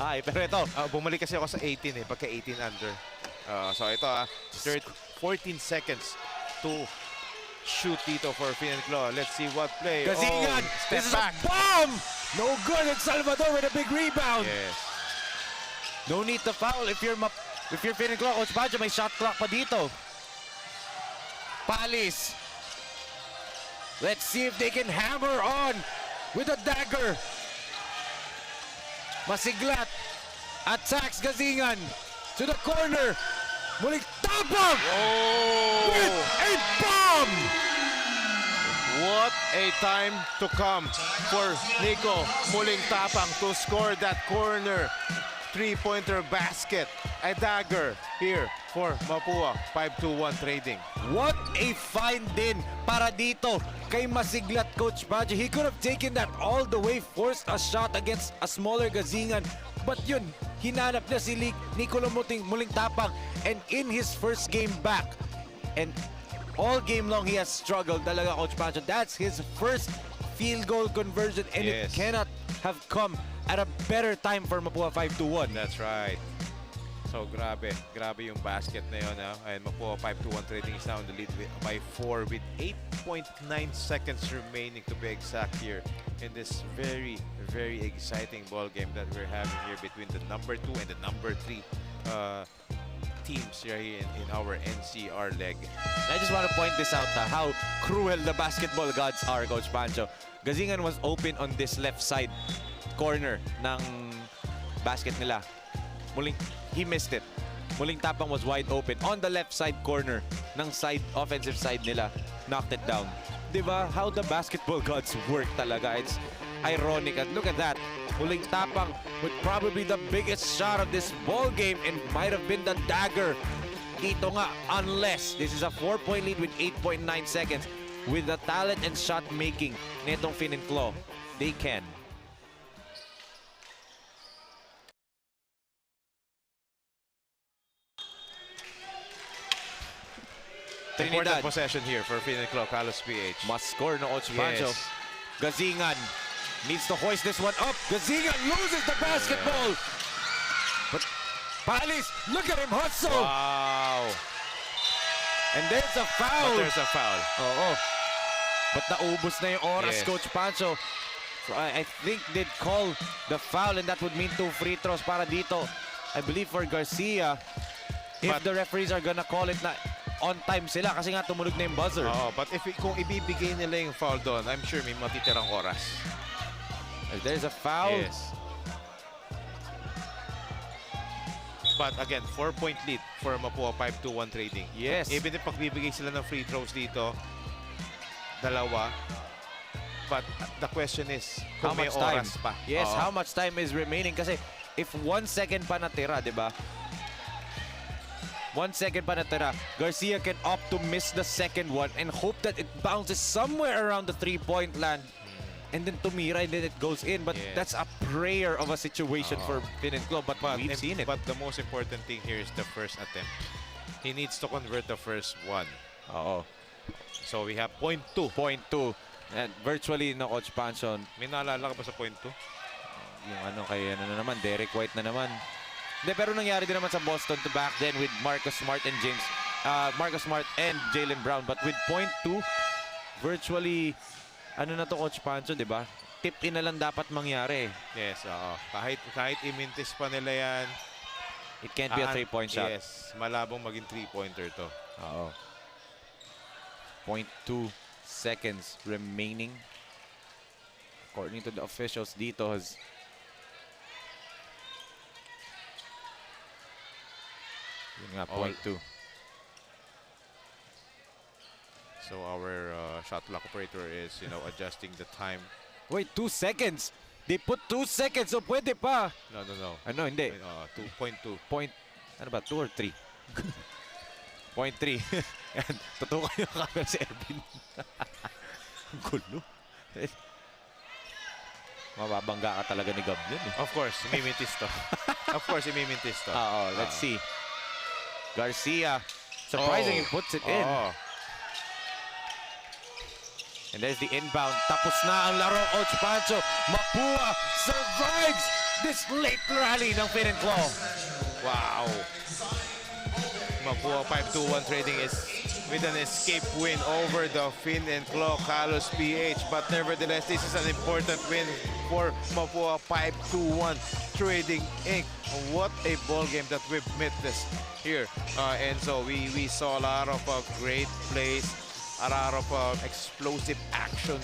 Hi, pero ito. Bumalik kasi ako sa 18 pagka 18 under. So ito 14 seconds to shoot dito for Finn and Claw. Let's see what play. Gazingan! Step This back. is a bomb! No good, and Salvador with a big rebound. Yes. No need to foul if you're Finn and Claw. Coach Pancho, may shot clock pa dito. Palis. Let's see if they can hammer on with a dagger. Masiglat. Attacks Gazingan to the corner. Muling tapang with a bomb. What a time to come for Nico Muling Tapang to score that corner three-pointer basket. A dagger here for Mapua. 5-2-1 trading. What a find din para dito kay Masiglat, Coach Pancho. He could have taken that all the way, forced a shot against a smaller Gazingan. But yun, hinanap na si Nicolo Muling Tapang. And in his first game back, and all game long he has struggled talaga, Coach Pancho. That's his first field goal conversion, and it cannot have come at a better time for Mapua. 5-2-1. That's right. So grabe yung basket na yun. And Mapua 5-2-1 trading is now in the lead by 4 with 8.9 seconds remaining to be exact here in this very, very exciting ball game that we're having here between the number 2 and the number 3 teams here in our NCR leg. I just want to point this out, how cruel the basketball gods are, Coach Pancho. Gazingan was open on this left side corner ng basket nila. He missed it. Muling Tapang was wide open on the left side corner ng offensive side nila. Knocked it down. Diba? How the basketball gods work talaga. It's ironic. And look at that. Muling Tapang with probably the biggest shot of this ball game and might have been the dagger. Dito nga, unless this is a 4-point lead with 8.9 seconds. With the talent and shot making nitong Finn and Claw, they can. Important possession here for Finn and Claw, KALOSHPH. Must score no Coach Pancho. Gazingan needs to hoist this one up. Gazingan loses the basketball. But Palis, look at him hustle. Wow. And there's a foul. But there's a foul. But naubos na yung oras, Coach Pancho. So I think they'd call the foul, and that would mean 2 free throws para dito. I believe for Garcia, if the referees are gonna call it na on time sila kasi nga tumunog na yung buzzer. But kung ibibigay nila yung foul doon, I'm sure may matitirang oras. There's a foul. Yes. But again, 4-point lead for Mapua, 5-2-1 trading. Yes. Even if pagbibigay sila ng free throws dito, dalawa. But the question is, kung may oras pa. Yes, how much time is remaining? Kasi if 1 second pa natira, di ba? 1 second pa natira, Garcia can opt to miss the second one and hope that it bounces somewhere around the 3-point land. and then tumira, and then it goes in. But Yes. that's a prayer of a situation for Finn and Claw. But we've seen it. But the most important thing here is the first attempt. He needs to convert the first one. Oo. So we have point 2. Point 2. And virtually, no, Coach Panson, May naalala ka ba sa point 2? yung ano kay ano na naman, Derek White na naman. Hindi, pero nangyari din naman sa Boston to back then with Marcus Smart and Jaylen Brown. But with point 2, virtually, ano na to, Coach Pancho, di ba? Tip in na lang dapat mangyari. Yes, kahit imintis pa nila yan, It can't be a 3-point shot. Yes, malabong maging 3-pointer to. Oo. 0.2 seconds remaining. According to the officials dito, has yun nga, 0.2. So our shot clock operator is, adjusting the time. Wait, 2 seconds! They put 2 seconds, so pwede pa! No. Ano, hindi. 2.2. Ano ba, 2 or 3? 0.3. Yan, tutukan yung camera si Ervin. Ang gulo. Mababangga ka talaga ni Gab dun eh. Of course, imimintis to. Let's see. Garcia, surprisingly puts it in. And there's the inbound. Tapos na ang laro, Coach Pancho. Mapua survives this late rally ng Finn and Claw. Wow. Mapua 5-2-1 trading is with an escape win over the Finn and Claw KALOSHPH. But nevertheless, this is an important win for Mapua 5-2-1 Trading Inc. What a ball game that we've met this here. And so we saw a lot of great plays, a lot of explosive action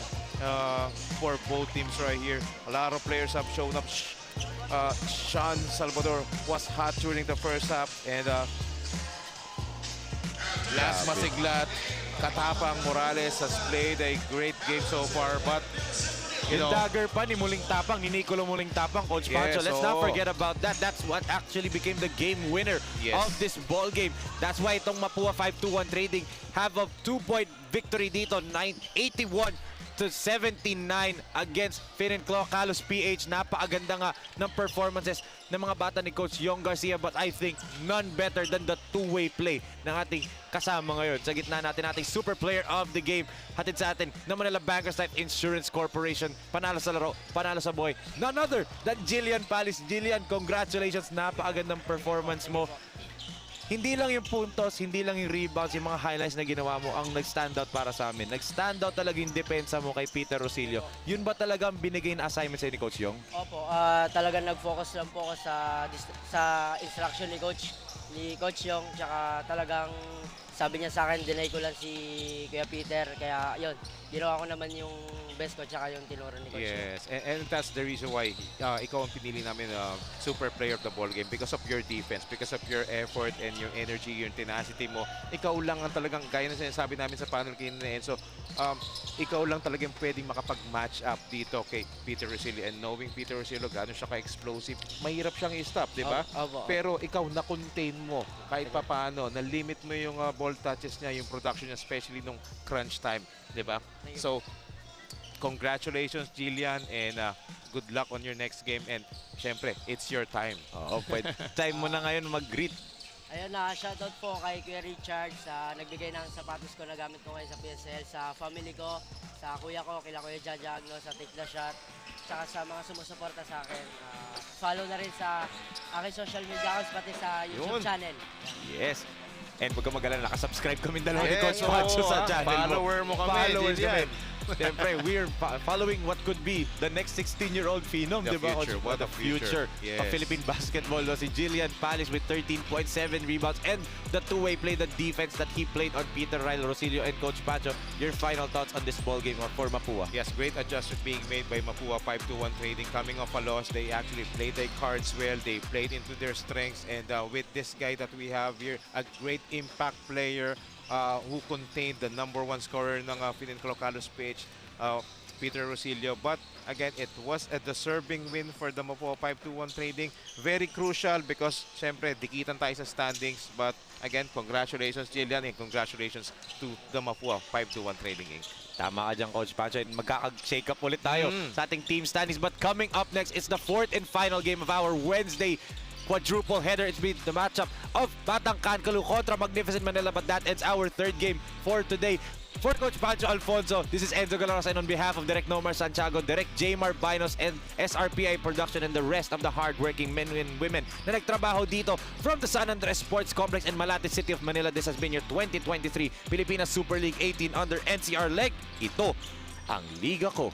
for both teams right here. A lot of players have shown up. Sean Salvador was hot during the first half, and Last Masiglat, Katapang Morales has played a great game so far, but yung dagger pa ni Muling Tapang, ni Nicolo Muling Tapang, Coach Pancho. Let's not forget about that. That's what actually became the game winner of this ball game. That's why itong Mapua 5-2-1 Trading have a 2-point victory dito, 81-79 against Finn and Claw KALOSHPH. Napakaganda nga ng performances ng mga bata ni Coach Yong Garcia, but I think none better than the two-way play ng ating kasama ngayon. Sa gitna natin ating super player of the game, hatid sa atin ng Manila Bankers Life Insurance Corporation. Panalo sa laro, panalo sa buhay. None other than Jillian Palis. Jillian, congratulations. Napakagandang performance mo. Hindi lang yung puntos, hindi lang yung rebounds, yung mga highlights na ginawa mo ang nag-stand out para sa amin. Nag-stand out talaga yung depensa mo kay Peter Rosilio. Yun ba talagang binigay na assignment sa'yo ni Coach Yong? Opo, talagang nag-focus lang po ako sa instruction ni Coach Yong. Tsaka talagang sabi niya sa akin, deny ko lang si Kuya Peter. Kaya yun, ginawa ko naman yung best ko tsaka yung tinuro ni Coach Yong. Yes, and that's the reason why ikaw ang pinili namin super player of the ball game because of your defense, because of your effort and your energy, your tenacity mo. Ikaw lang ang talagang, gaya na sinasabi namin sa panel kanina, Enzo, ikaw lang talagang pwedeng makapag-match up dito kay Peter Rosilio. And knowing Peter Rosilio, gano'n siya ka-explosive, mahirap siyang i-stop, di ba? Pero ikaw, na-contain mo kahit papaano, na-limit mo yung ball touches niya, yung production niya, especially nung crunch time, di ba? So, congratulations, Jillian, and good luck on your next game. And syempre, it's your time. Oo, pwede. Time mo na ngayon mag-greet. Ayun na, shoutout po kay Kuya Richard sa nagbigay ng sapatos ko na gamit ko ngayon sa PSL, sa family ko, sa kuya ko, kila Kuya Jaja Agno, sa Take the Shot, tsaka sa mga sumusuporta sa akin. Follow na rin sa aking social media accounts, pati sa YouTube channel. Yes. And huwag ka mag-alala, nakasubscribe kami dalawa ni Coach Pancho sa channel mo. Follower mo kami, Followers Jillian. kami. Siyempre, we're following what could be the next 16-year-old phenom, The di ba? future, what the a future. Yes. Of Philippine basketball. Si Jillian Palis with 13.7 rebounds and the two-way play, the defense that he played on Peter Ryle Rosilio and Coach Pancho. Your final thoughts on this ball game for Mapua? Yes, great adjustment being made by Mapua 5-2-1 Trading. Coming off a loss, they actually played their cards well. They played into their strengths. And with this guy that we have here, a great impact player who contained the #1 scorer ng Finn and Claw KALOSHPH, Peter Rosilio. But again, it was a deserving win for the Mapua 5-2-1 Trading. Very crucial because syempre dikitan tayo sa standings. But again, congratulations, Jillian, and congratulations to the Mapua 5-2-1 Trading Inc. Tama ka dyan, Coach Pancho. Magkaka-shake up ulit tayo sa ating team standings. But coming up next is the fourth and final game of our Wednesday quadruple header. It's been the matchup of Batang Kankalu kontra Magnificent Manila. But that ends our third game for today. For Coach Pancho Alfonso, this is Enzo Galaros, and on behalf of Direk Nomar Santiago, Direk Jmar Binos, and SRPI Production, and the rest of the hardworking men and women na nagtrabaho dito from the San Andres Sports Complex in Malate City of Manila, this has been your 2023 Pilipinas Super League 18 under NCR leg. Ito ang liga ko.